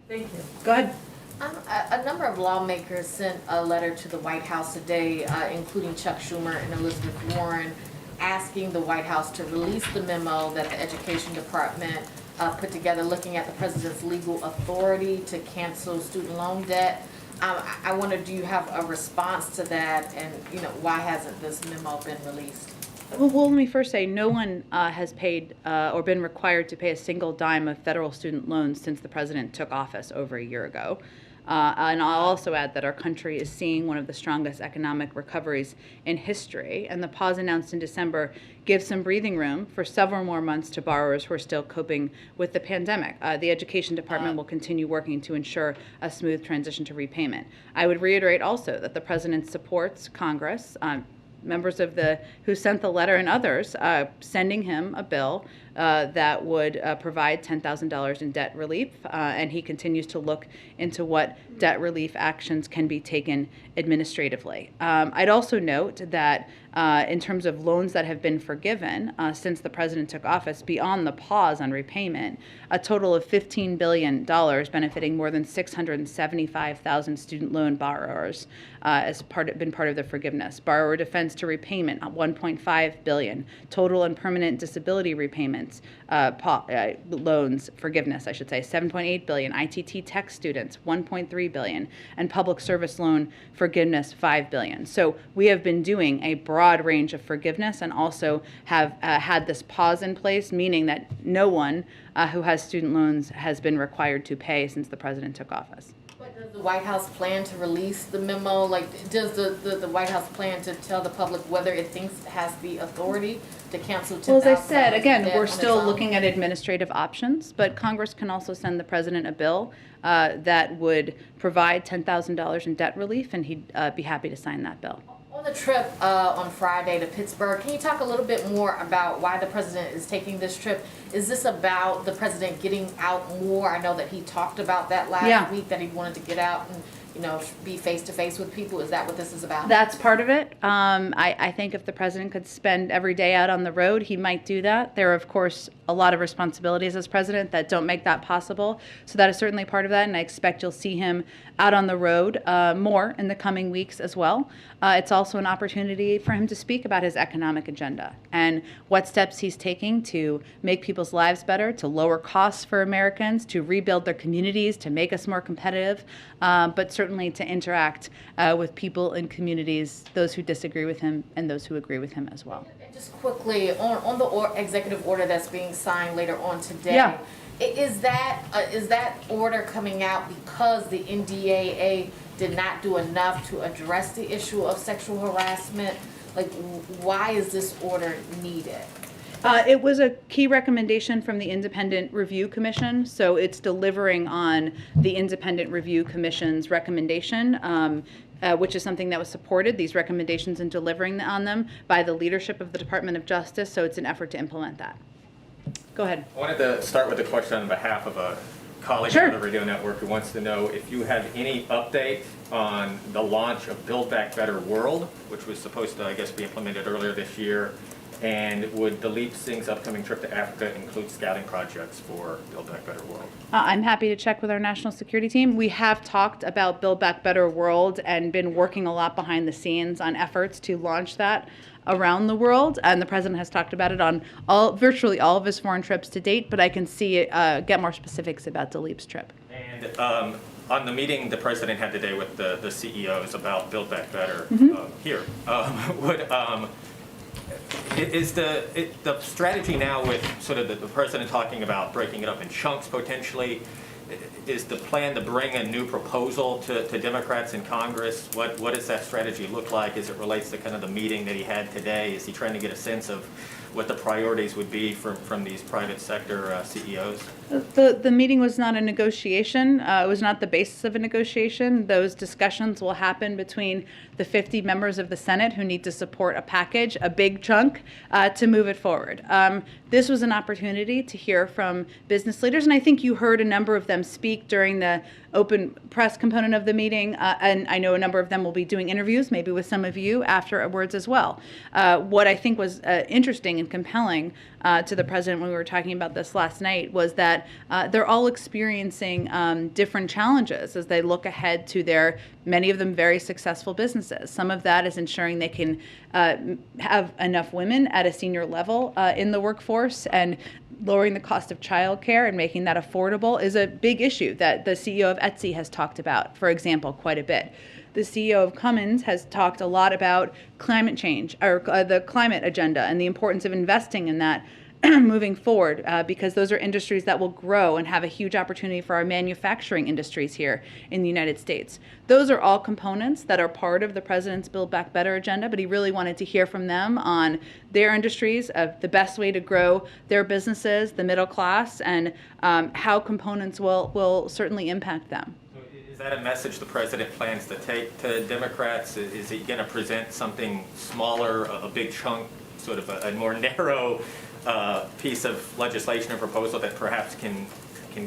P: Thank you.
E: Go ahead.
Q: A number of lawmakers sent a letter to the White House today, including Chuck Schumer and Elizabeth Warren, asking the White House to release the memo that the Education Department put together looking at the president's legal authority to cancel student loan debt. I wonder, do you have a response to that, and why hasn't this memo been released?
E: Well, let me first say no one has paid or been required to pay a single dime of federal student loans since the president took office over a year ago. And I'll also add that our country is seeing one of the strongest economic recoveries in history, and the pause announced in December gives some breathing room for several more months to borrowers who are still coping with the pandemic. The Education Department will continue working to ensure a smooth transition to repayment. I would reiterate also that the President supports Congress, members of who sent the letter and others, sending him a bill that would provide $10,000 in debt relief, and he continues to look into what debt relief actions can be taken administratively. I'd also note that in terms of loans that have been forgiven since the president took office, beyond the pause on repayment, a total of $15 billion benefiting more than 675,000 student loan borrowers been part of the forgiveness. Borrower defense to repayment, $1.5 billion. Total and permanent disability repayments, loans forgiveness, I should say, $7.8 billion. ITT tech students, $1.3 billion. And public service loan forgiveness, $5 billion. So we have been doing a broad range of forgiveness and also have had this pause in place, meaning that no one who has student loans has been required to pay since the president took office.
Q: But does the White House plan to release the memo? Like, does the White House plan to tell the public whether it thinks it has the authority to cancel $10,000?
E: Well, as I said, again, we're still looking at administrative options, but Congress can also send the president a bill that would provide $10,000 in debt relief, and he'd be happy to sign that bill.
Q: On the trip on Friday to Pittsburgh, can you talk a little bit more about why the president is taking this trip? Is this about the president getting out more? I know that he talked about that last week, that he wanted to get out and, you know, be face-to-face with people. Is that what this is about?
E: That's part of it. I think if the president could spend every day out on the road, he might do that. There are, of course, a lot of responsibilities as president that don't make that possible. So that is certainly part of that, and I expect you'll see him out on the road more in the coming weeks as well. It's also an opportunity for him to speak about his economic agenda and what steps he's taking to make people's lives better, to lower costs for Americans, to rebuild their communities, to make us more competitive, but certainly to interact with people in communities, those who disagree with him and those who agree with him as well.
Q: And just quickly, on the executive order that's being signed later on today, is that order coming out because the NDAA did not do enough to address the issue of sexual harassment? Like, why is this order needed?
E: It was a key recommendation from the Independent Review Commission, so it's delivering on the Independent Review Commission's recommendation, which is something that was supported, these recommendations, and delivering on them by the leadership of the Department of Justice, so it's an effort to implement that. Go ahead.
R: I wanted to start with a question on behalf of a colleague on the radio network who wants to know if you have any update on the launch of Build Back Better World, which was supposed to, I guess, be implemented earlier this year. And would Dileep Singh's upcoming trip to Africa include scouting projects for Build Back Better World?
E: I'm happy to check with our national security team. We have talked about Build Back Better World and been working a lot behind the scenes on efforts to launch that around the world, and the president has talked about it on virtually all of his foreign trips to date, but I can get more specifics about Dileep's trip.
R: And on the meeting the president had today with the CEOs about Build Back Better here, is the strategy now with sort of the president talking about breaking it up in chunks potentially, is the plan to bring a new proposal to Democrats in Congress? What does that strategy look like as it relates to kind of the meeting that he had today? Is he trying to get a sense of what the priorities would be from these private sector CEOs?
E: The meeting was not a negotiation. It was not the basis of a negotiation. Those discussions will happen between the 50 members of the Senate who need to support a package, a big chunk, to move it forward. This was an opportunity to hear from business leaders, and I think you heard a number of them speak during the open press component of the meeting, and I know a number of them will be doing interviews, maybe with some of you afterwards as well. What I think was interesting and compelling to the president when we were talking about this last night was that they're all experiencing different challenges as they look ahead to their, many of them very successful businesses. Some of that is ensuring they can have enough women at a senior level in the workforce, and lowering the cost of childcare and making that affordable is a big issue that the CEO of Etsy has talked about, for example, quite a bit. The CEO of Cummins has talked a lot about climate change, or the climate agenda, and the importance of investing in that moving forward, because those are industries that will grow and have a huge opportunity for our manufacturing industries here in the United States. Those are all components that are part of the president's Build Back Better agenda, but he really wanted to hear from them on their industries, of the best way to grow their businesses, the middle class, and how components will certainly impact them.
R: Is that a message the president plans to take to Democrats? Is he going to present something smaller, a big chunk, sort of a more narrow piece of legislation or proposal that perhaps can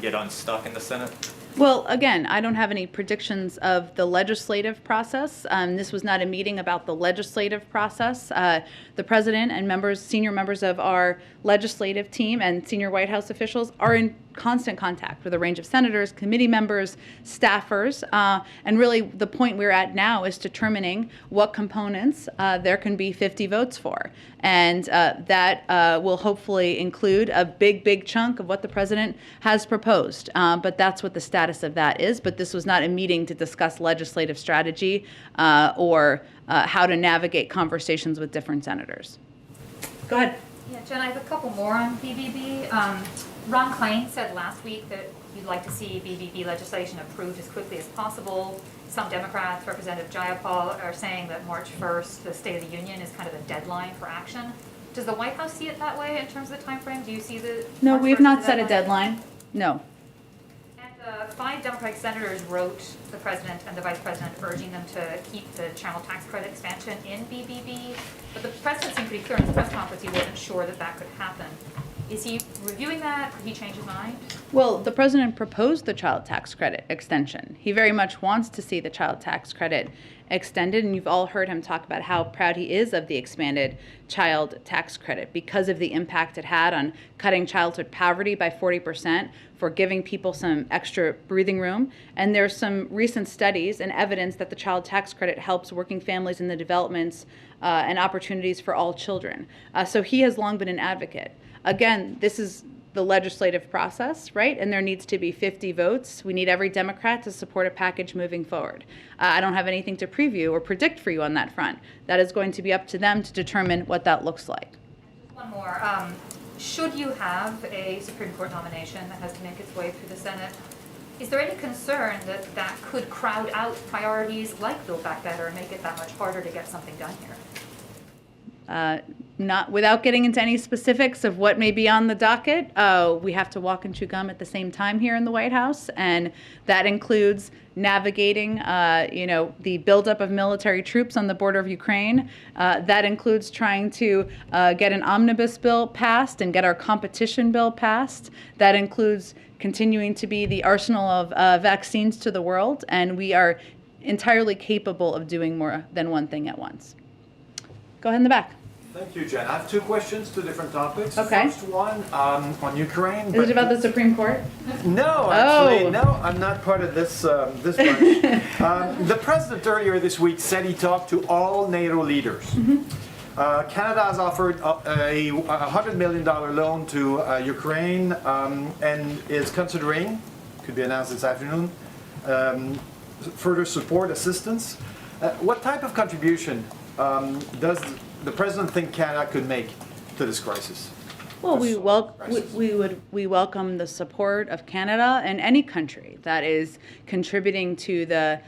R: get unstuck in the Senate?
E: Well, again, I don't have any predictions of the legislative process. This was not a meeting about the legislative process. The president and senior members of our legislative team and senior White House officials are in constant contact with a range of senators, committee members, staffers, and really the point we're at now is determining what components there can be 50 votes for. And that will hopefully include a big chunk of what the president has proposed. But that's what the status of that is. But this was not a meeting to discuss legislative strategy or how to navigate conversations with different senators. Go ahead.
S: Yeah, Jen, I have a couple more on BBB. Ron Klain said last week that you'd like to see BBB legislation approved as quickly as possible. Some Democrats, Representative Jayapal, are saying that March 1st, the State of the Union, is kind of a deadline for action. Does the White House see it that way in terms of the time frame? Do you see the
E: No,
S: March
E: we have
S: 1st
E: not
S: as
E: set a deadline. No.
S: And 5 Democratic senators wrote the president and the vice president urging them to keep the child tax credit expansion in BBB. But the president seemed pretty clear in his press conference he wasn't sure that that could happen. Is he reviewing that? Could he change his mind?
E: Well, the president proposed the child tax credit extension. He very much wants to see the child tax credit extended, and you've all heard him talk about how proud he is of the expanded child tax credit because of the impact it had on cutting childhood poverty by 40%, for giving people some extra breathing room. And there's some recent studies and evidence that the child tax credit helps working families in the developments and opportunities for all children. So he has long been an advocate. Again, this is the legislative process, right? And there needs to be 50 votes. We need every Democrat to support a package moving forward. I don't have anything to preview or predict for you on that front. That is going to be up to them to determine what that looks like.
S: One more. Should you have a Supreme Court nomination that has to make its way through the Senate, is there any concern that that could crowd out priorities like Build Back Better and make it that much harder to get something done here?
E: Not without getting into any specifics of what may be on the docket. We have to walk and chew gum at the same time here in the White House, and that includes navigating, the buildup of military troops on the border of Ukraine. That includes trying to get an omnibus bill passed and get our competition bill passed. That includes continuing to be the arsenal of vaccines to the world, and we are entirely capable of doing more than one thing at once. Go ahead in the back.
K: Thank you, Jen. I have 2 questions, 2 different topics.
E: Okay.
K: First one on Ukraine.
E: Is it about the Supreme Court?
K: No, actually, no. I'm not part of this this bunch. The president earlier this week said he talked to all NATO leaders. Canada has offered a $100 million loan to Ukraine and is considering, could be announced this afternoon, further support assistance. What type of contribution does the president think Canada could make to this crisis?
E: Well, we welcome the support of Canada and any country that is contributing to the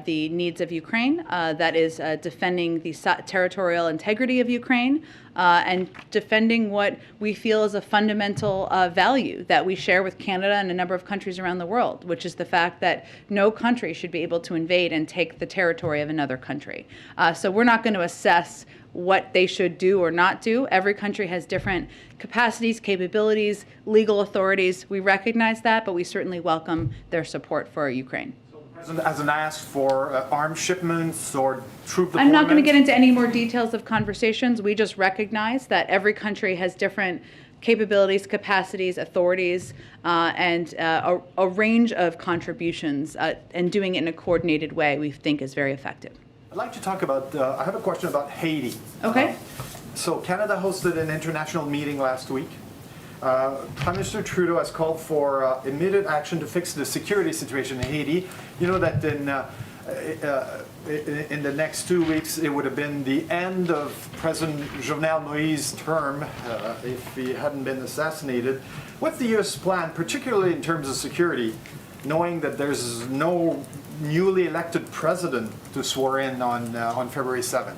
E: needs of Ukraine, that is defending the territorial integrity of Ukraine, and defending what we feel is a fundamental value that we share with Canada and a number of countries around the world, which is the fact that no country should be able to invade and take the territory of another country. So we're not going to assess what they should do or not do. Every country has different capacities, capabilities, legal authorities. We recognize that, but we certainly welcome their support for Ukraine.
K: So the president hasn't asked for arms shipments or troop deployments?
E: I'm not going to get into any more details of conversations. We just recognize that every country has different capabilities, capacities, authorities, and a range of contributions, and doing it in a coordinated way we think is very effective.
K: I'd like to talk about, I have a question about Haiti.
E: Okay.
K: So Canada hosted an international meeting last week. Prime Minister Trudeau has called for immediate action to fix the security situation in Haiti. You know that in in the next 2 weeks, it would have been the end of President Jovenel Moïse's term if he hadn't been assassinated. What's the U.S. plan, particularly in terms of security, knowing that there's no newly elected president to swear in on February 7th?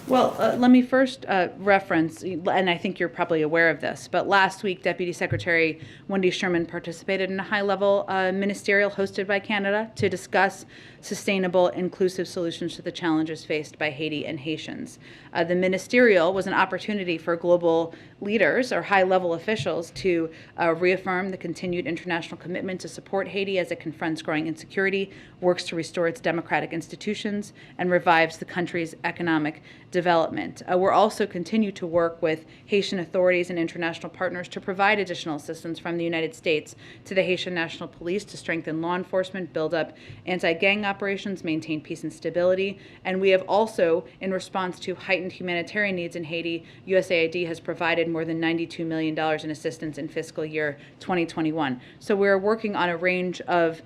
E: Well, let me first reference, and I think you're probably aware of this, but last week Deputy Secretary Wendy Sherman participated in a high-level ministerial hosted by Canada to discuss sustainable, inclusive solutions to the challenges faced by Haiti and Haitians. The ministerial was an opportunity for global leaders or high-level officials to reaffirm the continued international commitment to support Haiti as it confronts growing insecurity, works to restore its democratic institutions, and revives the country's economic development. We're also continue to work with Haitian authorities and international partners to provide additional assistance from the United States to the Haitian National Police to strengthen law enforcement, build up anti-gang operations, maintain peace and stability. And we have also, in response to heightened humanitarian needs in Haiti, USAID has provided more than $92 million in assistance in fiscal year 2021. So we're working on a range of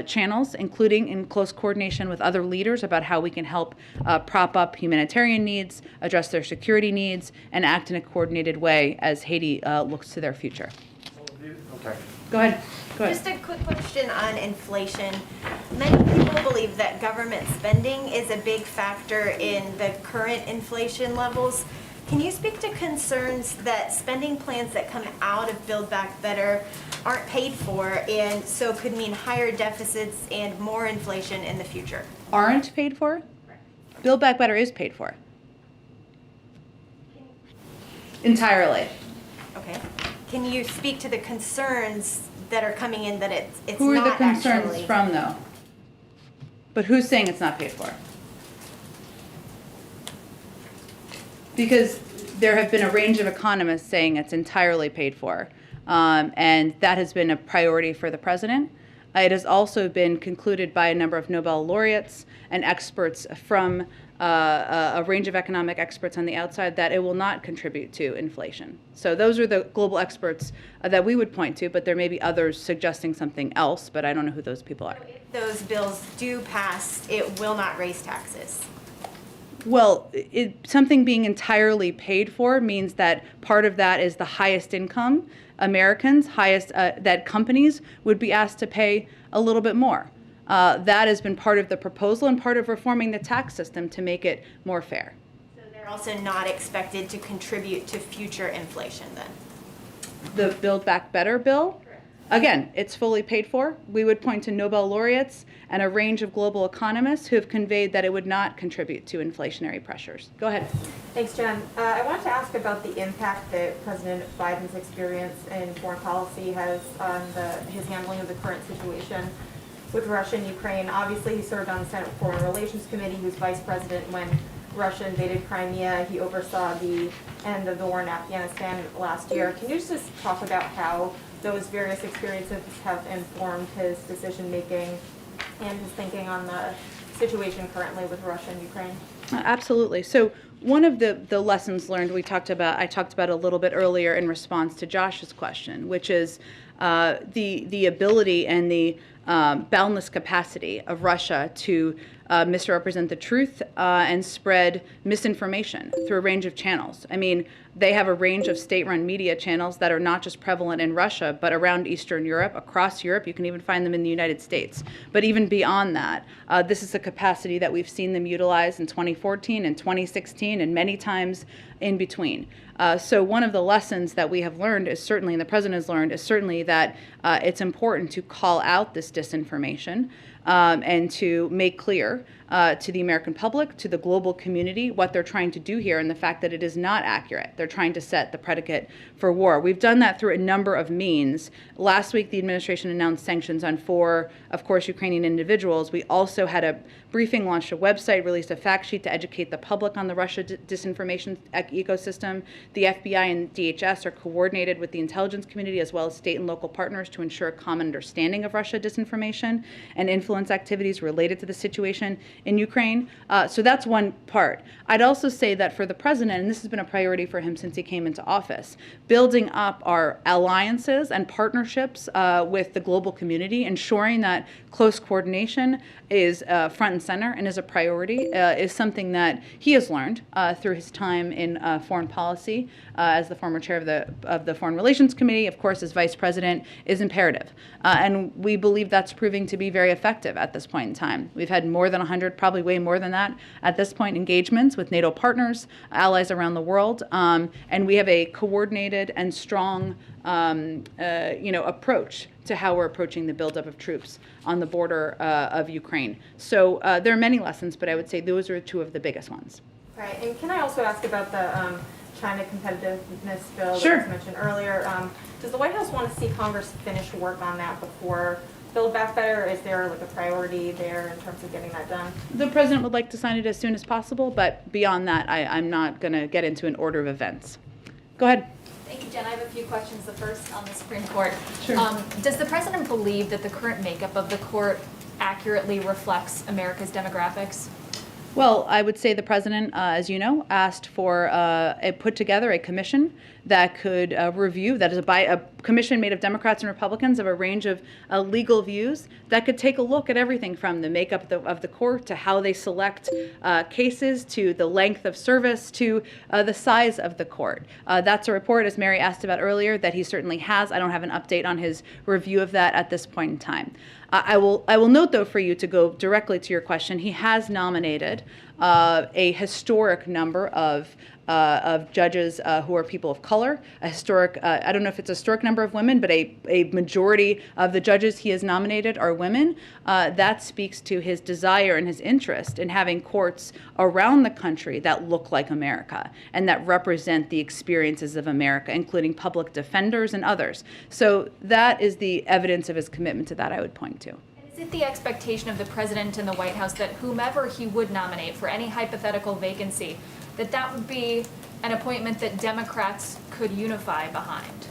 E: channels, including in close coordination with other leaders about how we can help prop up humanitarian needs, address their security needs, and act in a coordinated way as Haiti looks to their future.
K: Okay.
E: Go ahead.
T: Just a quick question on inflation. Many people believe that government spending is a big factor in the current inflation levels. Can you speak to concerns that spending plans that come out of Build Back Better aren't paid for and so could mean higher deficits and more inflation in the future?
E: Aren't paid for? Build Back Better is paid for. Entirely.
T: Okay. Can you speak to the concerns that are coming in that it's
E: Who are
T: not
E: the concerns
T: actually
E: from, though? But who's saying it's not paid for? Because there have been a range of economists saying it's entirely paid for, and that has been a priority for the president. It has also been concluded by a number of Nobel laureates and experts from a range of economic experts on the outside that it will not contribute to inflation. So those are the global experts that we would point to, but there may be others suggesting something else, but I don't know who those people are.
T: if those bills do pass, it will not raise taxes?
E: Well, something being entirely paid for means that part of that is the highest income Americans, that companies would be asked to pay a little bit more. That has been part of the proposal and part of reforming the tax system to make it more fair.
T: So they're also not expected to contribute to future inflation then?
E: The Build Back Better bill, again, it's fully paid for. We would point to Nobel laureates and a range of global economists who have conveyed that it would not contribute to inflationary pressures. Go ahead.
I: Thanks, Jen. I wanted to ask about the impact that President Biden's experience in foreign policy has on his handling of the current situation with Russia and Ukraine. Obviously, he served on the Senate Foreign Relations Committee. He was vice president when Russia invaded Crimea. He oversaw the end of the war in Afghanistan last year. Can you just talk about how those various experiences have informed his decision-making and his thinking on the situation currently with Russia and Ukraine?
E: Absolutely. So one of the lessons learned I talked about a little bit earlier in response to Josh's question, which is the ability and the boundless capacity of Russia to misrepresent the truth and spread misinformation through a range of channels. I mean, they have a range of state-run media channels that are not just prevalent in Russia, but around Eastern Europe, across Europe. You can even find them in the United States. But even beyond that, this is a capacity that we've seen them utilize in 2014 and 2016 and many times in between. So one of the lessons that we have learned is certainly, and the president has learned, is certainly that it's important to call out this disinformation and to make clear to the American public, to the global community, what they're trying to do here and the fact that it is not accurate. They're trying to set the predicate for war. We've done that through a number of means. Last week, the administration announced sanctions on 4, of course, Ukrainian individuals. We also had a briefing, launched a website, released a fact sheet to educate the public on the Russia disinformation ecosystem. The FBI and DHS are coordinated with the intelligence community as well as state and local partners to ensure a common understanding of Russia disinformation and influence influence activities related to the situation in Ukraine. So that's one part. I'd also say that for the president, and this has been a priority for him since he came into office, building up our alliances and partnerships with the global community, ensuring that close coordination is front and center and is a priority, is something that he has learned through his time in foreign policy as the former chair of the Foreign Relations Committee, of course, as vice president, is imperative. And we believe that's proving to be very effective at this point in time. We've had more than 100, probably way more than that at this point, engagements with NATO partners, allies around the world, and we have a coordinated and strong approach to how we're approaching the buildup of troops on the border of Ukraine. So there are many lessons, but I would say those are two of the biggest ones.
I: Right, and can I also ask about the China competitiveness bill
E: Sure.
I: that was mentioned earlier? Does the White House want to see Congress finish work on that before Build Back Better? Is there like a priority there in terms of getting that done?
E: The president would like to sign it as soon as possible, but beyond that, I'm not going to get into an order of events. Go ahead.
U: Thank you, Jen. I have a few questions. The first on the Supreme Court.
E: Sure.
U: Does the president believe that the current makeup of the court accurately reflects America's demographics?
E: Well, I would say the president, as you know, asked for put together a commission that could review, that is a commission made of Democrats and Republicans of a range of legal views that could take a look at everything from the makeup of the court to how they select cases to the length of service to the size of the court. That's a report, as Mary asked about earlier, that he certainly has. I don't have an update on his review of that at this point in time. I will note, though, for you to go directly to your question, he has nominated a historic number of judges who are people of color, a historic, I don't know if it's a historic number of women, but a majority of the judges he has nominated are women. That speaks to his desire and his interest in having courts around the country that look like America and that represent the experiences of America, including public defenders and others. So that is the evidence of his commitment to that I would point to.
U: Is it the expectation of the president and the White House that whomever he would nominate for any hypothetical vacancy, that would be an appointment that Democrats could unify behind?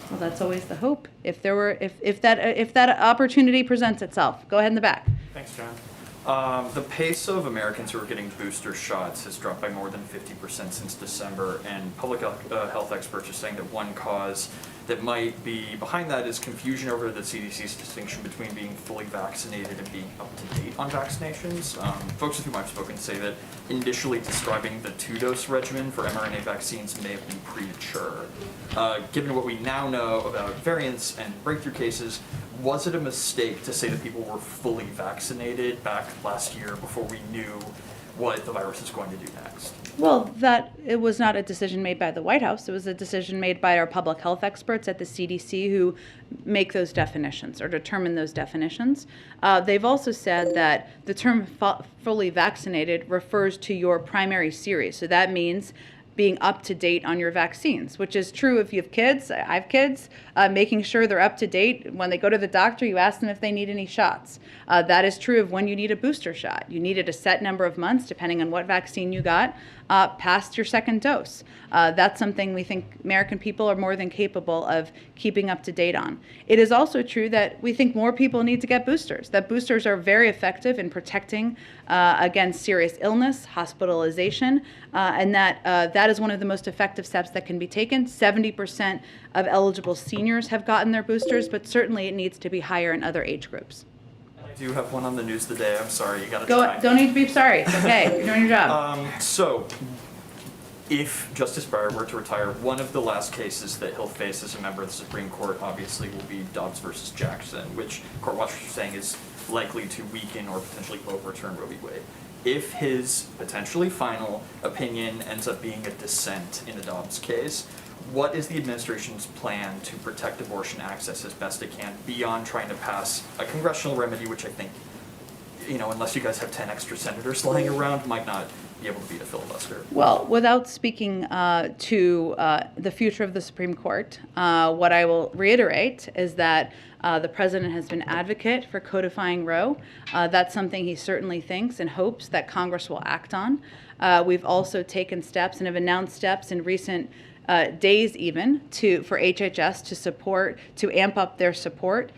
E: Well, that's always the hope. If that opportunity presents itself. Go ahead in the back.
V: Thanks, John. The pace of Americans who are getting booster shots has dropped by more than 50% since December, and public health experts are saying that one cause that might be behind that is confusion over the CDC's distinction between being fully vaccinated and being up to date on vaccinations. Folks with whom I've spoken say that initially describing the 2-dose regimen for mRNA vaccines may have been premature. Given what we now know about variants and breakthrough cases, was it a mistake to say that people were fully vaccinated back last year before we knew what the virus is going to do next?
E: Well, it was not a decision made by the White House. It was a decision made by our public health experts at the CDC who make those definitions or determine those definitions. They've also said that the term fully vaccinated refers to your primary series. So that means being up to date on your vaccines, which is true if you have kids. I have kids, making sure they're up to date. When they go to the doctor, you ask them if they need any shots. That is true of when you need a booster shot. You need it a set number of months, depending on what vaccine you got, past your second dose. That's something we think American people are more than capable of keeping up to date on. It is also true that we think more people need to get boosters, that boosters are very effective in protecting against serious illness, hospitalization, and that is one of the most effective steps that can be taken. 70% of eligible seniors have gotten their boosters, but certainly it needs to be higher in other age groups.
V: I do have one on the news today. I'm sorry, you gotta try.
E: Don't need to be sorry. It's okay. You're doing your job.
V: So, if Justice Breyer were to retire, one of the last cases that he'll face as a member of the Supreme Court obviously will be Dobbs versus Jackson, which court watchers are saying is likely to weaken or potentially overturn Roe v. Wade. If his potentially final opinion ends up being a dissent in the Dobbs case, what is the administration's plan to protect abortion access as best it can beyond trying to pass a congressional remedy, which I think, unless you guys have 10 extra senators lying around, might not be able to beat a filibuster?
E: Well, without speaking to the future of the Supreme Court, what I will reiterate is that the president has been an advocate for codifying Roe. That's something he certainly thinks and hopes that Congress will act on. We've also taken steps and have announced steps in recent days even for HHS to amp up their support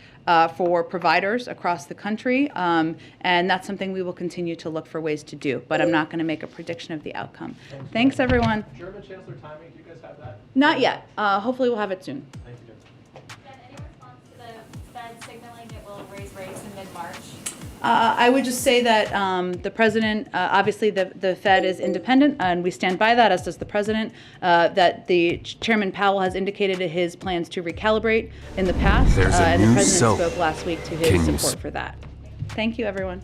E: for providers across the country, and that's something we will continue to look for ways to do, but I'm not going to make a prediction of the outcome. Thanks, everyone.
J: German Chancellor timing, do you guys have that?
E: Not yet. Hopefully we'll have it soon.
J: Thank you, Jen.
U: Any response to the Fed signaling it will raise rates in mid-March?
E: I would just say that the president, obviously the Fed is independent, and we stand by that, as does the president, that the Chairman Powell has indicated his plans to recalibrate in the past, and the president spoke last week to his support for that. Thank you, everyone.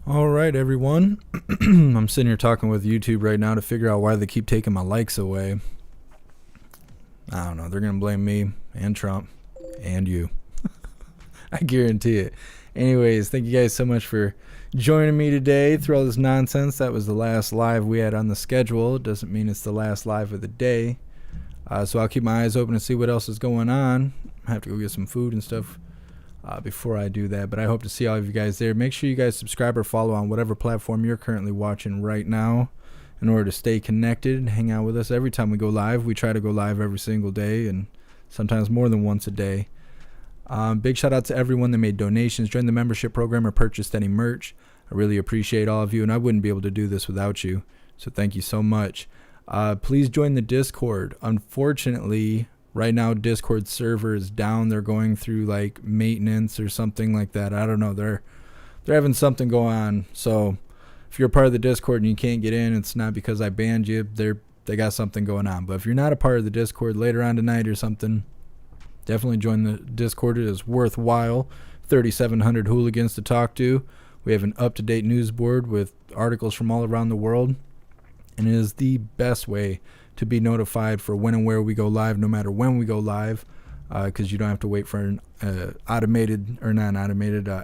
D: All right, everyone. I'm sitting here talking with YouTube right now to figure out why they keep taking my likes away. I don't know. They're going to blame me and Trump and you. I guarantee it. Anyways, thank you guys so much for joining me today through all this nonsense. That was the last live we had on the schedule. It doesn't mean it's the last live of the day. So I'll keep my eyes open and see what else is going on. I have to go get some food and stuff before I do that, but I hope to see all of you guys there. Make sure you guys subscribe or follow on whatever platform you're currently watching right now in order to stay connected and hang out with us every time we go live. We try to go live every single day and sometimes more than once a day. Big shout out to everyone that made donations, joined the membership program, or purchased any merch. I really appreciate all of you, and I wouldn't be able to do this without you, so thank you so much. Please join the Discord. Unfortunately, right now, Discord server is down. They're going through like maintenance or something like that. I don't know. They're having something go on. So if you're a part of the Discord and you can't get in, it's not because I banned you. They got something going on. But if you're not a part of the Discord later on tonight or something, definitely join the Discord. It is worthwhile. 3,700 hooligans to talk to. We have an up-to-date news board with articles from all around the world, and it is the best way to be notified for when and where we go live, no matter when we go live, because you don't have to wait for an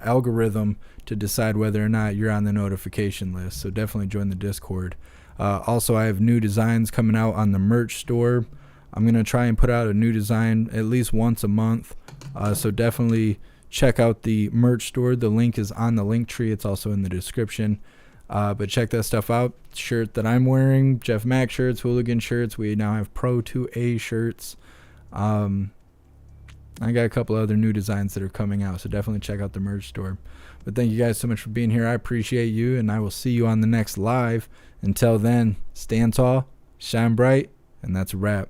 D: algorithm to decide whether or not you're on the notification list. So definitely join the Discord. Also, I have new designs coming out on the merch store. I'm going to try and put out a new design at least once a month. So definitely check out the merch store. The link is on the link tree. It's also in the description. But check that stuff out. Shirt that I'm wearing, Jeff Mack shirts, hooligan shirts. We now have Pro 2A shirts. I got a couple other new designs that are coming out, so definitely check out the merch store. But thank you guys so much for being here. I appreciate you, and I will see you on the next live. Until then, stand tall, shine bright, and that's a wrap.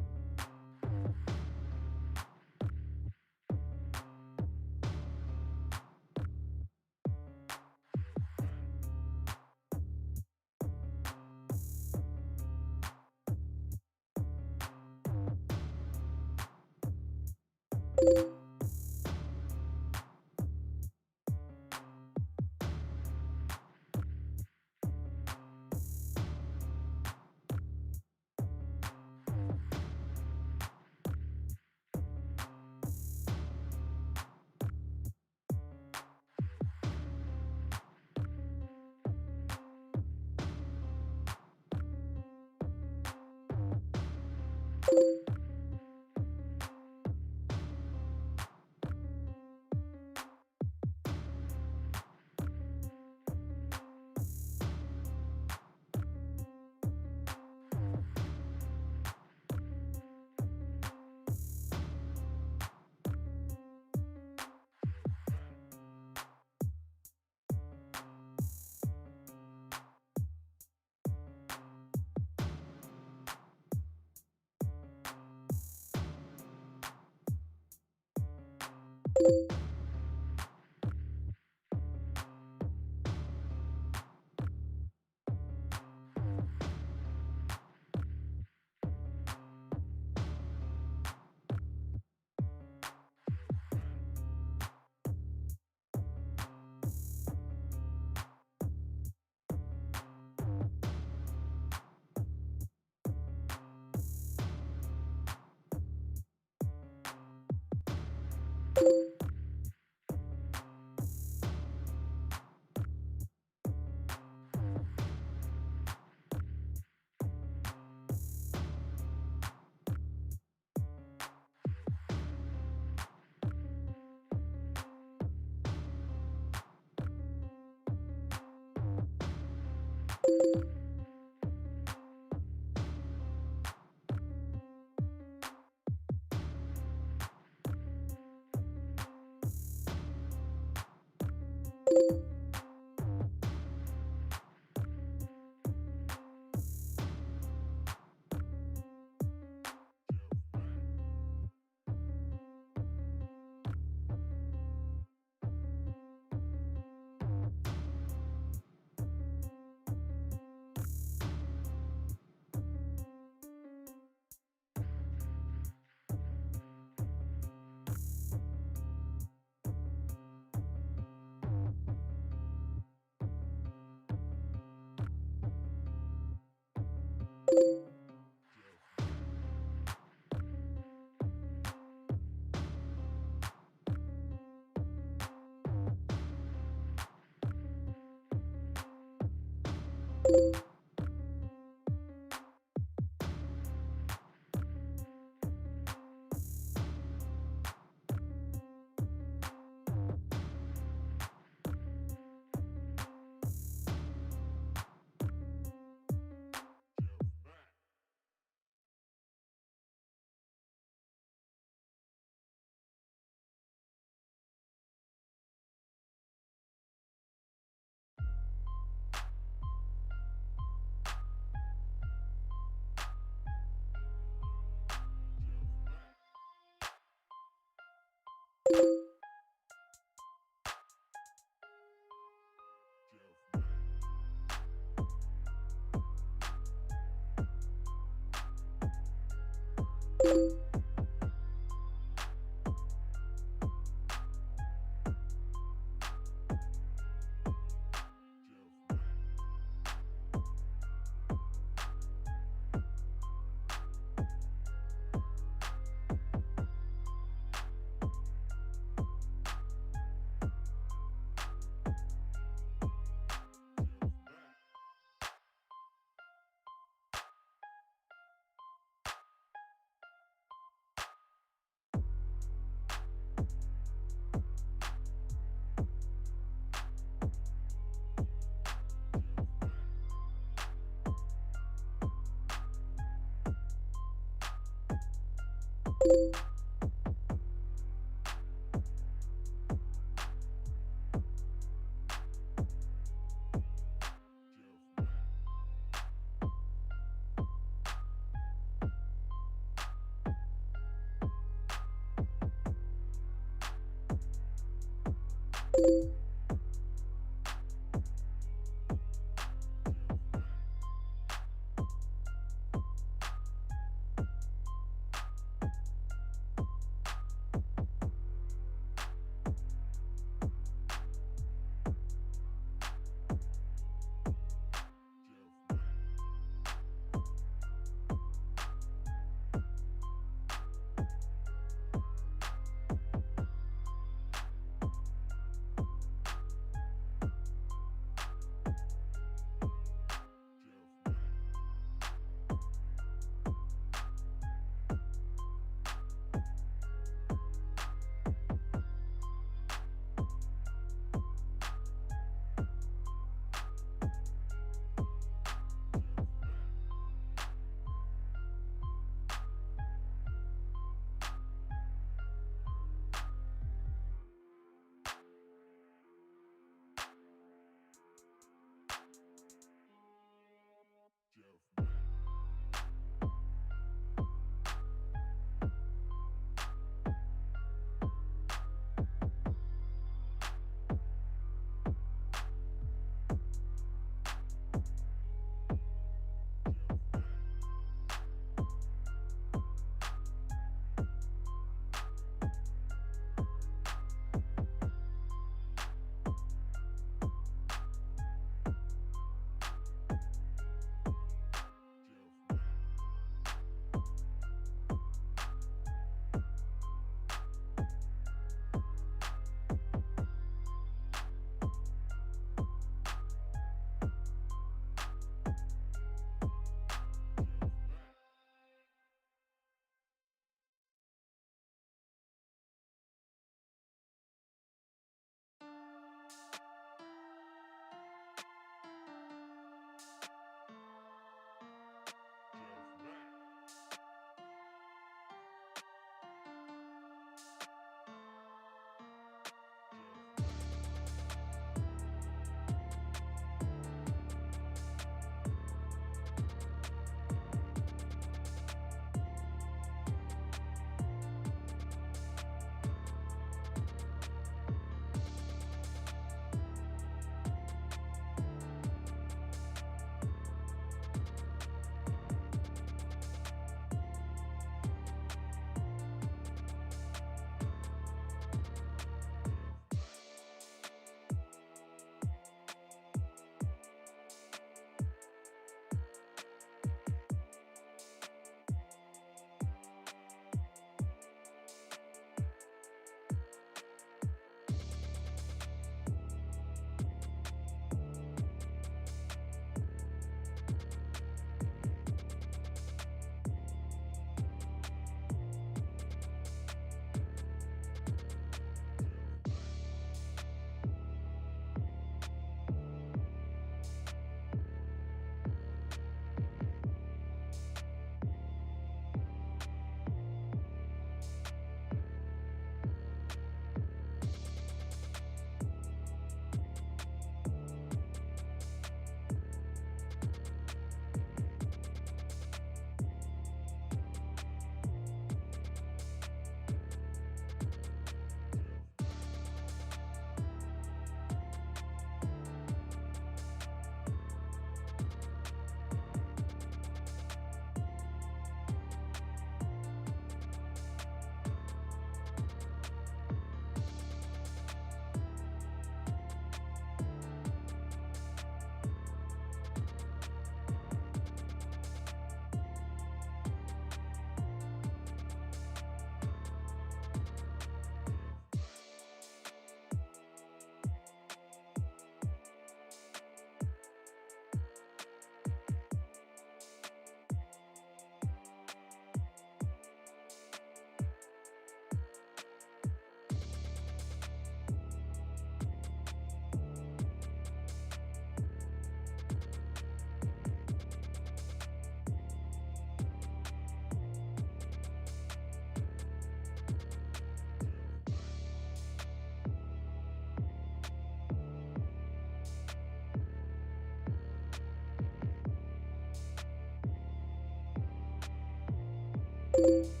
D: you